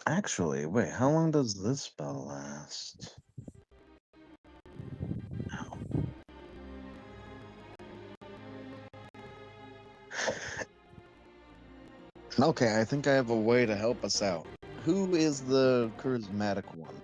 Actually, wait, how long does this spell last? Okay, I think I have a way to help us out. Who is the charismatic one?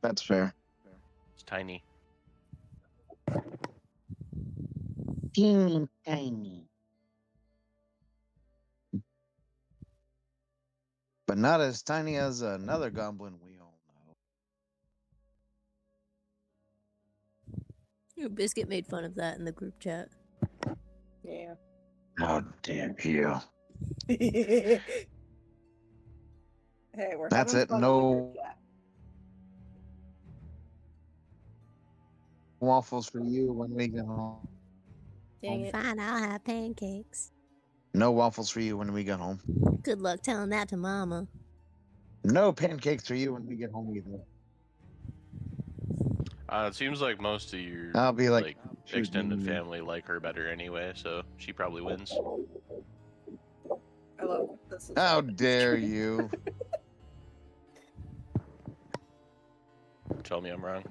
That's fair. It's tiny. Teeny tiny. But not as tiny as another goblin we all know. Your Biscuit made fun of that in the group chat. Yeah. How dare you? Hey, we're That's having it. fun in the No group chat. waffles for you when we get home. Dang it. Fine, I'll have pancakes. No waffles for you when we get home. Good luck telling that to Mama. No pancakes for you when we get home either. It seems like most of your I'll be like extended shooting you. family like her better anyway, so she probably wins. I love this. Is How all dare you? Tell me I'm wrong.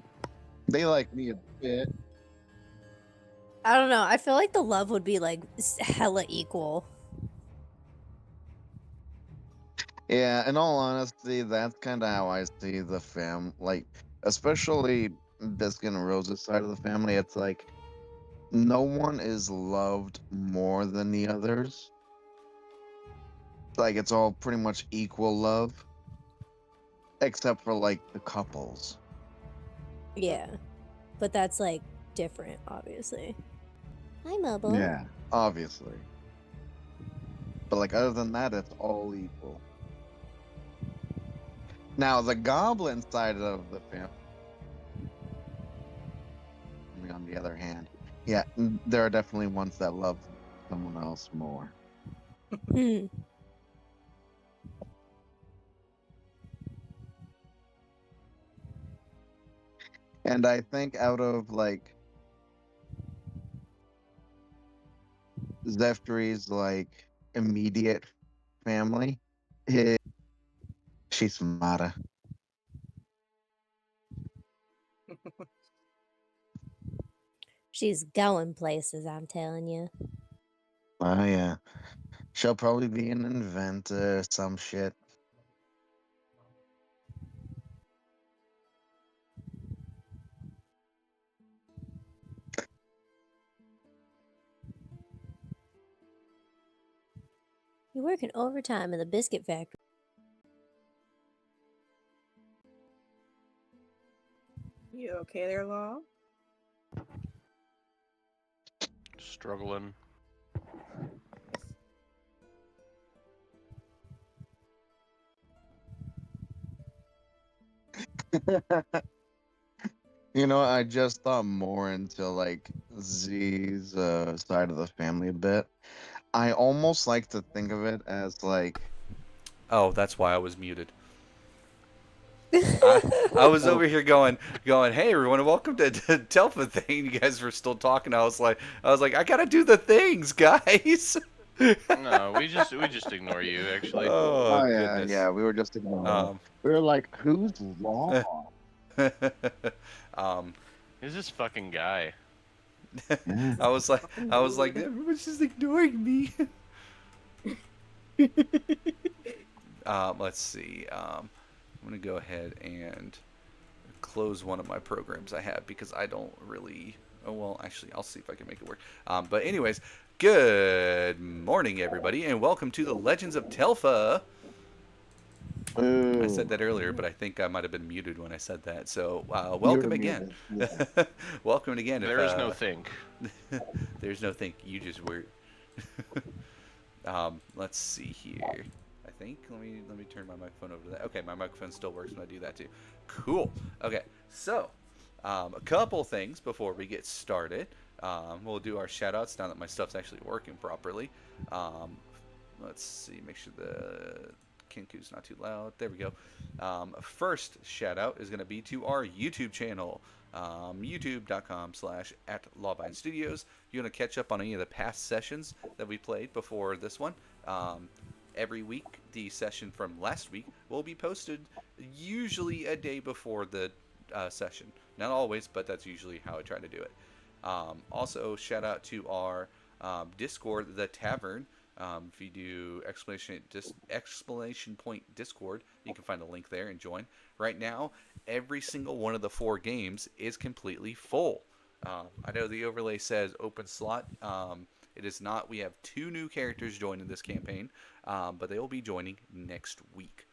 They like me a bit. I don't know. I feel like the love would be like hella equal. Yeah, in all honesty, that's kind of how I see the like, especially Biscuit and Rose's side of the family. It's like no one is loved more than the others. Like it's all pretty much equal love, except for like the couples. Yeah. But that's like different, obviously. Hi, Mobile. Yeah, obviously. But like other than that, it's all equal. Now the goblin side of the family, the other hand, yeah, there are definitely ones that love someone else more. Hmm. And I think out of like Zephyr's like immediate family, eh, she's Mara. She's going places, I'm telling you. Oh yeah, she'll probably be an inventor or some shit. You're working overtime in the biscuit factory. You okay there, Law? Struggling. You know, I just thought more into like Z's side of the family a bit. I almost like to think of it as like, Oh, that's why I was muted. I was oh, over here going, hey everyone, welcome to Telpha thing. You guys were still talking. I was like, I gotta do the things, guys. No, we just ignore you actually. Oh oh yeah, goodness. yeah. We were just ignoring it. Um, We were like, who's Law? um, Who's this fucking guy? Yeah. I was like, everyone's just ignoring me. Let's see. I'm gonna go ahead and close one of my programs I have because I don't really. Oh well, actually, I'll see if I can make it work. But anyways, good morning, everybody, and welcome to the Legends of Telpha. I said Ooh, that earlier, but I think I might have been muted when I said that. So you were welcome again. muted. Yeah. Welcome again. If There is no think. there's no think, you just were. Let's see here. I think let me turn my microphone over to that. Okay, my microphone still works when I do that too. Cool. Okay, so a couple things before we get started. We'll do our shout outs now that my stuff's actually working properly. Let's see, make sure the Kinku's not too loud. There we go. First shout out is going to be to our YouTube channel, youtube.com/@Lawbind Studios. You want to catch up on any of the past sessions that we played before this one. Every week, the session from last week will be posted usually a day before the session. Not always, but that's usually how I try to do it. Also, shout out to our Discord, The Tavern. If you do exclamation point Discord, you can find a link there and join. Right now, every single one of the 4 games is completely full. I know the overlay says open slot. It is not. We have 2 new characters joining this campaign, but they will be joining next week.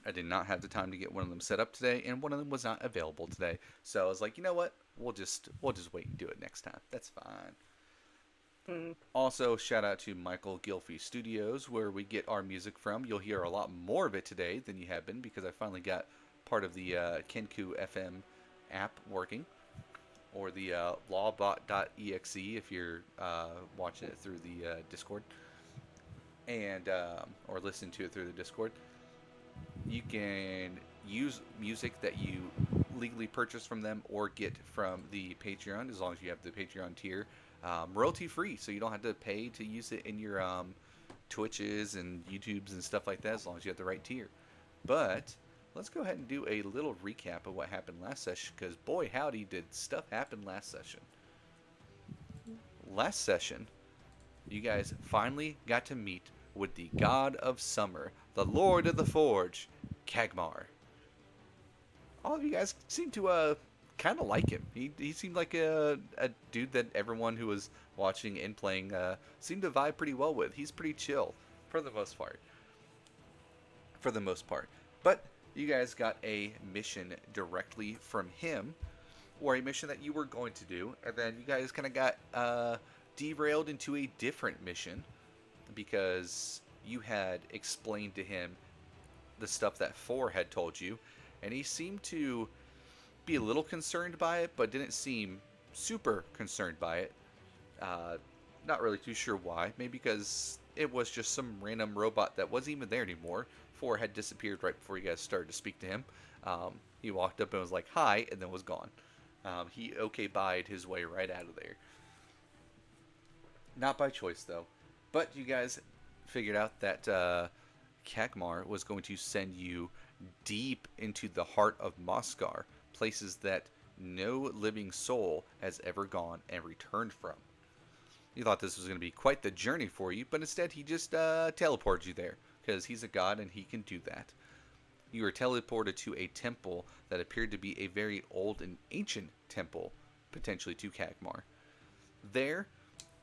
I did not have the time to get one of them set up today, and one of them was not available today. So I was like, you know what? We'll just wait and do it next time. That's fine. Also, shout out to Michael Gilfie Studios, where we get our music from. You'll hear a lot more of it today than you have been because I finally got part of the Kenku FM app working, or the lawbot.exe if you're watching it through the Discord, and or listen to it through the Discord. You can use music that you legally purchase from them or get from the Patreon, as long as you have the Patreon tier, royalty free, so you don't have to pay to use it in your Twitches and YouTubes and stuff like that, as long as you have the right tier. But let's go ahead and do a little recap of what happened last session, because boy howdy did stuff happen last session. Last session, you guys finally got to meet with the God of Summer, the Lord of the Forge, Kagmar. All of you guys seem to kind of like him. He seemed like a dude that everyone who was watching and playing seemed to vibe pretty well with. He's pretty chill for the most part. But you guys got a mission directly from him, or a mission that you were going to do, and then you guys kind of got derailed into a different mission because you had explained to him the stuff that Four had told you, and he seemed to be a little concerned by it, but didn't seem super concerned by it. Uh, Not really too sure why. Maybe because it was just some random robot that wasn't even there anymore. Four had disappeared right before you guys started to speak to him. He walked up and was like, "Hi," and then was gone. He okay-buyed his way right out of there. Not by choice, though. But you guys figured out that Kakmar was going to send you deep into the heart of Moskar, places that no living soul has ever gone and returned from. You thought this was going to be quite the journey for you, but instead he just teleported you there, because he's a god and he can do that. You were teleported to a temple that appeared to be a very old and ancient temple, potentially to Kakmar. There,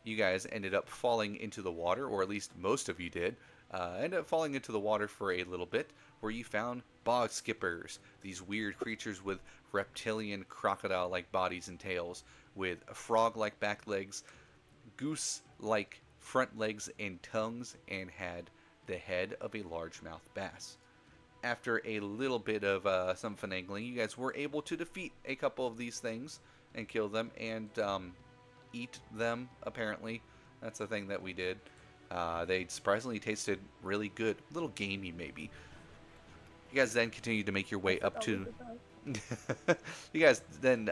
you guys ended up falling into the water, or at least most of you did. Ended up falling into the water for a little bit, where you found bog skippers, these weird creatures with reptilian crocodile-like bodies and tails, with frog-like back legs, goose-like front legs and tongues, and had the head of a largemouth bass. After a little bit of some finagling, you guys were able to defeat a couple of these things and kill them and eat them, apparently. That's the thing that we did. They surprisingly tasted really good. A little gamey, maybe. You guys then continued to make your way up to... You guys then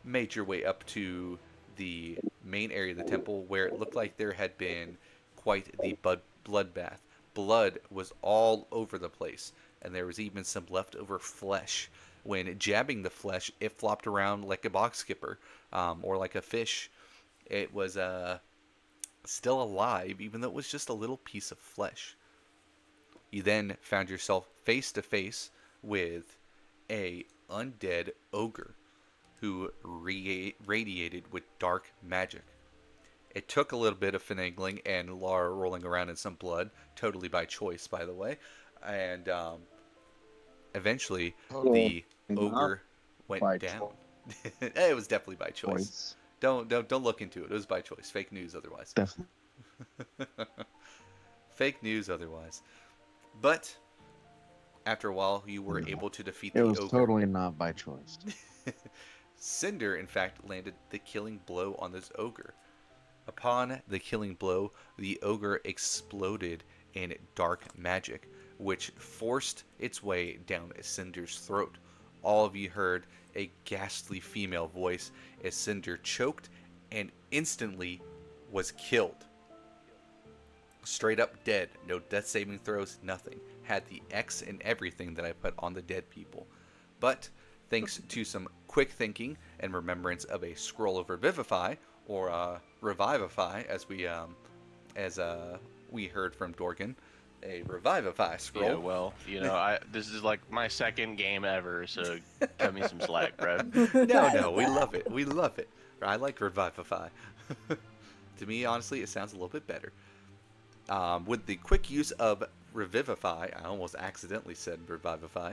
made your way up to the main area of the temple, where it looked like there had been quite the bloodbath. Blood was all over the place, and there was even some leftover flesh. When jabbing the flesh, it flopped around like a box skipper, or like a fish. It was still alive, even though it was just a little piece of flesh. You then found yourself face to face with a undead ogre who radiated with dark magic. It took a little bit of finagling and Laura rolling around in some blood, totally by choice, by the way, and eventually the ogre went down. It was definitely by choice. Don't look into it. It was by choice. Fake news otherwise. Definitely. Fake news otherwise. But after a while, you were able to defeat It the was ogre. totally not by choice. Cinder, in fact, landed the killing blow on this ogre. Upon the killing blow, the ogre exploded in dark magic, which forced its way down Cinder's throat. All of you heard a ghastly female voice as Cinder choked and instantly was killed. Straight up dead. No death saving throws, nothing. Had the X and everything that I put on the dead people. But thanks to some quick thinking and remembrance of a scroll of revivify, or revivify, as we heard from Dorgan, a revivify scroll. Yeah, well, this is like my second game ever, so cut me some slack, bro. No, we love it. We love it. I like revivify. To me, honestly, it sounds a little bit better. With the quick use of revivify, I almost accidentally said revivify.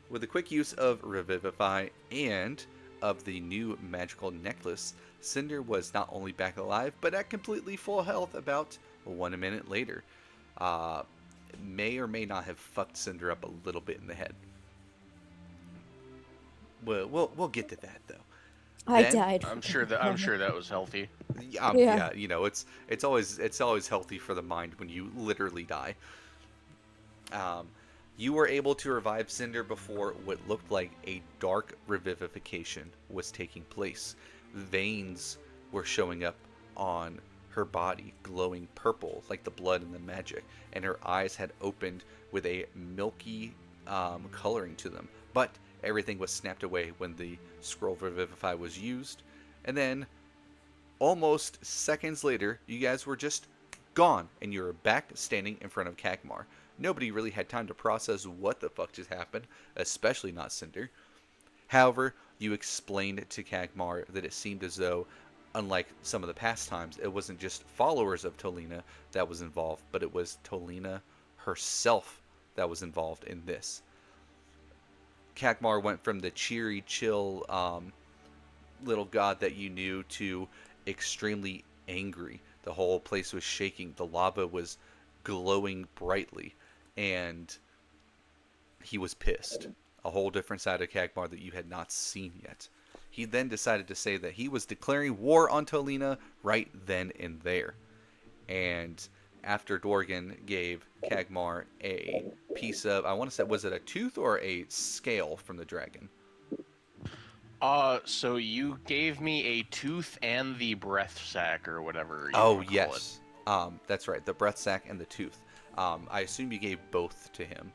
With the quick use of revivify and of the new magical necklace, Cinder was not only back alive, but at completely full health about 1 minute later. May or may not have fucked Cinder up a little bit in the head. We'll get to that though. I Then- died. I'm sure that was healthy. Yeah, it's always healthy for the mind when you literally die. You were able to revive Cinder before what looked like a dark revivification was taking place. Veins were showing up on her body, glowing purple like the blood and the magic, and her eyes had opened with a milky coloring to them. But everything was snapped away when the scroll of revivify was used, and then almost seconds later, you guys were just gone, and you were back standing in front of Kakmar. Nobody really had time to process what the fuck just happened, especially not Cinder. However, you explained to Kakmar that it seemed as though, unlike some of the past times, it wasn't just followers of Tolina that was involved, but it was Tolina herself that was involved in this. Kakmar went from the cheery, chill little god that you knew to extremely angry. The whole place was shaking. The lava was glowing brightly, and he was pissed. A whole different side of Kakmar that you had not seen yet. he then decided to say that he was declaring war on Tolina right then and there. And after Dorgan gave Kagmar a piece of, I want to say, was it a tooth or a scale from the dragon? So you gave me a tooth and the breath sack or whatever you Oh, want to call it. yes. That's right, the breath sack and the tooth. I assume you gave both to him.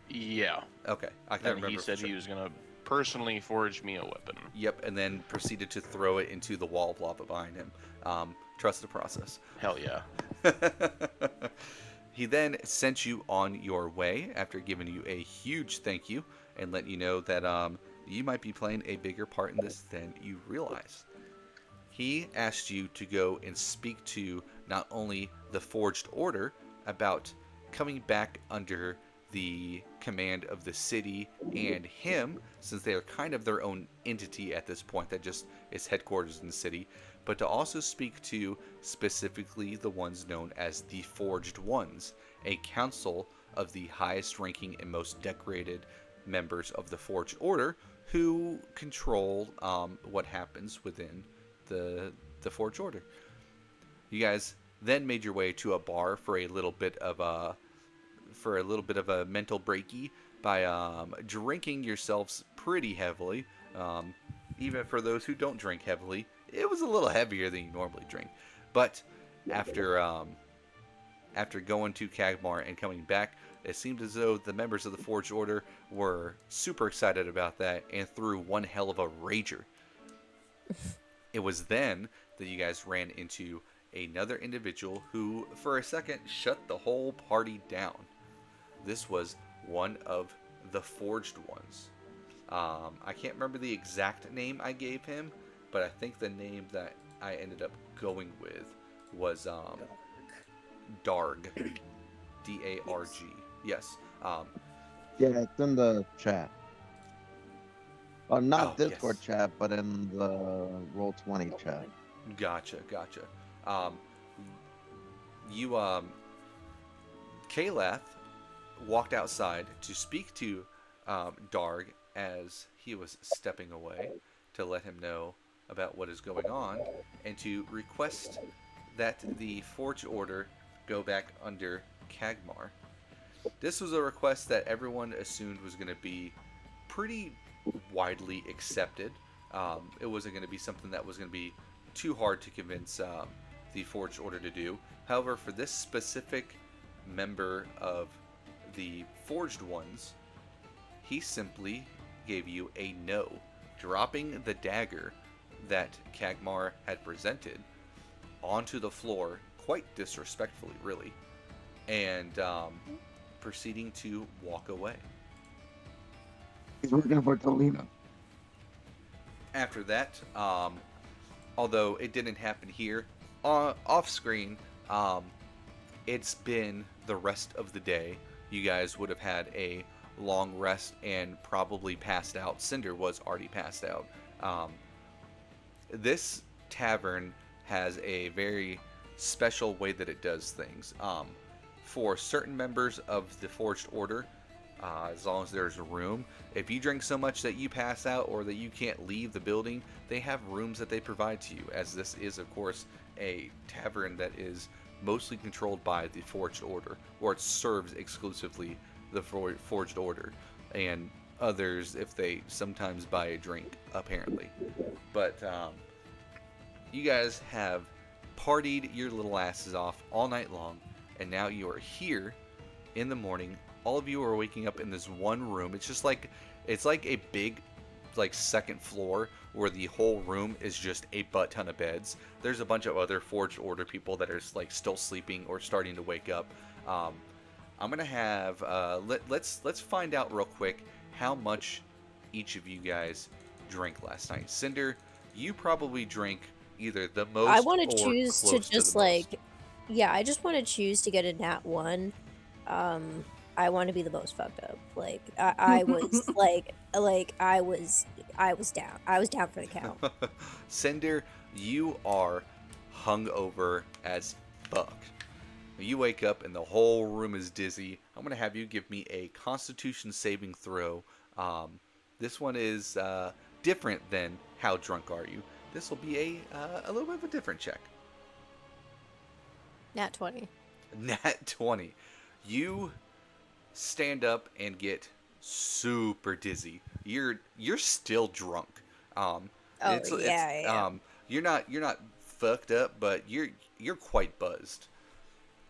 Yeah. Okay, I can't And remember. he said for he sure. was gonna personally forge me a weapon. Yep, and then proceeded to throw it into the wall of lava behind him. Trust the process. Hell yeah. He then sent you on your way after giving you a huge thank you and letting you know that you might be playing a bigger part in this than you realize. He asked you to go and speak to not only the Forged Order about coming back under the command of the city and him, since they are kind of their own entity at this point that just is headquarters in the city, but to also speak to specifically the ones known as the Forged Ones, a council of the highest ranking and most decorated members of the Forged Order who control what happens within the Forged Order. You guys then made your way to a bar for a little bit of a mental breaky by drinking yourselves pretty heavily. Even for those who don't drink heavily, it was a little heavier than you normally drink. But after going to Kagmar and coming back, it seemed as though the members of the Forged Order were super excited about that and threw one hell of a rager. It was then that you guys ran into another individual who, for a second, shut the whole party down. This was one of the Forged Ones. I can't remember the exact name I gave him, but I think the name that I ended up going with was Darg. D-A-R-G. Yes. Yeah, it's in the chat. Not Oh, Discord yes. chat, but in the Roll20 chat. Gotcha. Kalath walked outside to speak to Darg as he was stepping away to let him know about what is going on and to request that the Forge Order go back under Kagmar. This was a request that everyone assumed was going to be pretty widely accepted. It wasn't going to be something that was going to be too hard to convince the Forged Order to do. However, for this specific member of the Forged Ones, he simply gave you a no, dropping the dagger that Kagmar had presented onto the floor, quite disrespectfully, really, and proceeding to walk away. He's working for Tolina. After that, although it didn't happen here, off screen, it's been the rest of the day. You guys would have had a long rest and probably passed out. Cinder was already passed out. This tavern has a very special way that it does things. For certain members of the Forged Order, as long as there's room, if you drink so much that you pass out or that you can't leave the building, they have rooms that they provide to you, as this is, of course, a tavern that is mostly controlled by the Forged Order, or it serves exclusively the Forged Order, and others if they sometimes buy a drink, apparently. But you guys have partied your little asses off all night long, and now you are here in the morning. All of you are waking up in this one room. It's like a big, like, second floor where the whole room is just a butt ton of beds. There's a bunch of other Forged Order people that are like still sleeping or starting to wake up. I'm gonna have let's find out real quick how much each of you guys drank last night. Cinder, you probably drank either the most I want or to choose to close just the most. like, yeah, I just want to choose to get a nat 1. I want to be the most fucked up. Like I was I was down. I was down for the count. Cinder, you are hungover as fuck. You wake up and the whole room is dizzy. I'm gonna have you give me a Constitution saving throw. This one is different than how drunk are you. This will be a little bit of a different check. Nat 20. Nat 20. You stand up and get super dizzy. You're still drunk. Um, Oh it's yeah. you're not fucked up, but you're quite buzzed,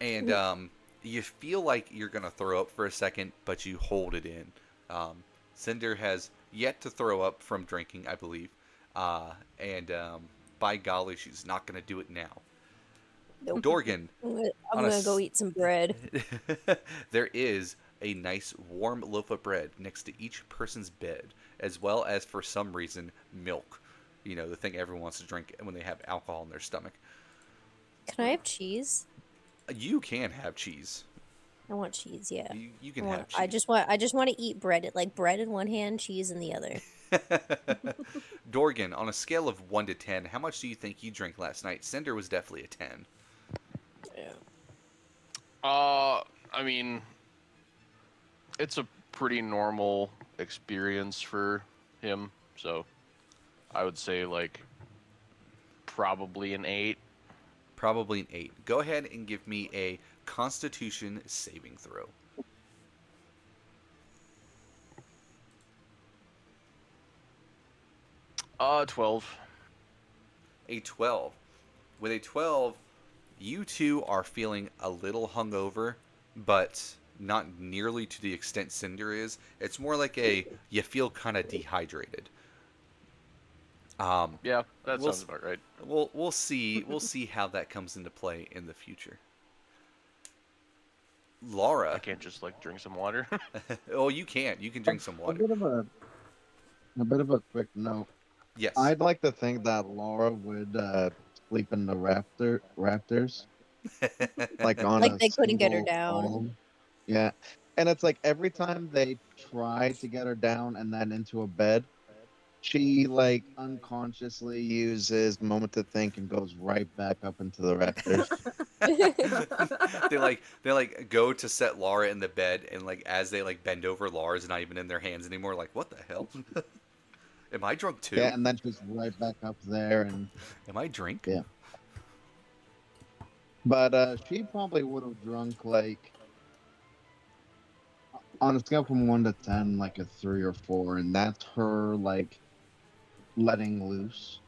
and you feel like you're gonna throw up for a second, but you hold it in. Cinder has yet to throw up from drinking, I believe, and by golly, she's not gonna do it now. Nope. Dorgan, I'm on a gonna go eat some bread. there is a nice warm loaf of bread next to each person's bed, as well as, for some reason, milk. You know, the thing everyone wants to drink when they have alcohol in their stomach. Can I have cheese? You can have cheese. I want cheese. Yeah. You can have cheese. I just want to eat bread. Like bread in one hand, cheese in the other. Dorgan, on a scale of 1 to 10, how much do you think you drank last night? Cinder was definitely a 10. Yeah. I mean, it's a pretty normal experience for him, so I would say like probably an 8. Probably an 8. Go ahead and give me a Constitution saving throw. 12. A 12. With a 12, you two are feeling a little hungover, but not nearly to the extent Cinder is. It's more like you feel kind of dehydrated. Yeah, that We'll sounds about right. we'll see how that comes into play in the future. I Laura, can't just like drink some water. oh, you can. You can drink some A water. bit of a quick note. Yes. I'd like to think that Laura would sleep in the rafters, like on Like a they couldn't get her single down. column. Yeah, and it's like every time they try to get her down and then into a bed, she like unconsciously uses a moment to think and goes right back up into the rafters. they go to set Laura in the bed, and like as they like bend over, Laura's not even in their hands anymore. Like, what the hell? Am I drunk too? Yeah, and then she's right back up there, and Am I drink? yeah. But she probably would have drunk like on a scale from 1 to 10, like a 3 or 4, and that's her like letting loose.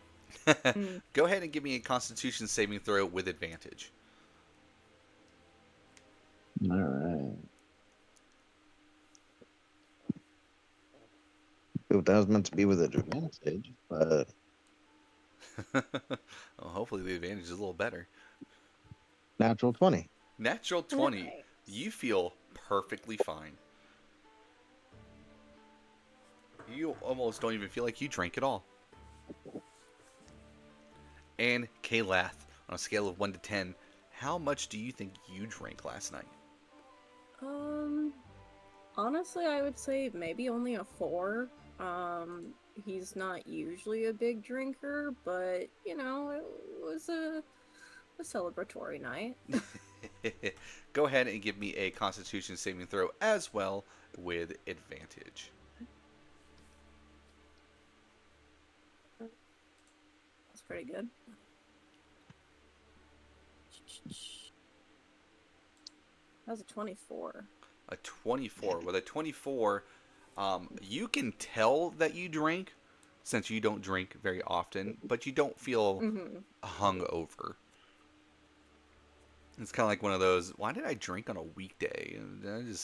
Go ahead and give me a Constitution saving throw with advantage. All right. Ooh, that was meant to be with advantage, but Well, hopefully the advantage is a little better. natural 20. Natural 20. Nice. You feel perfectly fine. You almost don't even feel like you drank at all. And Kaylath, on a scale of 1 to 10, how much do you think you drank last night? Honestly, I would say maybe only a 4. He's not usually a big drinker, but you know, it was a celebratory night. Go ahead and give me a Constitution saving throw as well with advantage. That's pretty good. That was a 24. A 24. With a 24, you can tell that you drink, since you don't drink very often, but you don't feel hungover. It's kind of like one of those, why did I drink on a weekday?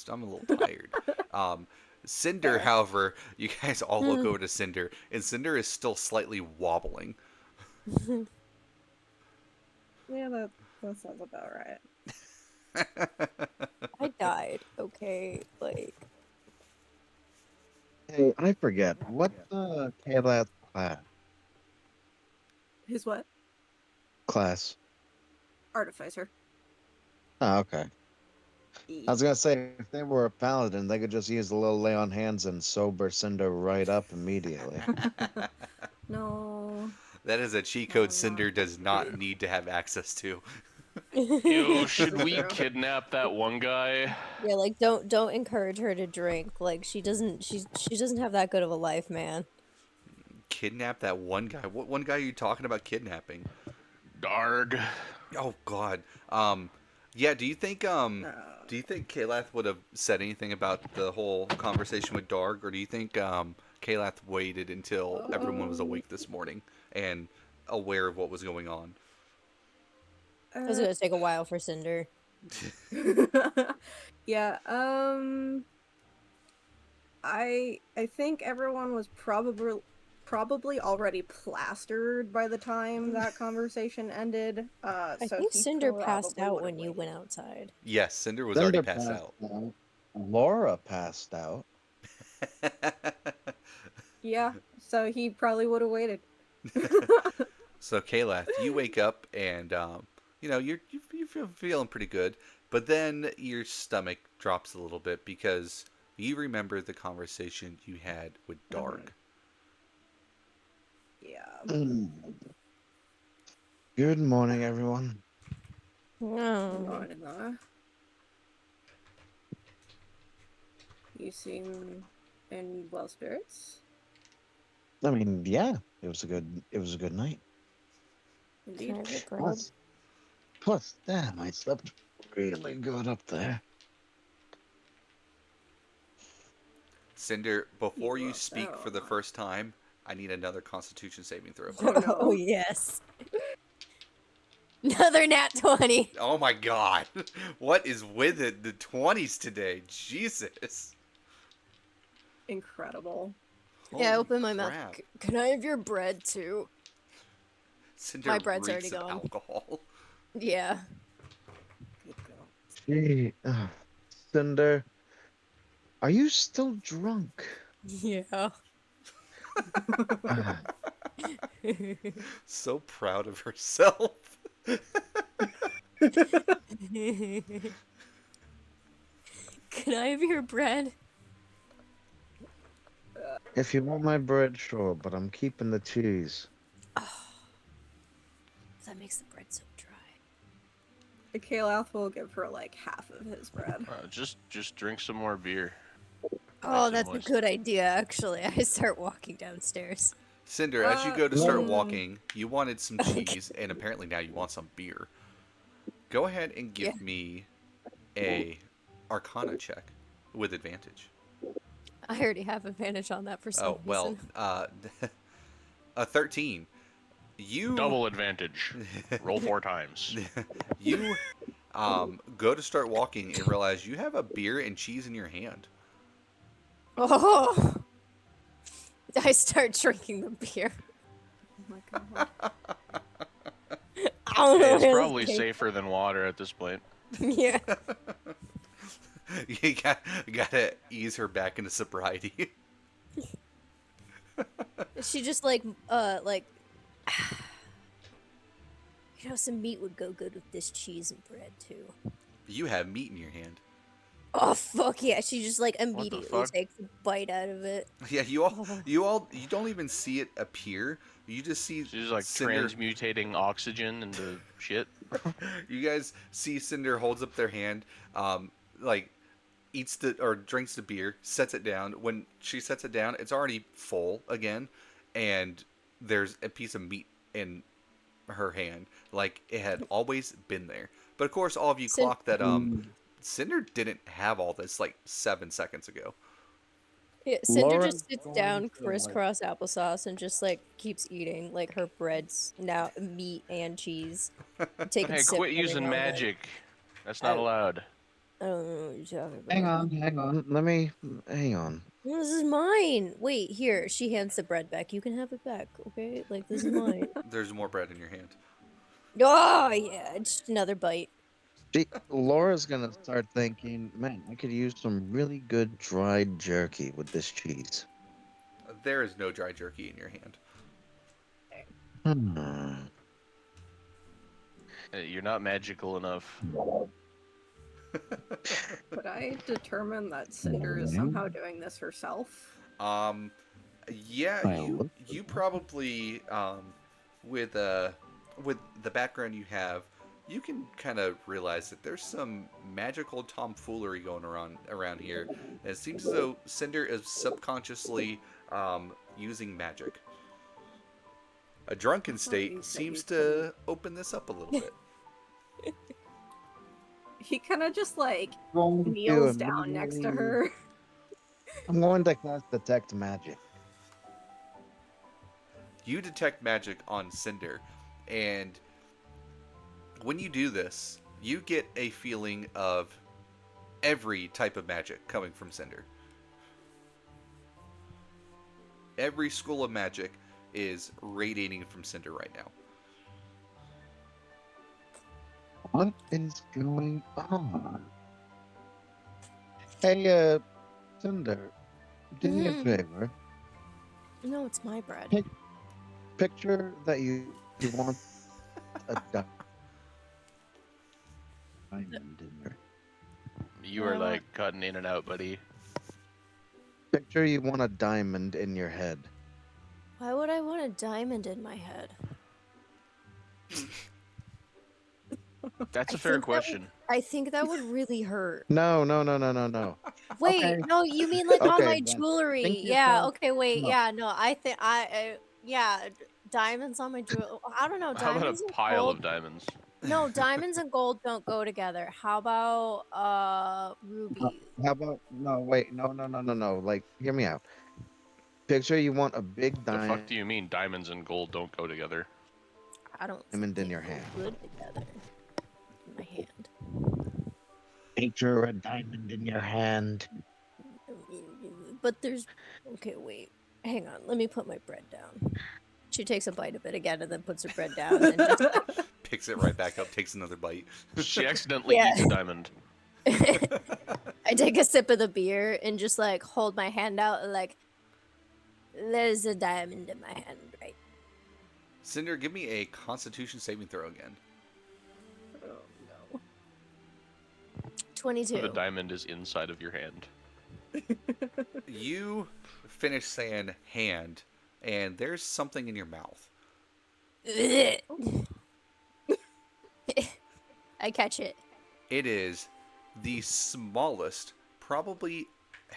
I'm a little tired. Cinder, however, you guys all look over to Cinder, and Cinder is still slightly wobbling. Yeah, that sounds about right. I died. Okay, like Hey, I forget. What's the Kayla's His what? class? Artificer. Oh, okay. I was gonna say, if they were a paladin, they could just use a little lay on hands and sober Cinder right up immediately. No. That is a cheat code Cinder does not need to have access to. Ew, should we True. kidnap that one guy? yeah, like don't encourage her to drink. Like she doesn't have that good of a life, man. kidnap that one guy. What one guy are you talking about kidnapping? Darg. Oh God. Yeah. Do you think Kalath would have said anything about the whole conversation with Darg, or do you think Kalath waited until everyone was awake this morning and aware of what was going on? It's gonna take a while for Cinder. Yeah, I think everyone was probably already plastered by the time that conversation ended. I So think he Cinder passed probably out would have when you waited. went outside. Yes, Cinder was already Cinder passed passed out. out. Laura passed out. Yeah, so he probably would have waited. So Kalath, you wake up and you know you feel feeling pretty good, but then your stomach drops a little bit because you remember the conversation you had with Darg. Yeah. Good morning, everyone. No. Not You seem in well spirits. I mean, yeah, it was a good night. Indeed. Can I have your bread? Plus, damn, I slept really good up there. Cinder, before you You speak for the so. first time, I need another Constitution saving throw. Oh no. Oh yes. Another nat 20. Oh my God, what is with it? The 20s today, Jesus. Incredible. Yeah, I Holy open my mouth. crap. Can I have your bread too? Cinder My bread's reeks already of gone. alcohol. Yeah. Good girl. Gee, Cinder, are you still drunk? Yeah. Ah, So proud of herself. Can I have your bread? if you want my bread, sure, but I'm keeping the cheese. Oh, that makes the bread so dry. Kalath will give her like half of his bread. Just drink some more beer. Oh, and that's a moist. good idea, actually. I start walking downstairs. Cinder, as you go to start no. walking, you wanted some cheese, and apparently now you want some beer. Go ahead and give me a Arcana check with advantage. I already have advantage on that for some Oh well, reason. a 13. You Double advantage. Roll 4 times. you go to start walking and realize you have a beer and cheese in your hand. Oh! I start drinking the beer. Oh my god. I don't know Hey, what it's else probably to safer than water at this point. think. Yeah. You gotta ease her back into sobriety. She just some meat would go good with this cheese and bread too. You have meat in your hand. Oh fuck yeah! She just like immediately fuck? takes a bite out of it. Yeah, you don't even see it appear. You just see She's like Cinder. transmutating oxygen into shit. You guys see Cinder holds up their hand, like eats the or drinks the beer, sets it down. When she sets it down, it's already full again, and there's a piece of meat in her hand, like it had always been there. But of course, all of you Cin- clock that Cinder didn't have all this like 7 seconds ago. Yeah, Cinder Laura's just sits going down, to, like- crisscross applesauce, and just like keeps eating like her breads now, meat and cheese. Taking Hey, sips quit every using now and then. magic. That's not I- allowed. I don't know what you're talking about. Hang on. Hang on. No, this is mine. Wait, here. She hands the bread back. You can have it back, okay? Like this is mine. There's more bread in your hand. Oh yeah, just another bite. Laura's gonna start thinking, man, I could use some really good dried jerky with this cheese. There is no dry jerky in your hand. Hmm. Hey, you're not magical enough. Could I determine that Cinder is somehow doing this herself? Yeah, you probably with the background you have, you can kind of realize that there's some magical tomfoolery going around here. And it seems as though Cinder is subconsciously using magic. A drunken You state said seems you to open this up a little bit. He kind of just like Going to kneels down next to immediately. her. I'm going to cast detect magic. You detect magic on Cinder, and when you do this, you get a feeling of every type of magic coming from Cinder. Every school of magic is radiating from Cinder right now. What is going on? Hey, Cinder, do me a Mhm. favor. No, it's my bread. Pic- Picture that you want a diamond in your. You What are I want? like cutting in and out, buddy. Picture you want a diamond in your head. Why would I want a diamond in my head? That's I a fair think that would, question. I think that would really hurt. No, no, no, no, no, no. Wait, Okay, no, you mean like on okay, my then jewelry? think to Yeah, yourself. okay, wait, No, yeah, no, I think yeah, diamonds on my jewelry. I don't know, How about a diamonds and pile gold. of diamonds? No, diamonds and gold don't go together. How about uh, rubies? how about no? Wait, no, no, no, no, no. Like, hear me out. Picture you want a big The fuck do you mean diamonds and gold don't go together? I don't think diamond they in your go hand. good together in my hand. Picture a diamond in your hand. But there's okay, wait. Hang on, let me put my bread down. She takes a bite of it again and then puts her bread down and just Picks it right back up, takes another bite. She accidentally yeah. eats a diamond. I take a sip of the beer and just like hold my hand out and like there's a diamond in my hand, right? Cinder, give me a Constitution saving throw again. Oh no. 22. The diamond is inside of your hand. You finish saying hand, and there's something in your mouth. I catch it. It is the smallest, probably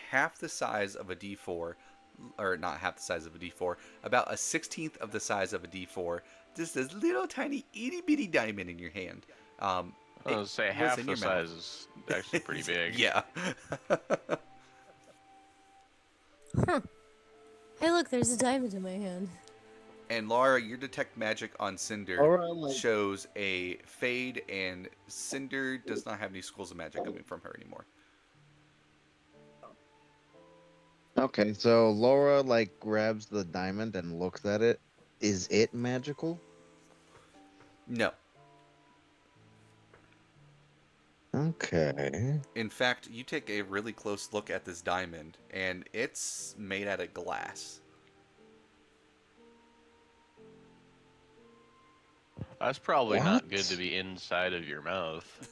half the size of a D4, or not half the size of a D4, about a 16th of the size of a D4. Just this little tiny itty bitty diamond in your hand. I was say was half in the your mouth. size is actually pretty big. Yeah. Huh. Hey, look, there's a diamond in my hand. And Laura, your detect magic on Cinder Or like, shows a fade, and Cinder does not have any schools of magic coming from her anymore. okay, so Laura like grabs the diamond and looks at it. Is it magical? No. Okay. In fact, you take a really close look at this diamond, and it's made out of glass. That's probably not good What? to be inside of your mouth.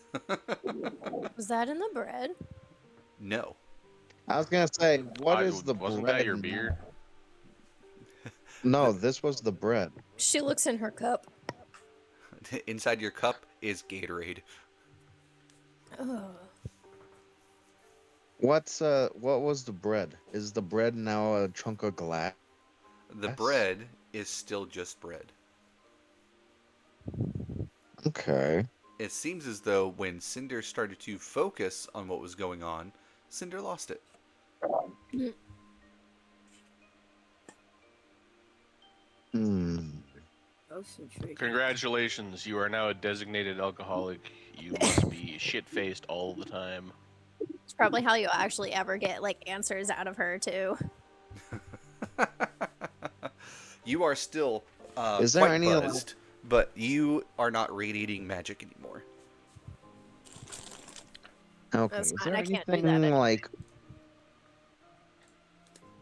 Was that in the bread? No. I was gonna say, what is the Wasn't that bread your now? beer? No, this was the bread. She looks in her cup. Inside your cup is Gatorade. Oh. What was the bread? Is the bread now a chunk of glass? The bread is still just bread. Okay. It seems as though when Cinder started to focus on what was going on, Cinder lost it. Hmm. Most intriguing. Congratulations, you are now a designated alcoholic. You must be shit-faced all the time. It's probably how you actually ever get like answers out of her too. You are still Is there quite any like, buzzed, but you are not radiating magic anymore. okay? That's Is fine. there I can't do anything that anyway. like?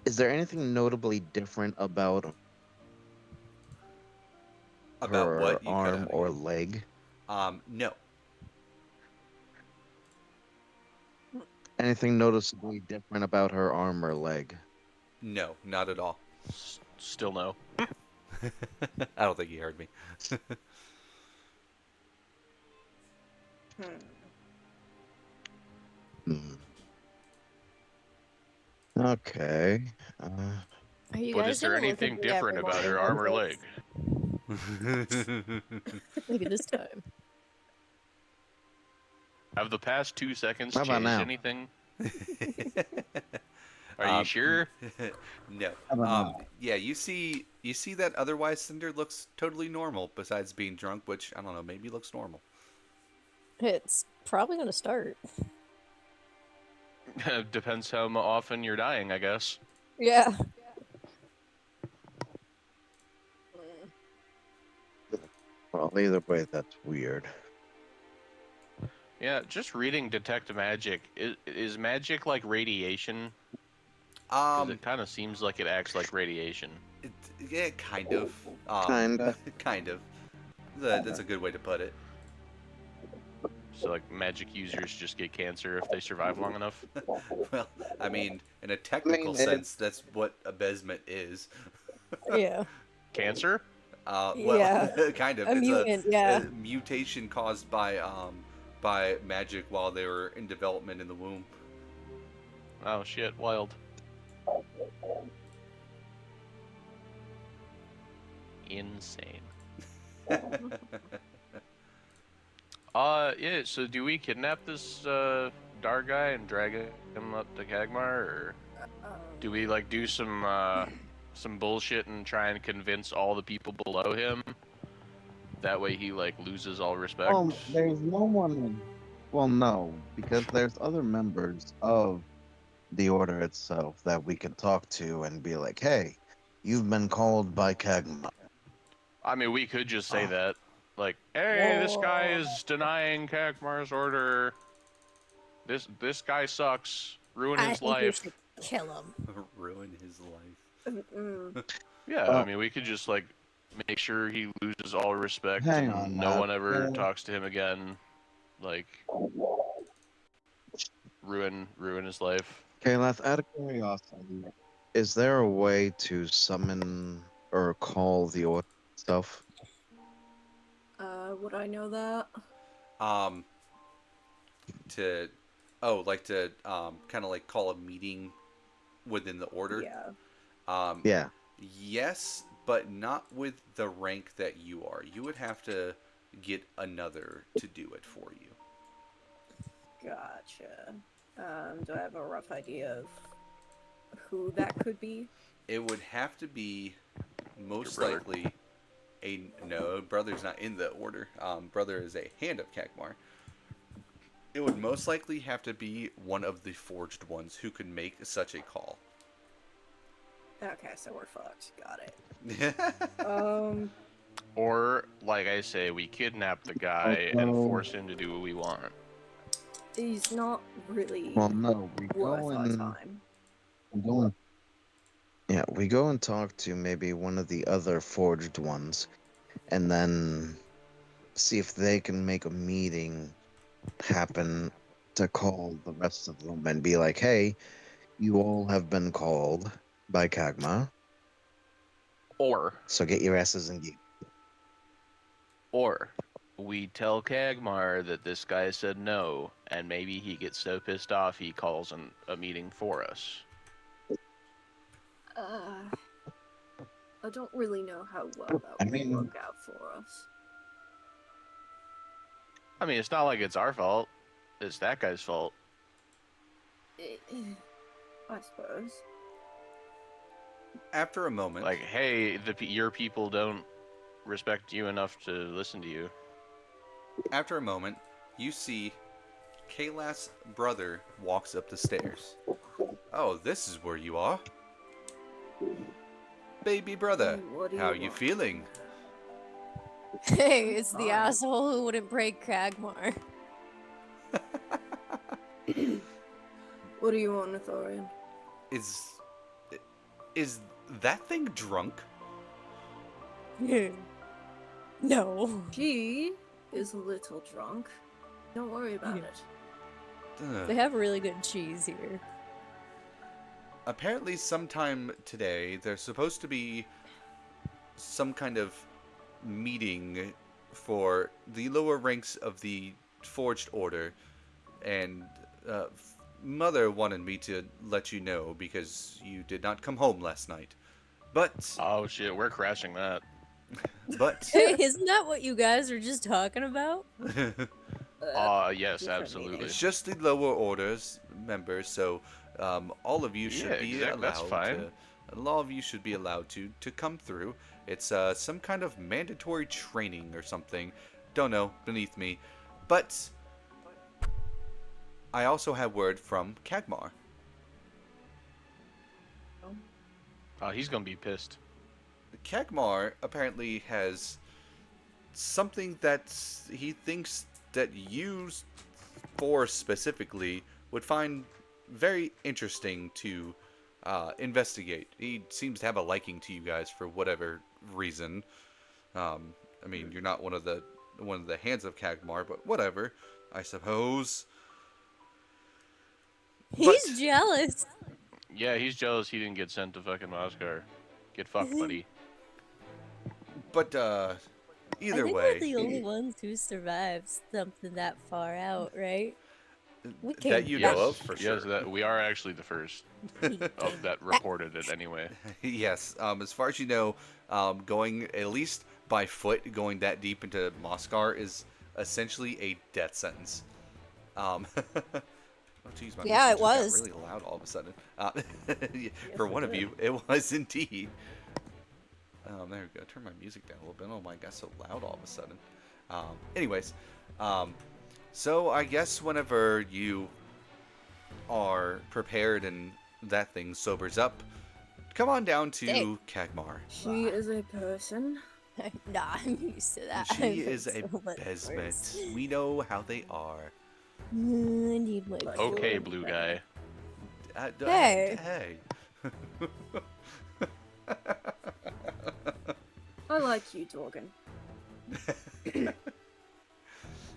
Is there anything notably different about About her what? You cut arm out or again. leg? No. Anything noticeably different about her arm or leg? No, not at all. Still no. I don't think he heard me. Hmm. Hmm. Okay. Are you But guys is there gonna look at anything me every different about her morning arm like or leg? this? Look at this time. Have the past 2 seconds How about changed now? anything? Are you sure? No. How about now? Yeah, you see that otherwise Cinder looks totally normal besides being drunk, which I don't know, maybe looks normal. It's probably gonna start. Depends how often you're dying, I guess. Yeah. Well, either way, that's weird. Yeah, just reading Detect Magic. Is magic like radiation? Because Um, it kind of seems like it acts like radiation. it, yeah, kind of. Kinda. Kind of. That's a good way to put it. So like magic users just get cancer if they survive long enough. Well, I mean, in a I technical mean, sense, that's what a besmet is. Yeah. Cancer? Well, Yeah. kind of. A It's mutant, a yeah. mutation caused by magic while they were in development in the womb. Oh shit, wild. Insane. Yeah, so do we kidnap this Dar guy and drag him up to Kagmar, or do we like do some bullshit and try and convince all the people below him? That way he like loses all respect. there's no one. Well, no, because there's other members of the order itself that we can talk to and be like, "Hey, you've been called by Kagma." I mean, we could just say Oh. that. Like, hey, this guy Whoa. is denying Kagmar's order. This guy sucks. Ruin I his think we life. should kill him. Ruin his life. Mm-mm. Yeah, I Well, mean, we could just like make sure he loses all respect hang and on, no lad. one ever talks to him again. Like, ruin his life. Okay, let's out of curiosity, is there a way to summon or call the order itself? Would I know that? Um, to like to kind of like call a meeting within the order. Yeah. Um, Yeah. yes, but not with the rank that you are. You would have to get another to do it for you. Gotcha. Do I have a rough idea of who that could be? It would have to be most brother. likely a no. Brother's not in the order. Brother is a hand of Kagmar. It would most likely have to be one of the forged ones who could make such a call. Okay, so we're fucked. Got it. Or, like I say, we kidnap the guy and Also- force him to do what we want. He's not really Well, no, we worth go our and time. yeah, we go and talk to maybe one of the other forged ones, and then see if they can make a meeting happen to call the rest of them and be like, "Hey, you all have been called by Kagma, Or so get your asses in gear." Or we tell Kagmar that this guy said no, and maybe he gets so pissed off he calls a meeting for us. I don't really know how well that I would mean- work out for us. I mean, it's not like it's our fault. It's that guy's fault. I suppose. After a moment, Like, hey, your people don't respect you enough to listen to you. you see Kayla's brother walks up the stairs. Oh, this is where you are. Baby brother, What do how you you want? feeling? Hey, it's the Fine. asshole who wouldn't break Kragmar. What do you want, Nithorian? Is that thing drunk? No. She is a little drunk. Don't worry about Yeah. it. Ugh. They have really good cheese here. Apparently sometime today there's supposed to be some kind of meeting for the lower ranks of the Forged Order, and Mother wanted me to let you know because you did not come home last night. But Oh shit, we're crashing that. But Isn't that what you guys were just talking about? Yes, Different absolutely. meaning. it's just the lower orders members, so all of you should Yeah, be that's allowed fine. to. All of you should be allowed to come through. It's some kind of mandatory training or something. Don't know, beneath me. But I also have word from Kagmar. He's gonna be pissed. Kagmar apparently has something that he thinks that you four specifically would find very interesting to investigate. He seems to have a liking to you guys for whatever reason. I mean, you're not one of the hands of Kagmar, but whatever, I suppose. He's But jealous. Yeah, he's jealous he didn't get sent to fucking Moscow. Get fucked, buddy. but I either think way, we're the only ones who survived something that far out, right? We came that you know back. of for sure. Yes, that we are actually the first of that reported it anyway. Yes, as far as you know, going at least by foot, going that deep into Moscow is essentially a death sentence. Oh, geez, my Yeah, music it just got was. really loud all of a sudden. For one of you, it was indeed. There we go. Turn my music down a little bit. Oh my, it got so loud all of a sudden. Anyways, so I guess whenever you are prepared and that thing sobers up, come on down to Hey. Kagmar. She is a person. Nah, I'm used to that. She I've is been a so much Besmet. worse. We know how they are. I need my Okay, food. blue guy. Hey. Hey. I like you, Dorgan.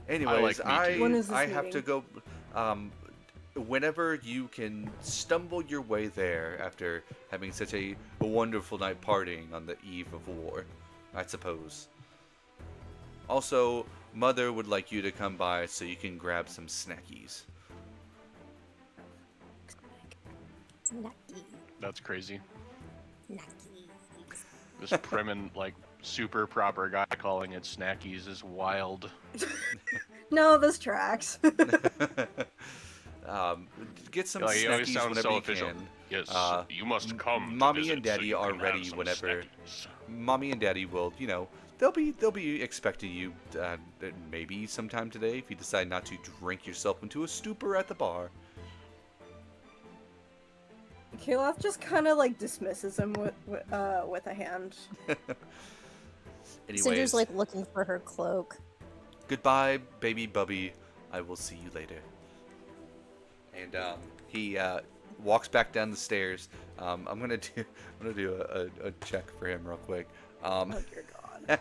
Anyways, like me too. When is this I have to meeting? go. Whenever you can stumble your way there after having such a wonderful night partying on the eve of war, I suppose. Also, Mother would like you to come by so you can grab some snackies. Snacky. That's crazy. Snacky. This prim and like super proper guy calling it snackies is wild. No, this tracks. Get some Like, he always snackies sounds whenever so you official. can. Yes, you must come. to Mommy visit and so Daddy you are can have ready some whenever. snackies. Mommy and Daddy will, they'll be expecting you maybe sometime today if you decide not to drink yourself into a stupor at the bar. Kalaf just kind of like dismisses him with a hand. Anyways, Cinder's like looking for her cloak. goodbye, baby Bubby. I will see you later. And he walks back down the stairs. I'm gonna do a check for him real quick. Oh dear God.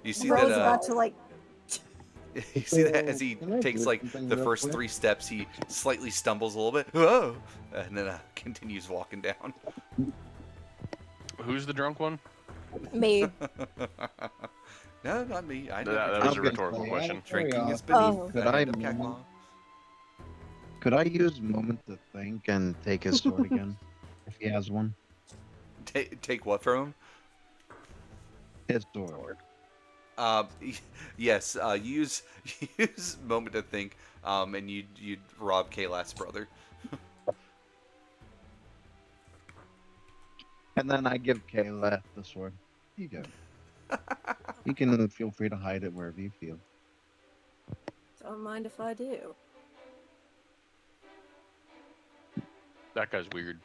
You see Bro's that? about to like. You see that as he Can I takes do like something the real first quick? 3 steps, he slightly stumbles a little bit. Whoa! And then continues walking down. Who's the drunk one? Me. No, not me. I That never was a I'm gonna rhetorical say, question. drinking is Oh. beneath Could the I hand of move? Kagmar. Could I use a moment to think and take his sword again? If he has one. Take what from him? His sword. Yes. Use moment to think. And you rob Kaylath's brother. And then I give Kayla the sword. You go. You can feel free to hide it wherever you feel. Don't mind if I do. That guy's weird.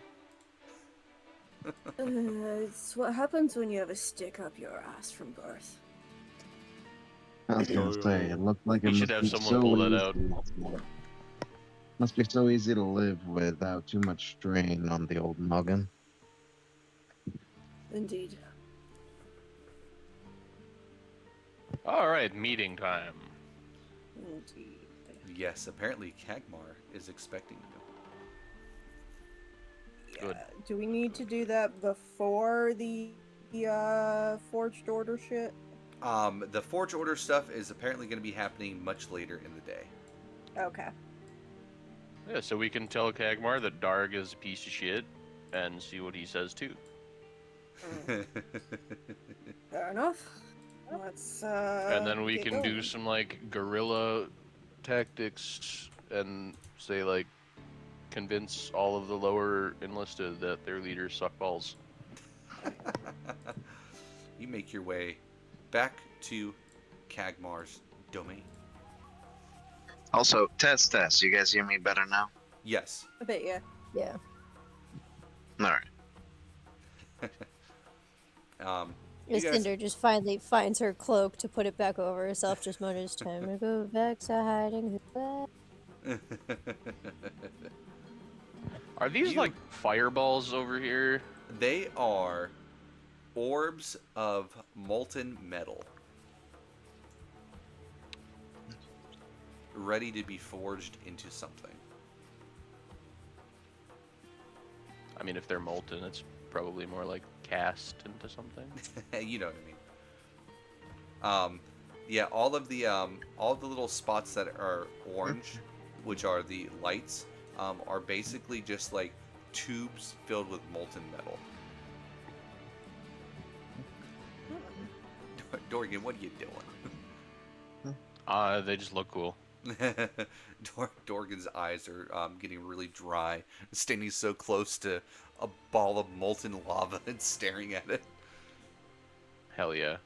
It's what happens when you have a stick up your ass from birth. I was gonna say, it looked like We it should must have be someone so pull that easy. out. Must be so easy to live without too much strain on the old noggin. Indeed. All right, meeting time. Indeed. Yes. Apparently, Kagmar is expecting you. Good. Do we need to do that before the forged order shit? The Forge Order stuff is apparently going to be happening much later in the day. Okay. Yeah, so we can tell Kagmar that Darg is a piece of shit and see what he says too. Fair enough. Let's And then we get can do going. some like guerrilla tactics and say like convince all of the lower enlisted that their leaders suck balls. You make your way back to Kagmar's domain. Also, test. You guys hear me better now? Yes. I bet yeah. Yeah. All right. You guys. Cinder just finally finds her cloak to put it back over herself. Just mutters, "Time to go back to hiding." Are these You- like fireballs over here? They are orbs of molten metal, ready to be forged into something. I mean, if they're molten, it's probably more like cast into something. You know what I mean. Yeah, all the little spots that are orange, which are the lights, are basically just like tubes filled with molten metal. Dorgan, what are you doing? They just look cool. Dorgan's eyes are getting really dry, standing so close to a ball of molten lava and staring at it. Hell yeah.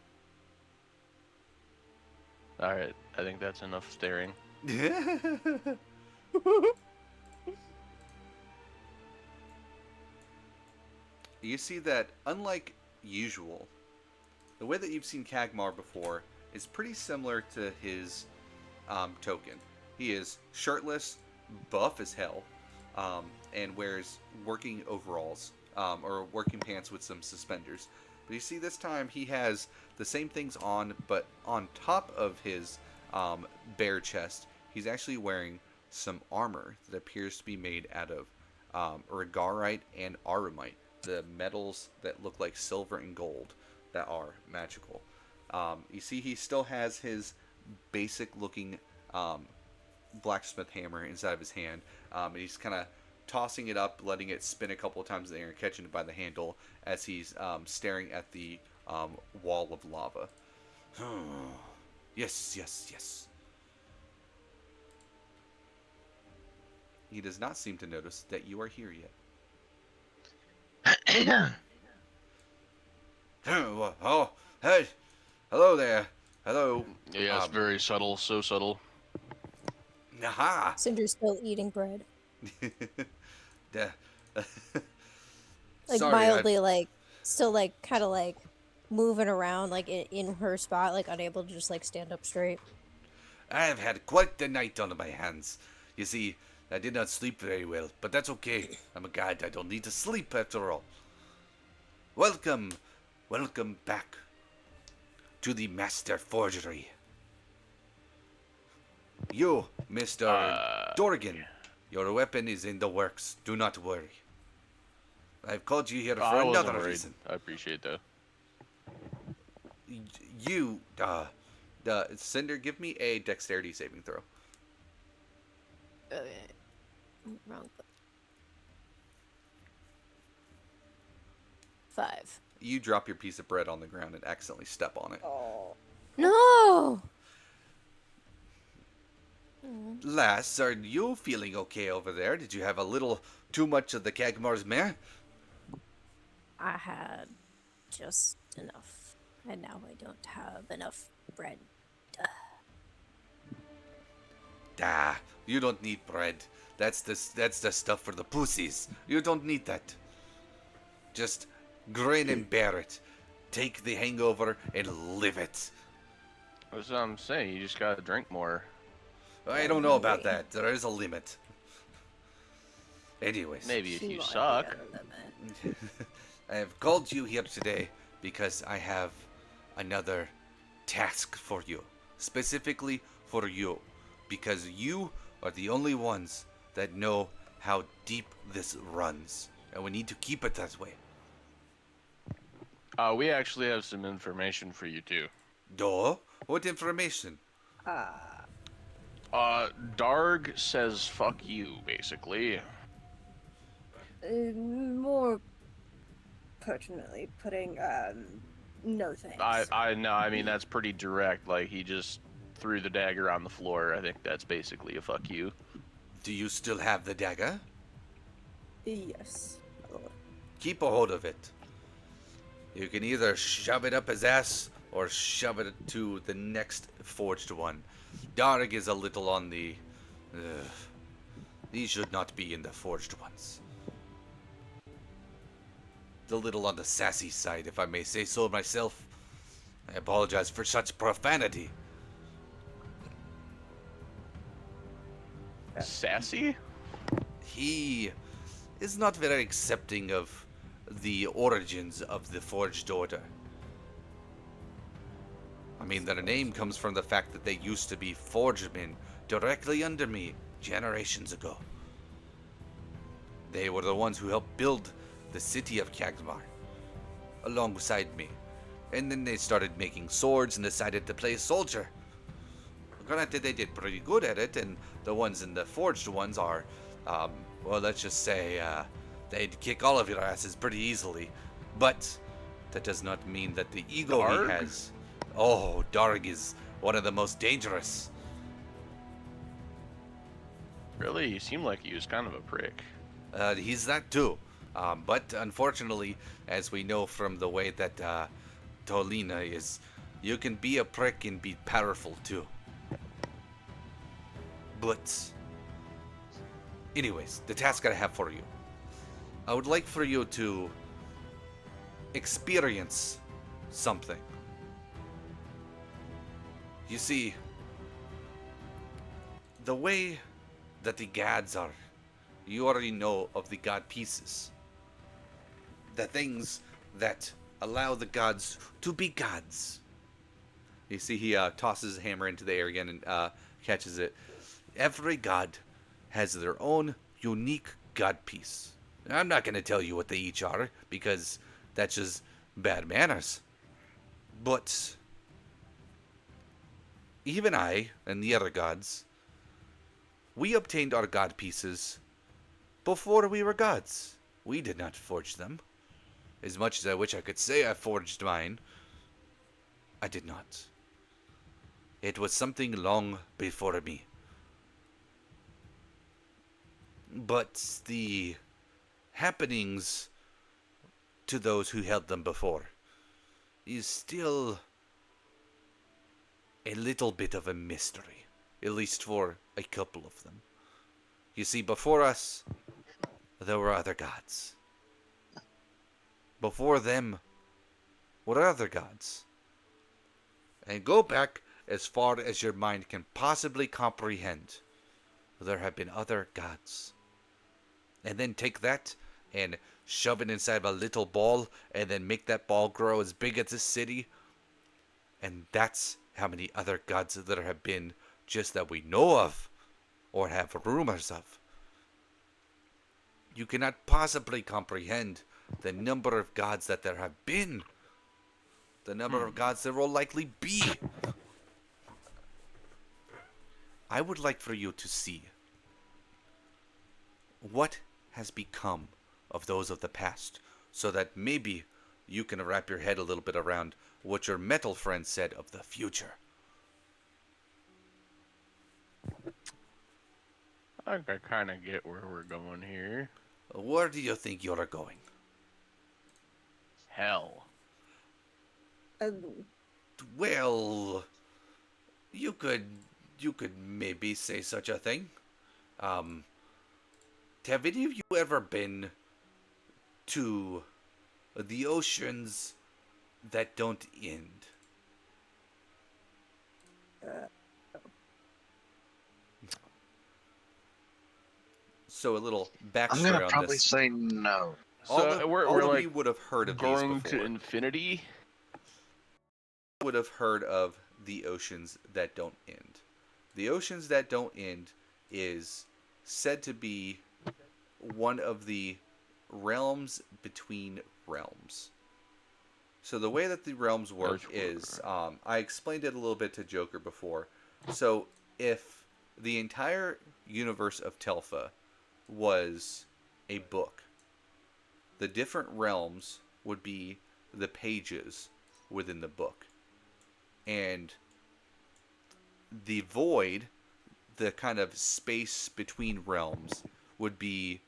Alright, I think that's enough staring. You see that, unlike usual, the way that you've seen Kagmar before is pretty similar to his token. He is shirtless, buff as hell, and wears working overalls, or working pants with some suspenders. But you see, this time he has the same things on, but on top of his bare chest, he's actually wearing some armor that appears to be made out of regarite and arumite, the metals that look like silver and gold that are magical. You see, he still has his basic looking blacksmith hammer inside of his hand, and he's kind of tossing it up, letting it spin a couple of times in the air, and catching it by the handle as he's staring at the wall of lava. Yes. He does not seem to notice that you are here yet. Oh, hey, hello there. Hello. Yeah, it's very subtle, so subtle. Aha. Cinder's still eating bread, Da- like Sorry, mildly, like still like kind of like moving around, like in her spot, like unable to just like stand up straight. I've had quite the night on my hands. You see, I did not sleep very well, but that's okay. I'm a god. I don't need to sleep after all. Welcome back to the Master Forgery. You, Mr. Dorgan, your weapon is in the works. Do not worry. I've called you here for I wasn't another worried. reason. I appreciate that. You, Cinder, give me a dexterity saving throw. Okay. Wrong. 5. You drop your piece of bread on the ground and accidentally step on it. Oh. No. Lass, are you feeling okay over there? Did you have a little too much of the Kagmar's mare? I had just enough, and now I don't have enough bread. You don't need bread. That's the stuff for the pussies. You don't need that. Just grin and bear it. Take the hangover and live it. That's what I'm saying. You just gotta drink more. I don't know about that. There is a limit. Anyways. Maybe if She you might be suck. at a limit. I have called you here today because I have another task for you. Specifically for you. Because you are the only ones that know how deep this runs. And we need to keep it that way. We actually have some information for you too. Duh? What information? Darg says fuck you, basically. More pertinently, putting No thanks. I know. I mean, that's pretty direct. Like he just threw the dagger on the floor. I think that's basically a fuck you. Do you still have the dagger? Yes. my lord. Keep a hold of it. You can either shove it up his ass or shove it to the next forged one. Darg is a little on the... Ugh. These should not be in the forged ones. A little on the sassy side, if I may say so myself. I apologize for such profanity. Sassy? He is not very accepting of the origins of the Forged Order. I mean, their name comes from the fact that they used to be forgemen directly under me generations ago. They were the ones who helped build the city of Kagmar alongside me. And then they started making swords and decided to play soldier. Granted, they did pretty good at it, and the ones in the forged ones are, well, let's just say, they'd kick all of your asses pretty easily. But that does not mean that the ego Darg? he has... Oh, Darg is one of the most dangerous. Really? You seem like he was kind of a prick. He's that too. But unfortunately, as we know from the way that Tolina is, you can be a prick and be powerful too. But anyways, the task I have for you. I would like for you to experience something. You see, the way that the gods are, you already know of the god pieces. The things that allow the gods to be gods. You see, he tosses his hammer into the air again and catches it. Every god has their own unique god piece. I'm not going to tell you what they each are, because that's just bad manners. But even I and the other gods, we obtained our god pieces before we were gods. We did not forge them. As much as I wish I could say I forged mine, I did not. It was something long before me. But the happenings to those who held them before is still a little bit of a mystery, at least for a couple of them. You see, before us, there were other gods. Before them were other gods. And go back as far as your mind can possibly comprehend. There have been other gods. And then take that and shove it inside of a little ball, and then make that ball grow as big as a city. And that's how many other gods there have been, just that we know of, or have rumors of. You cannot possibly comprehend the number of gods that there have been. The number of gods there will likely be. I would like for you to see what has become of those of the past, so that maybe you can wrap your head a little bit around what your metal friend said of the future. I think I kind of get where we're going here. Where do you think you're going? Hell. Well, you could maybe say such a thing. Have any of you ever been to the oceans that don't end? So a little I'm backstory gonna on probably this. say no. So we're all of like you would have heard of these going before. to infinity. Would have heard of the oceans that don't end. The oceans that don't end is said to be one of the realms between realms. So the way that the realms work is, I explained it a little bit to Joker before. So if the entire universe of Telpha was a book, the different realms would be the pages within the book. And the void, the kind of space between realms, would be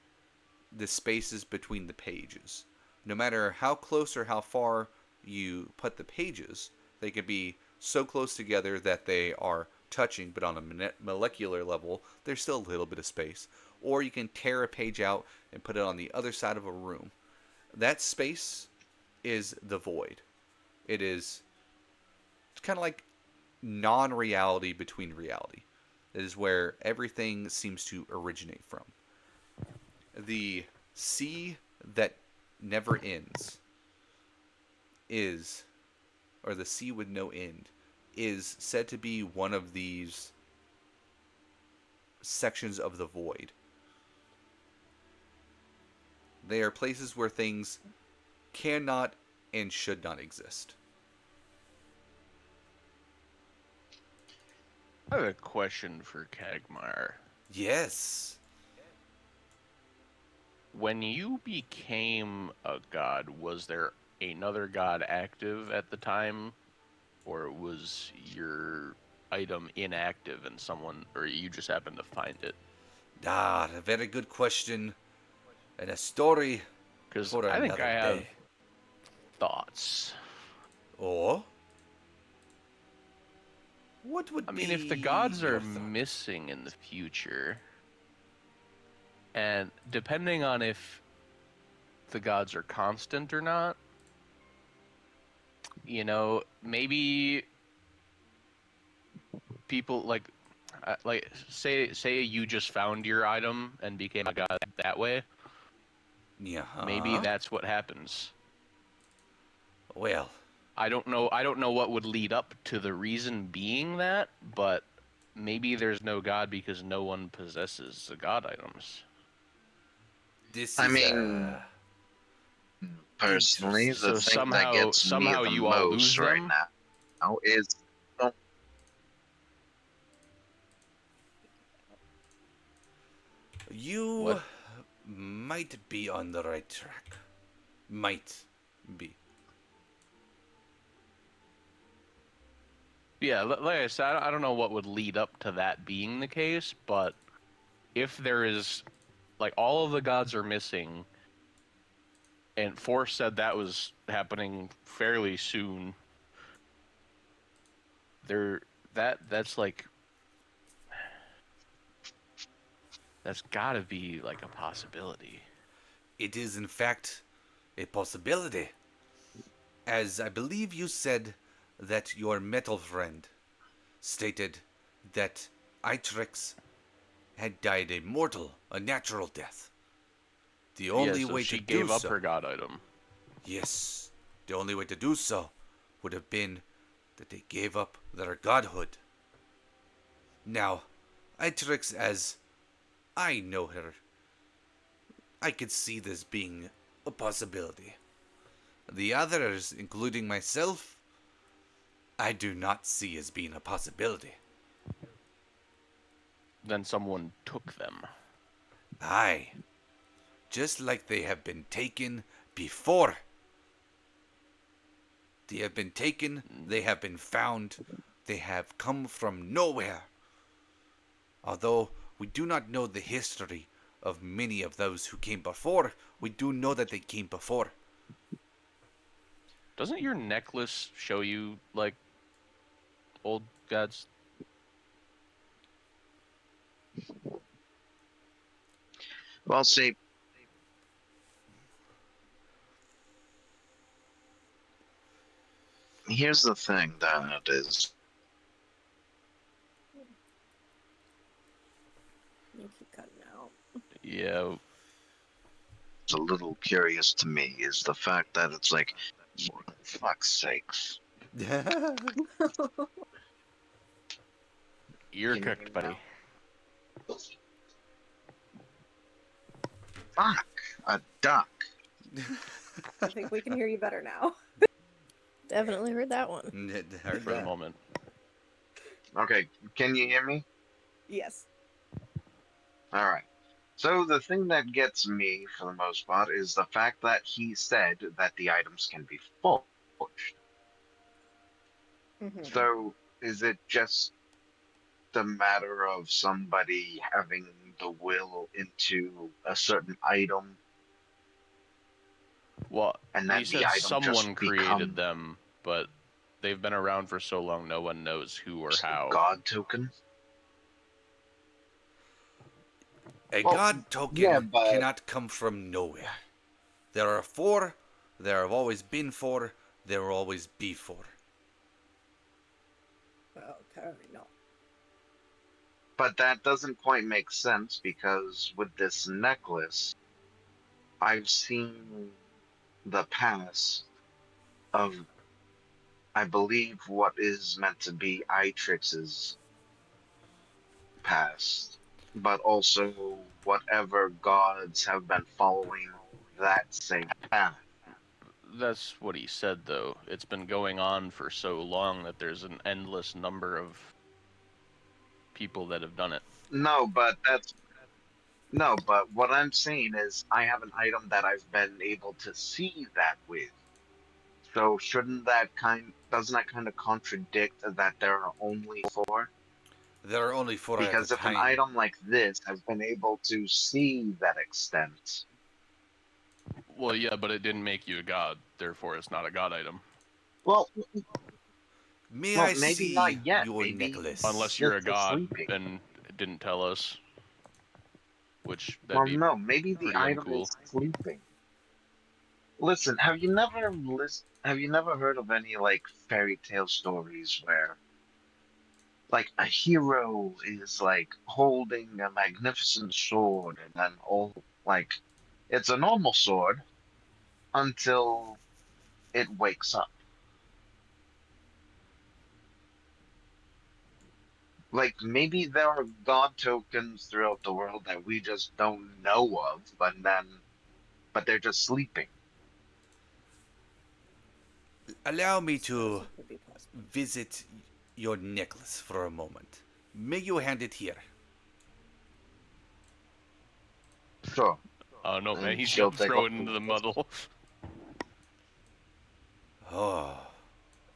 the spaces between the pages. No matter how close or how far you put the pages, they could be so close together that they are touching, but on a molecular level, there's still a little bit of space. Or you can tear a page out and put it on the other side of a room. That space is the void. It is kind of like non-reality between reality. It is where everything seems to originate from. The sea that never ends is, or the sea with no end, is said to be one of these sections of the void. They are places where things cannot and should not exist. I have a question for Kagmar. Yes. When you became a god, was there another god active at the time? Or was your item inactive and someone, or you just happened to find it? A very good question. And a story Because for I think another I have day. thoughts. Or what would I mean, be if the gods your are thought? missing in the future, and depending on if the gods are constant or not, you know, maybe people like say you just found your item and became a god that way. Yeah. Maybe that's what happens. Well, I don't know what would lead up to the reason being that, but maybe there's no god because no one possesses the god items. this I is mean, personally, interesting. the So thing that gets me somehow the you all most lose right them. now is You What? might be on the right track. Might be. Yeah, like I said, I don't know what would lead up to that being the case, but if there is, like, all of the gods are missing, and Force said that was happening fairly soon, there, that's like, that's gotta be like a possibility. It is, in fact, a possibility. As I believe you said that your metal friend stated that Itrix had died a mortal, a natural death. The Yeah, only so way to she do gave up so, her god item. yes, the only way to do so would have been that they gave up their godhood. Now, Itrix, as I know her, I could see this being a possibility. The others, including myself, I do not see as being a possibility. Then someone took them. Aye, just like they have been taken before. They have been taken, they have been found, they have come from nowhere. Although we do not know the history of many of those who came before, we do know that they came before. Doesn't your necklace show you, like, old gods? well, see, here's the thing that is You keep cutting out. Yeah, a little curious to me is the fact that it's like, for fuck's sakes. you're Can you hear cooked, me buddy. now? Fuck, a duck. I think we can hear you better now. Definitely heard that one. Heard For the that. moment. Okay, can you hear me? Yes. All right. So the thing that gets me for the most part is the fact that he said that the items can be forged. So is it just the matter of somebody having the will into a certain item Well, and he then the said item just someone created become them, but they've been around for so long, no one knows who or just a how. god token? A Well, god yeah, token but cannot come from nowhere. There are four, there have always been four, there will always be four. Okay, no. but that doesn't quite make sense because with this necklace, I've seen the past of, I believe, what is meant to be Itrix's past, but also whatever gods have been following that same path. That's what he said, though. It's been going on for so long that there's an endless number of people that have done it. No, but that's no, but what I'm saying is I have an item that I've been able to see that with. So shouldn't that doesn't that kind of contradict that there are only four? There are only four at a Because if an time. item like this has been able to see that extent, Well, yeah, but it didn't make you a god, therefore it's not a god item. well, May well, I maybe see not yet. your Maybe necklace? Unless they're you're a still god sleeping. and didn't tell us, which that'd Well, be no, maybe the pretty item uncool. is sleeping. Listen, have you never heard of any like fairy tale stories where like a hero is like holding a magnificent sword and then all like it's a normal sword until it wakes up. Like maybe there are god tokens throughout the world that we just don't know of, but they're just sleeping. Allow me Suppose to it could be possible. visit your necklace for a moment. May you hand it here? Sure. Oh no, man, And he's she'll gonna take throw off it the into the necklace. muddle. Oh,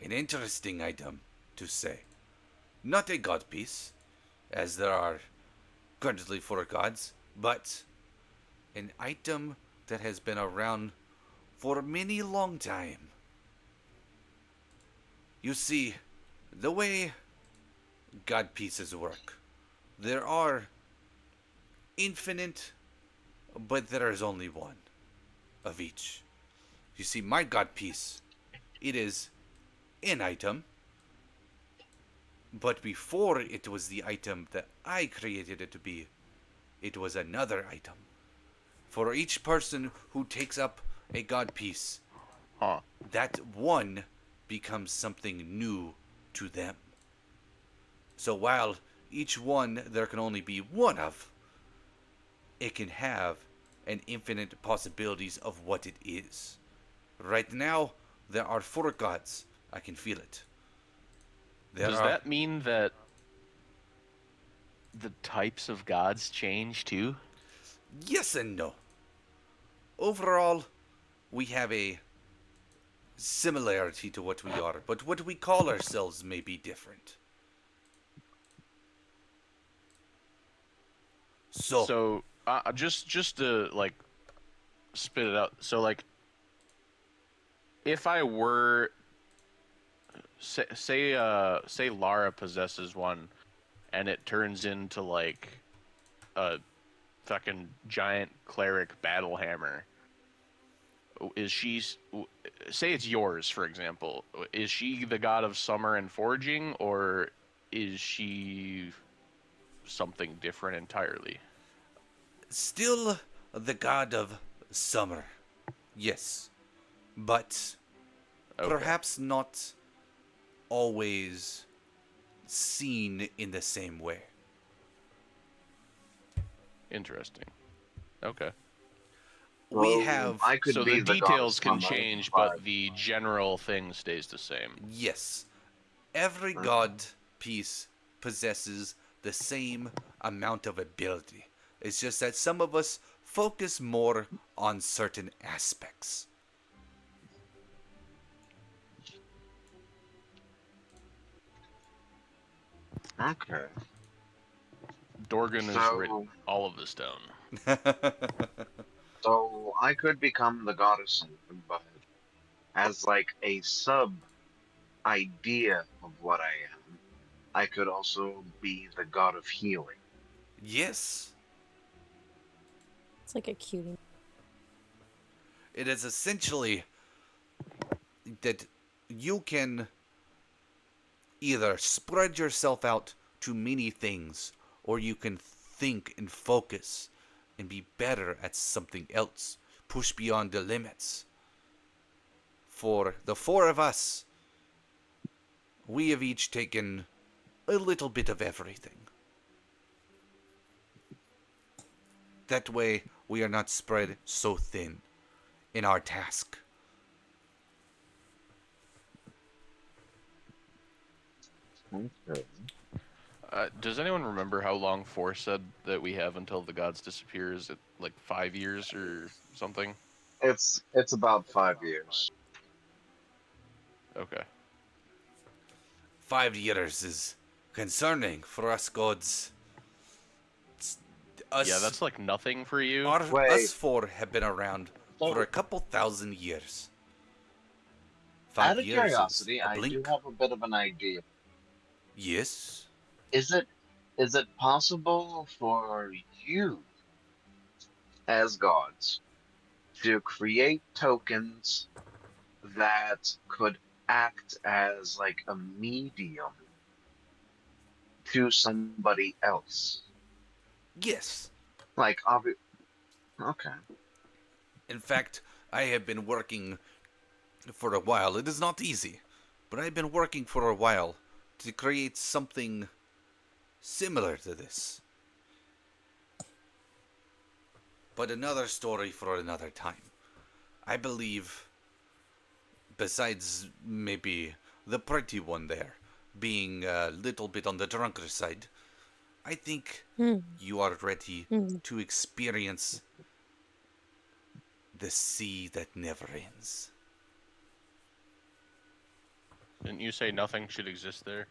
an interesting item to say. Not a god piece, as there are currently four gods, but an item that has been around for many long time. You see, the way god pieces work, there are infinite, but there is only one of each. You see, my god piece, it is an item, but before it was the item that I created it to be, it was another item. For each person who takes up a god piece, Huh. that one becomes something new to them. So while each one there can only be one of, it can have an infinite possibilities of what it is. Right now, there are four gods. I can feel it. There Does are. that mean that the types of gods change too? Yes and no. Overall, we have a similarity to what we are, but what we call ourselves may be different. So, So, just to like spit it out. So, like, if I were say Lara possesses one, and it turns into like a fucking giant cleric battle hammer. Is she say it's yours, for example? Is she the god of summer and forging, or is she something different entirely? still the god of summer. Yes, but Okay, perhaps not always seen in the same way. interesting. Okay, We So have, I could so the be the god of details can summer, change, but but the general thing stays the same. yes, every uh, god piece possesses the same amount of ability. It's just that some of us focus more on certain aspects. Okay. Dorgan has So, written all of this down. so I could become the goddess, but as like a sub idea of what I am, I could also be the god of healing. Yes, It's like a cutie. it is essentially that you can either spread yourself out to many things, or you can think and focus and be better at something else, push beyond the limits. For the four of us, we have each taken a little bit of everything. That way, we are not spread so thin in our task. Okay. Does anyone remember how long Force said that we have until the gods disappear? Is it like 5 years or something? It's about 5 years. Okay. 5 years is concerning for us gods. Yeah, Us, that's like nothing for you. Wait, us four have been around for a so couple thousand years. out Five of years is curiosity, a I do blink. have a bit of an idea. Yes. Is it possible for you as gods to create tokens that could act as like a medium to somebody else? Yes. Like, okay. In fact, I have been working for a while. It is not easy, but I've been working for a while to create something similar to this. But another story for another time. I believe, besides maybe the pretty one there being a little bit on the drunker side, I think Hmm. you are ready Hmm. to experience the sea that never ends. Didn't you say nothing should exist there?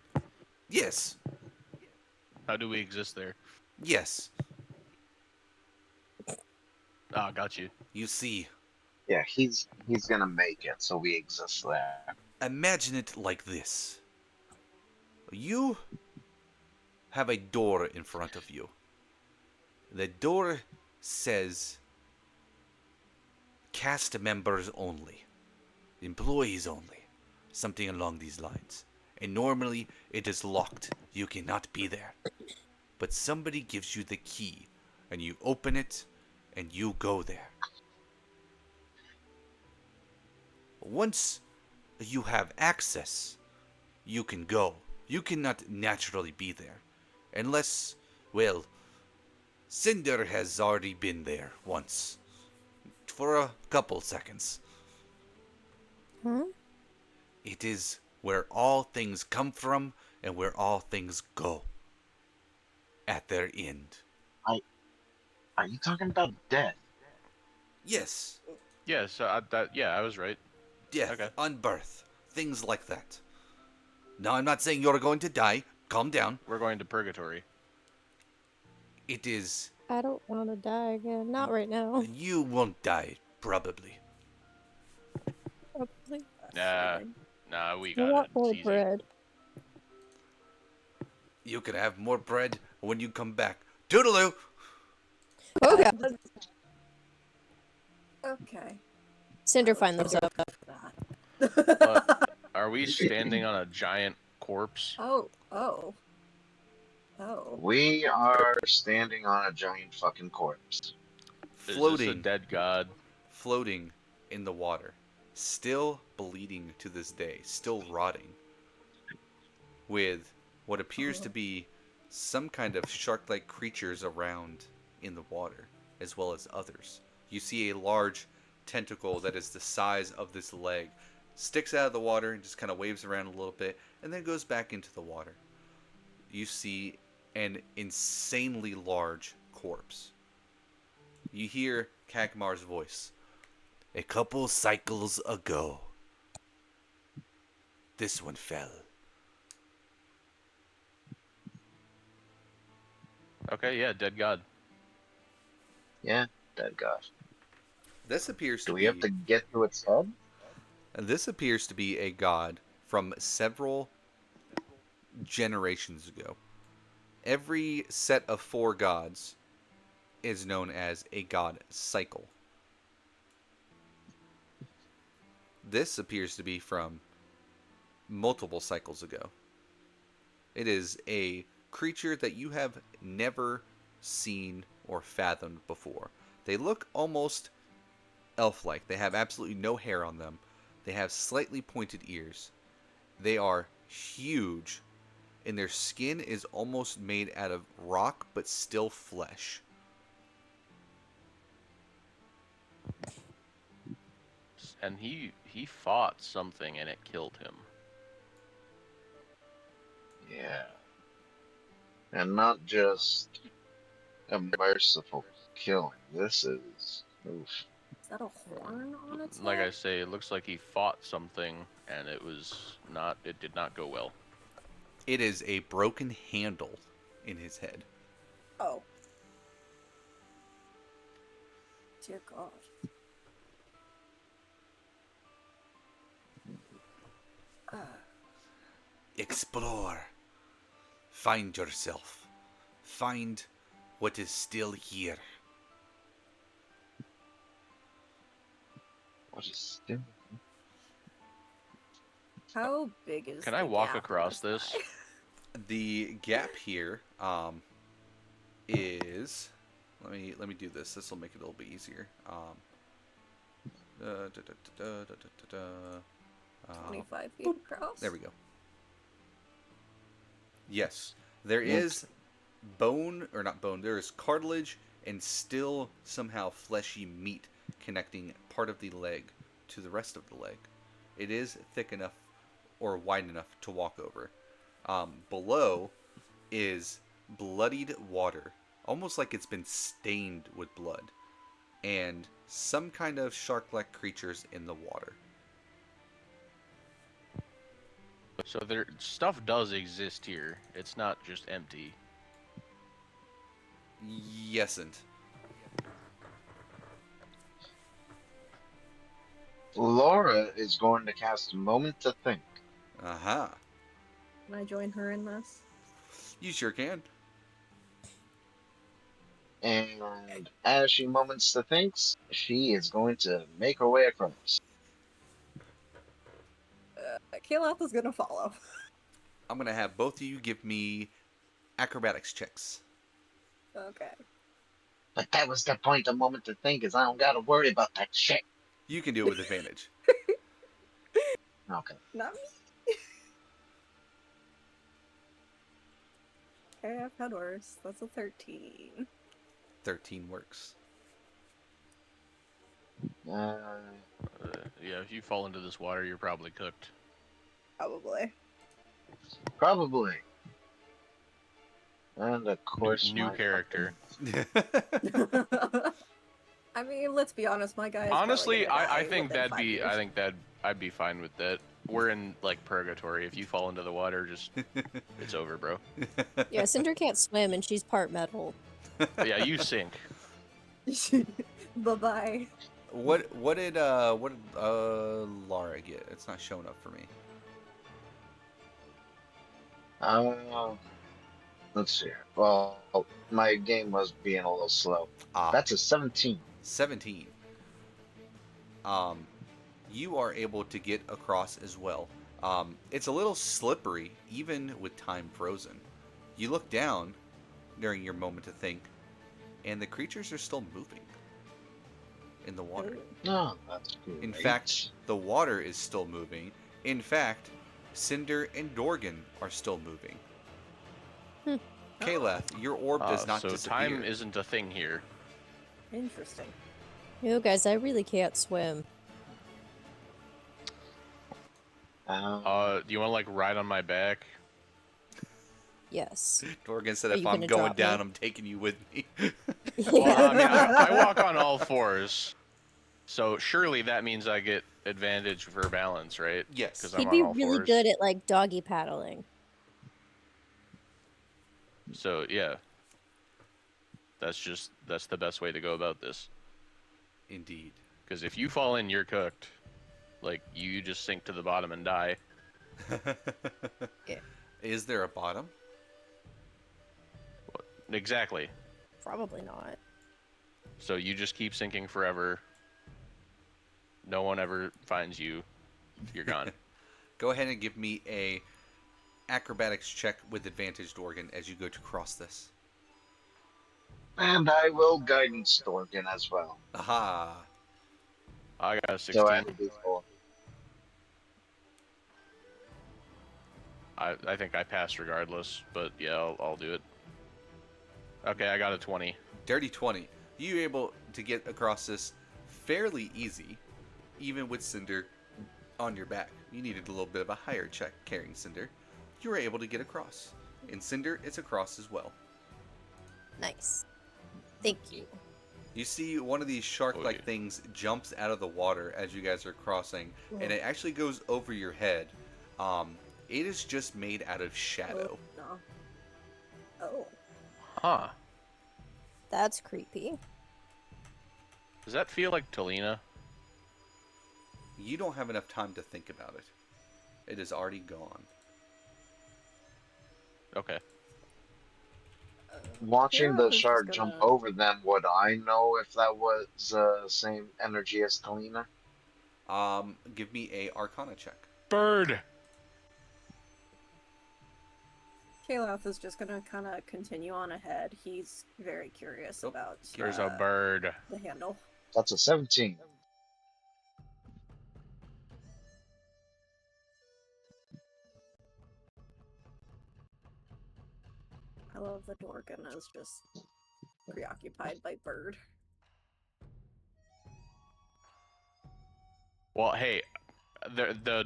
Yes, How do we exist there? yes. Ah, got you. You see, Yeah, he's gonna make it, so we exist there. imagine it like this. You have a door in front of you. The door says cast members only, employees only, something along these lines. And normally it is locked. You cannot be there. But somebody gives you the key, and you open it, and you go there. Once you have access, you can go. You cannot naturally be there. Unless, well, Cinder has already been there once. For a couple seconds. Huh? It is where all things come from and where all things go. At their end. Are you talking about death? Yes, Yeah, so I was right. death, Okay. unbirth, things like that. Now, I'm not saying you're going to die. Calm down. We're going to purgatory. It is. I don't want to die again. Not right now. You won't die, probably. Probably. Nah, nah, we I got it. want It's more easy. bread. You can have more bread when you come back. Toodaloo! Okay. Okay. Cinder, find those up. But are we standing on a giant corpse? Oh. Oh. Oh. We are standing on a giant fucking corpse. Is this a Floating, dead god? floating in the water. Still bleeding to this day. Still rotting. With what appears to be some kind of shark-like creatures around in the water, as well as others. You see a large tentacle that is the size of this leg, sticks out of the water and just kind of waves around a little bit, and then goes back into the water. You see an insanely large corpse. You hear Kakmar's voice. A couple cycles ago, this one fell. Okay, yeah, dead god. Yeah, dead god. This appears Do to we have be to get to its head? a god from several generations ago. Every set of 4 gods is known as a god cycle. This appears to be from multiple cycles ago. It is a creature that you have never seen or fathomed before. They look almost elf-like. They have absolutely no hair on them. They have slightly pointed ears. They are huge, and their skin is almost made out of rock but still flesh. And he fought something and it killed him. Yeah. And not just a merciful killing. This is. Oof. Is that a horn on its Like I head? say, it looks like he fought something and it did not go well. It is a broken handle in his head. Oh. Dear God. Explore. Find yourself. Find what is still here. What is still. How big is Can the I walk gap in across this? guy? The gap here is. Let me do this. This will make it a little bit easier. Da, da, da, da, da, da, da. 25 feet across? There we go. Yes, there Yep. is bone, or not bone, there is cartilage and still somehow fleshy meat connecting part of the leg to the rest of the leg. It is thick enough or wide enough to walk over. Below is bloodied water, almost like it's been stained with blood, and some kind of shark-like creatures in the water. So there stuff does exist here. It's not just empty. Yesn't. Laura is going to cast Moment to Think. Uh-huh. Can I join her in this? You sure can. And as she moments to think, she is going to make her way across. Kaylath is gonna follow. I'm going to have both of you give me acrobatics checks. Okay. But that was the point of Moment to Think, is I don't gotta worry about that shit. You can do it with advantage. Okay. Not me. Okay, I've had worse. That's a 13. 13 works. Yeah, if you fall into this water, you're probably cooked. Probably. Probably. And of course, New my character. I mean, let's be honest, my guy is Honestly, probably gonna I die think within that'd 5 be years. I'd be fine with that. We're in like purgatory. If you fall into the water, just it's over, bro. Yeah, Cinder can't swim and she's part metal. Yeah, you sink. Bye-bye. What did Lara get? It's not showing up for me. Let's see. Well, my game was being a little slow. That's a 17. 17. You are able to get across as well. It's a little slippery, even with time frozen. You look down during your moment to think, and the creatures are still moving in the water. No, that's good. In fact, the water is still moving. In fact, Cinder and Dorgan are still moving. Kaleth, your orb does not so disappear. time isn't a thing here. Interesting. Yo, guys, I really can't swim. Do you want to like ride on my back? Yes. Dorgan said, Are if you I'm gonna going drop down, me? I'm taking you with me. Well, I mean, I walk on all fours, so surely that means I get advantage for balance, right? Yes. Because I'm He'd on be all really fours. good at like doggy paddling. So yeah, That's the best way to go about this. Indeed. Because if you fall in, you're cooked. Like, you just sink to the bottom and die. Yeah. Is there a bottom? Exactly. Probably not. So you just keep sinking forever. No one ever finds you. You're gone. Go ahead and give me a acrobatics check with advantage, Dorgan, as you go to cross this. And I will guidance Dorgan as well. Aha! I got a So 16. add a d4. I think I passed regardless, but yeah, I'll do it. Okay, I got a 20. Dirty 20. You able to get across this fairly easy, even with Cinder on your back. You needed a little bit of a higher check carrying Cinder. You were able to get across. In Cinder, it's across as well. Nice. Thank you. You see one of these shark-like things jumps out of the water as you guys are crossing, and it actually goes over your head. It is just made out of shadow. No. Oh. Huh. That's creepy. Does that feel like Talina? You don't have enough time to think about it. It is already gone. Okay. Watching Yeah, the I'm just shark jump gonna- over them, would I know if that was same energy as Talina? Give me a Arcana check. Bird! Kaloth is just gonna kind of continue on ahead. He's very curious Oh, about There's a bird. the handle. That's a 17. I love the Dorgan is just preoccupied by bird. Well, hey, the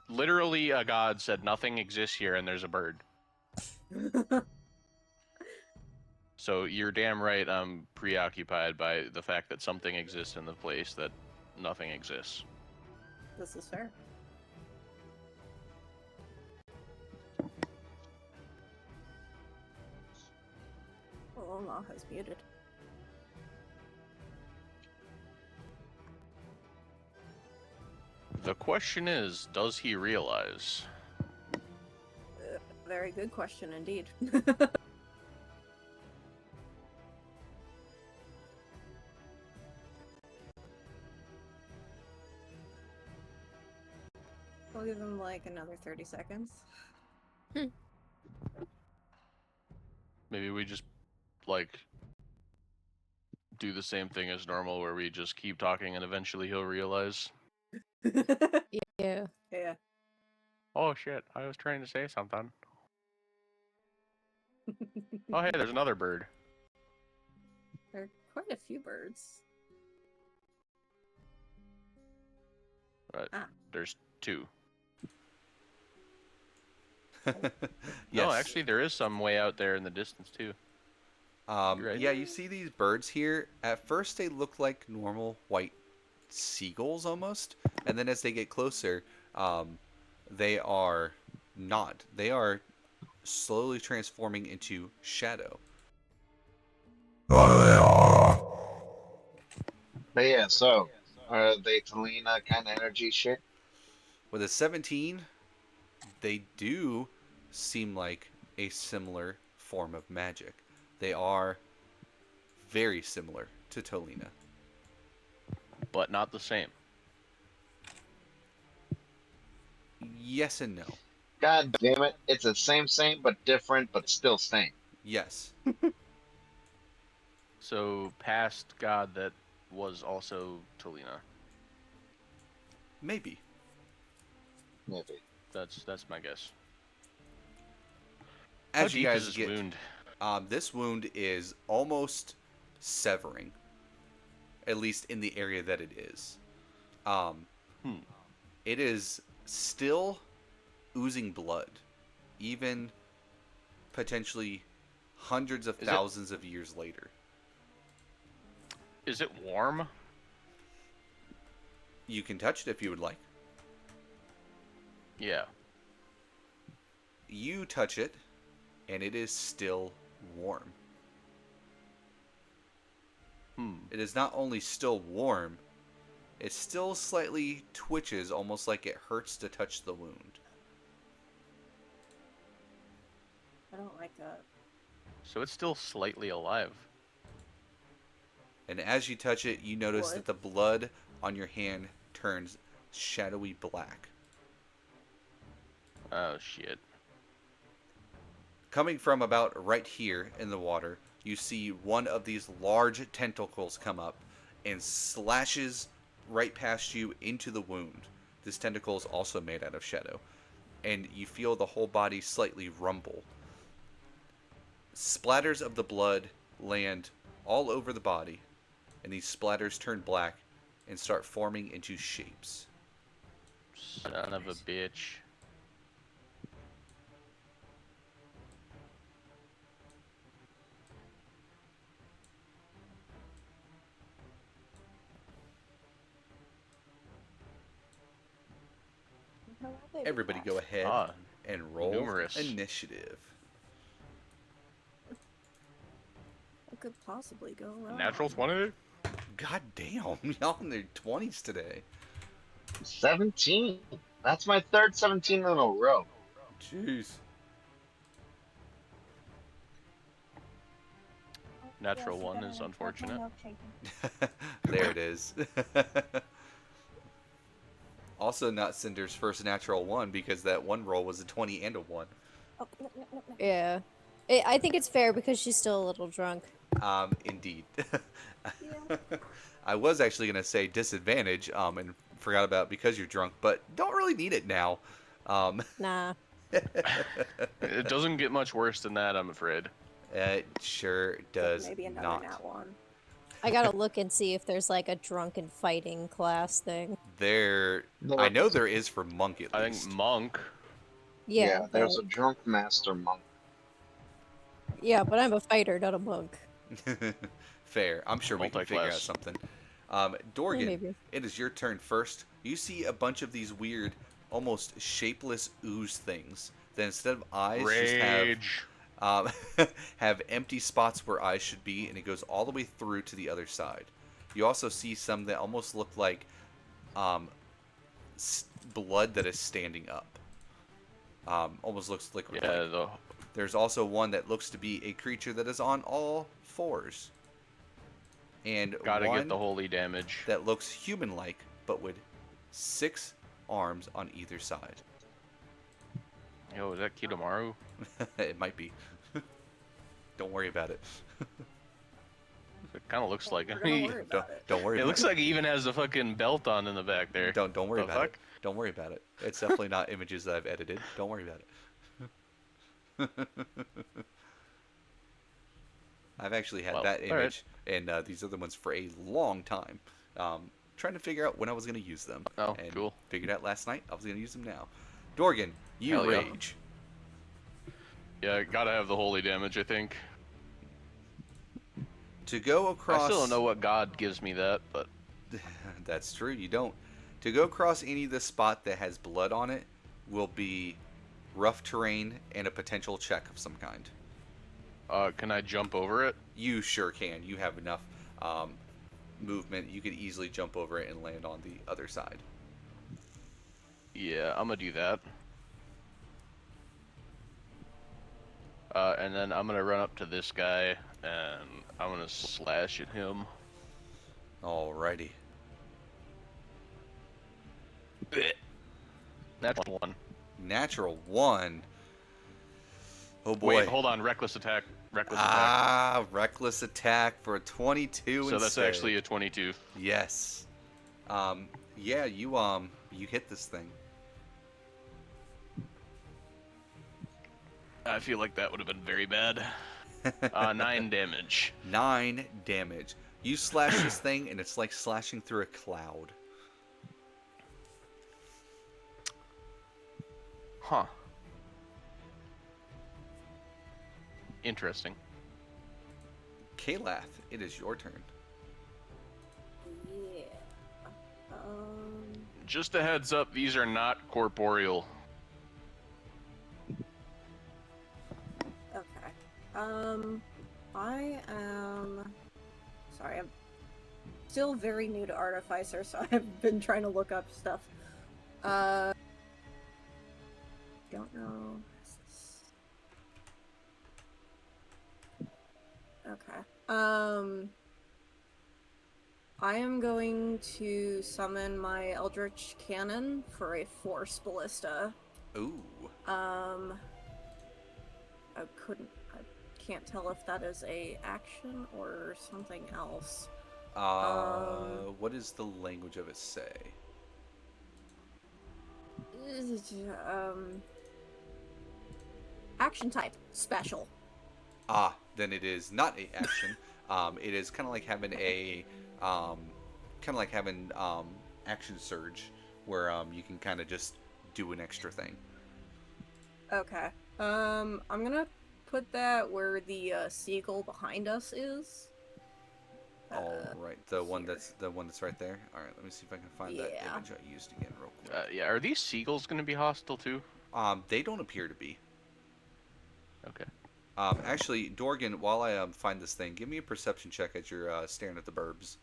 literally a god said nothing exists here and there's a bird. So you're damn right I'm preoccupied by the fact that something exists in the place that nothing exists. This is fair. Oh, Law has muted. The question is, does he realize? Very good question indeed. We'll give him like another 30 seconds. Maybe we just, like, do the same thing as normal where we just keep talking and eventually he'll realize. Yeah. Yeah. Oh shit, I was trying to say something. Oh hey, there's another bird. There are quite a few birds. Right. Ah. There's 2. Yes. No, actually there is some way out there in the distance too. Right. Yeah, you see these birds here. At first, they look like normal white seagulls almost, and then as they get closer, they are not. They are slowly transforming into shadow. But yeah, so are they Talina kind of energy shit? With a 17, they do seem like a similar form of magic. They are very similar to Tolina. But not the same. Yes and no. God damn it! It's the same, but different, but still same. Yes. So past god that was also Talina. Maybe. Maybe. That's my guess. As How you deep guys is this get, wound? this wound is almost severing, at least in the area that it is. It is still oozing blood, even potentially hundreds of thousands of years later. Is it warm? You can touch it if you would like. Yeah. You touch it, and it is still warm. It is not only still warm, it still slightly twitches, almost like it hurts to touch the wound. I don't like that. So it's still slightly alive. And as you touch it, you notice What? that the blood on your hand turns shadowy black. Oh shit. Coming from about right here in the water, you see one of these large tentacles come up and slashes right past you into the wound. This tentacle is also made out of shadow. And you feel the whole body slightly rumble. Splatters of the blood land all over the body, and these splatters turn black and start forming into shapes. Son of a bitch. How are they Everybody go attached? ahead Ah, and roll numerous. initiative. What could possibly go wrong? Natural 20? God damn, y'all in their 20s today. 17. That's my third 17 in a row. Jeez. Natural 1 is unfortunate. There it is. Also not Cinder's first natural 1 because that one roll was a 20 and a 1. Oh, no. Yeah. I think it's fair because she's still a little drunk. Indeed. Yeah. I was actually going to say disadvantage, and forgot about because you're drunk, but don't really need it now. Nah. It doesn't get much worse than that, I'm afraid. It sure does Maybe another not. nat one. I gotta look and see if there's like a drunken fighting class thing. I know there is for monk at I least. think monk. Yeah, There's but, a drunk master monk. yeah, but I'm a fighter, not a monk. Fair. I'm sure we can figure out Multi-class. something. Dorgan, maybe. it is your turn first. You see a bunch of these weird, almost shapeless ooze things that instead of eyes just Rage. have empty spots where eyes should be, and it goes all the way through to the other side. You also see some that almost look like blood that is standing up. Almost looks liquid. Yeah, There's also one that looks to be a creature that is on all fours. And gotta one get the holy damage. that looks human-like, but with 6 arms on either side. Yo, is that Kidomaru? It might be. Don't worry about it. It kind of looks like We're it. gonna worry about it. Don't worry It about looks like he even has a fucking belt on in the back there. Don't worry The about it. fuck? Don't worry about it. It's definitely not images that I've edited. Don't worry about it. I've actually had Well, that all right. image and these other ones for a long time. Trying to figure out when I was going to use them. Oh, and cool. Figured out last night I was going to use them now. Dorgan, you Hell yeah. rage. Yeah, gotta have the holy damage, I think. To go across... I still don't know what god gives me that, but... That's true, you don't. To go across any of the spot that has blood on it will be rough terrain and a potential check of some kind. Can I jump over it? You sure can. You have enough movement. You could easily jump over it and land on the other side. Yeah, I'm gonna do that. And then I'm gonna run up to this guy, and I'm gonna slash at him. Alrighty. Natural 1. Natural 1. Oh boy. Wait, hold on. Reckless attack. Reckless attack. Reckless attack for a 22 So that's instead. actually a 22. Yes. Yeah, you hit this thing. I feel like that would have been very bad. 9 damage. 9 damage. You slash this thing, and it's like slashing through a cloud. Huh. Interesting. Kalath, it is your turn. Yeah. Just a heads up, these are not corporeal. Okay. I am. Sorry, I'm still very new to Artificer, so I've been trying to look up stuff. Don't know. Okay. I am going to summon my Eldritch Cannon for a Force Ballista. Ooh. I can't tell if that is a action or something else. What does the language of it say? Action type, special. Ah, then it is not a action. It is kind of like having a, action surge, where you can kind of just do an extra thing. Okay. I'm gonna put that where the seagull behind us is. All right, the one here. that's right there. All right, let me see if I can find that Yeah. image I used again real quick. Yeah, are these seagulls going to be hostile too? They don't appear to be. Okay. Actually, Dorgan, while I find this thing, give me a perception check as you're staring at the burbs.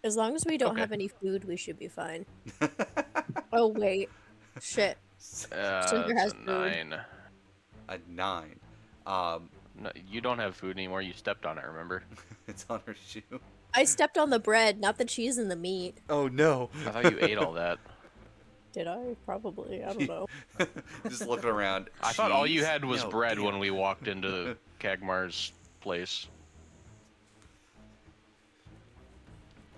As long as we don't Okay. have any food, we should be fine. Oh wait, shit. Cinder That's has a food. 9. A 9. No, you don't have food anymore. You stepped on it, remember? It's on her shoe. I stepped on the bread, not the cheese and the meat. Oh no! I thought you ate all that. Did I? Probably. I don't know. Just looking around. I thought all you Cheese? had was No, bread damn. when we walked into Kagmar's place.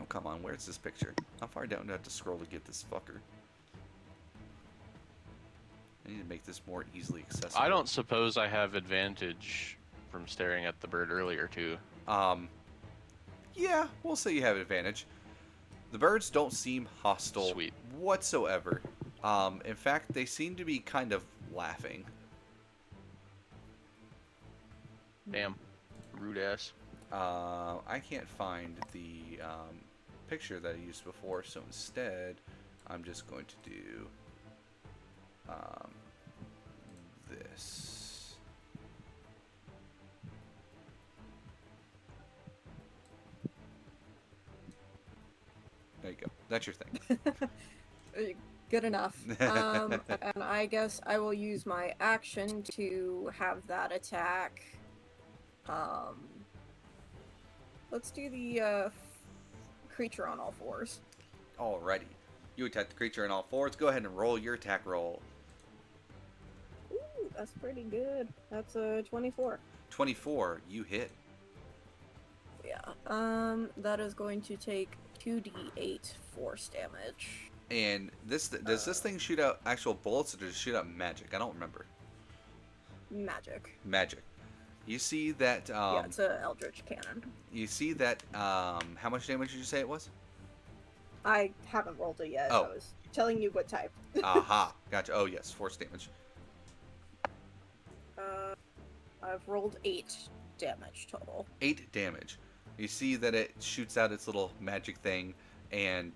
Oh come on, where's this picture? How far down do I have to scroll to get this fucker? I need to make this more easily accessible. I don't suppose I have advantage from staring at the bird earlier, too. Yeah, we'll say you have advantage. The birds don't seem hostile Sweet. whatsoever. In fact, they seem to be kind of laughing. Damn. Rude ass. I can't find the picture that I used before, so instead, I'm just going to do this. There you go. That's your thing. Good enough. And I guess I will use my action to have that attack. Let's do the creature on all fours. Alrighty. You attack the creature on all fours. Go ahead and roll your attack roll. Ooh, that's pretty good. That's a 24. 24. You hit. Yeah. That is going to take 2d8 force damage. And does this thing shoot out actual bullets or does it shoot out magic? I don't remember. Magic. Magic. You see that. Yeah, it's a Eldritch Cannon. You see that. How much damage did you say it was? I haven't rolled it yet. Oh. I was telling you what type. Aha. Gotcha. Oh yes, force damage. I've rolled 8 damage total. 8 damage. You see that it shoots out its little magic thing, and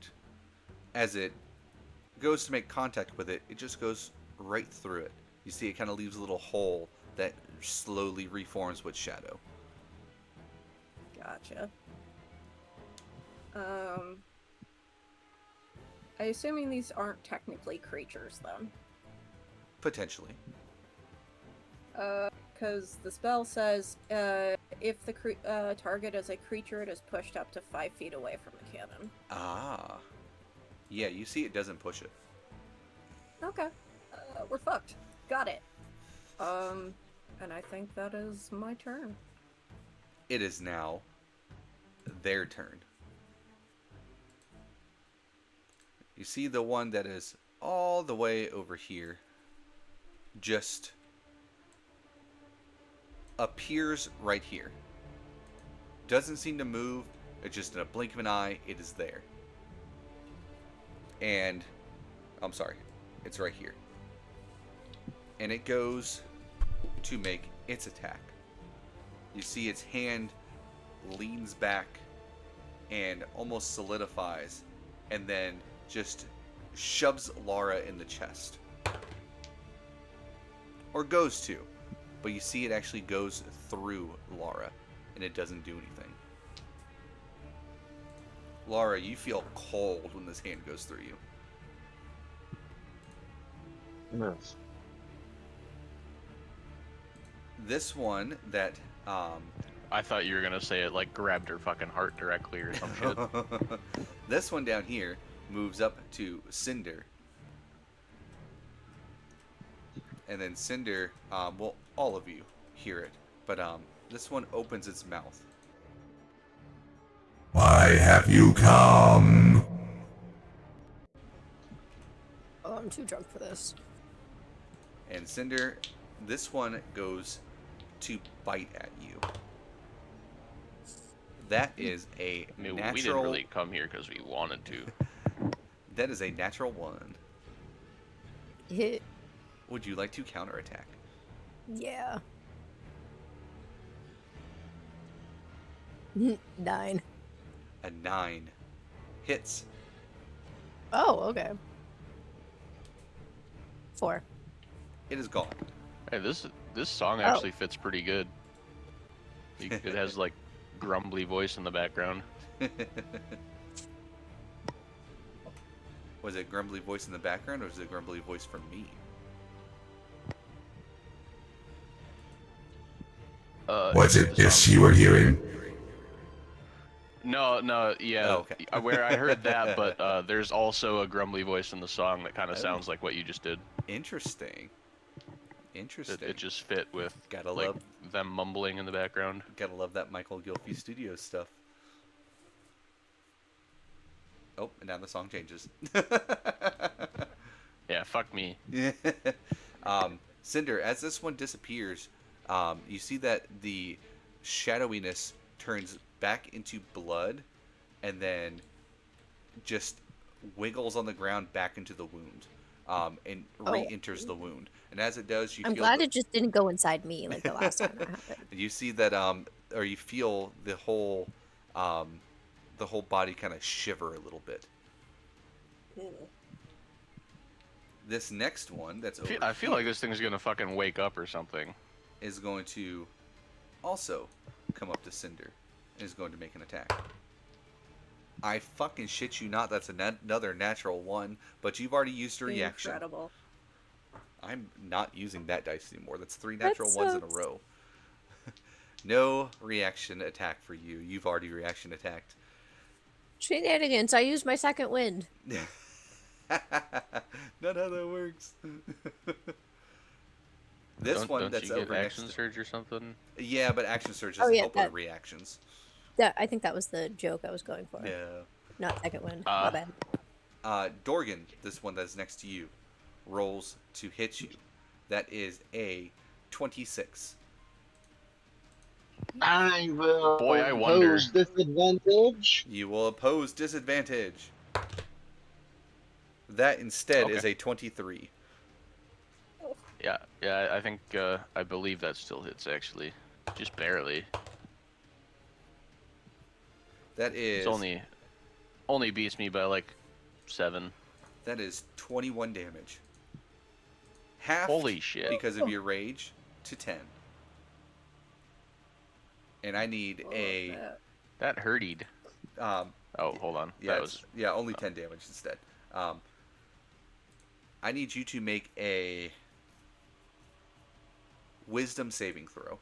as it goes to make contact with it, it just goes right through it. You see it kind of leaves a little hole that slowly reforms with shadow. Gotcha. I assuming these aren't technically creatures then. Potentially. Because the spell says, if the target is a creature, it is pushed up to 5 feet away from the cannon. Ah. Yeah, you see it doesn't push it. Okay. We're fucked. Got it. And I think that is my turn. It is now their turn. You see the one that is all the way over here just appears right here. Doesn't seem to move. It's just in a blink of an eye, it is there. And I'm sorry, it's right here. And it goes to make its attack. You see its hand leans back and almost solidifies, and then just shoves Laura in the chest. Or goes to. But you see it actually goes through Laura, and it doesn't do anything. Laura, you feel cold when this hand goes through you. Yes. This one that I thought you were gonna say it like grabbed her fucking heart directly or some shit. this one down here moves up to Cinder. And then Cinder, well, all of you hear it, but this one opens its mouth. Why have you come? Oh, I'm too drunk for this. And Cinder, this one goes to bite at you. That is a I mean, natural. we didn't really come here because we wanted to. That is a natural 1. Hit. Would you like to counterattack? Yeah. 9. A 9 hits. Oh, okay. 4. It is gone. Hey, this song actually fits pretty good. It has like grumbly voice in the background. Was it grumbly voice in the background, or was it grumbly voice from me? Was it this you were hearing? No, yeah. Oh, okay. Where I heard that, but there's also a grumbly voice in the song that kind of Oh. sounds like what you just did. Interesting. Interesting. It just fit with Gotta like love- them mumbling in the background. Gotta love that Lawbind Studios stuff. Oh, and now the song changes. Yeah, fuck me. Cinder, as this one disappears, you see that the shadowiness turns back into blood and then just wiggles on the ground back into the wound, and re-enters the wound. And as it does, you I'm feel glad it just didn't go inside me like the last time that happened. you see that, or you feel the whole body kind of shiver a little bit. This next one that's over I feel here like this thing's gonna fucking wake up or something. is going to also come up to Cinder and is going to make an attack. I fucking shit you not, that's another natural 1, but you've already used your reaction. Incredible. I'm not using that dice anymore. That's 3 natural That 1s in a sucks. row. No reaction attack for you. You've already reaction attacked. Shenanigans, I used my second wind. Not how that works. This don't, one don't that's you get over next action to... surge or something? Yeah, but action surge Oh, doesn't yeah, help with reactions. I think that was the joke I was going for. Yeah. Not second wind. My bad. Dorgan, this one that's next to you, rolls to hit you. That is a 26. I will Boy, I wonder. impose disadvantage. You will oppose disadvantage. That instead is Okay. a 23. Yeah, I think, I believe that still hits, actually. Just barely. That is It's only beats me by, like, 7. that is 21 damage. Half Holy shit. because of your rage to 10. And I need Oh, a that- That hurtied. um Oh, hold on. yeah, That was... yeah, only 10 damage instead. I need you to make a wisdom saving throw.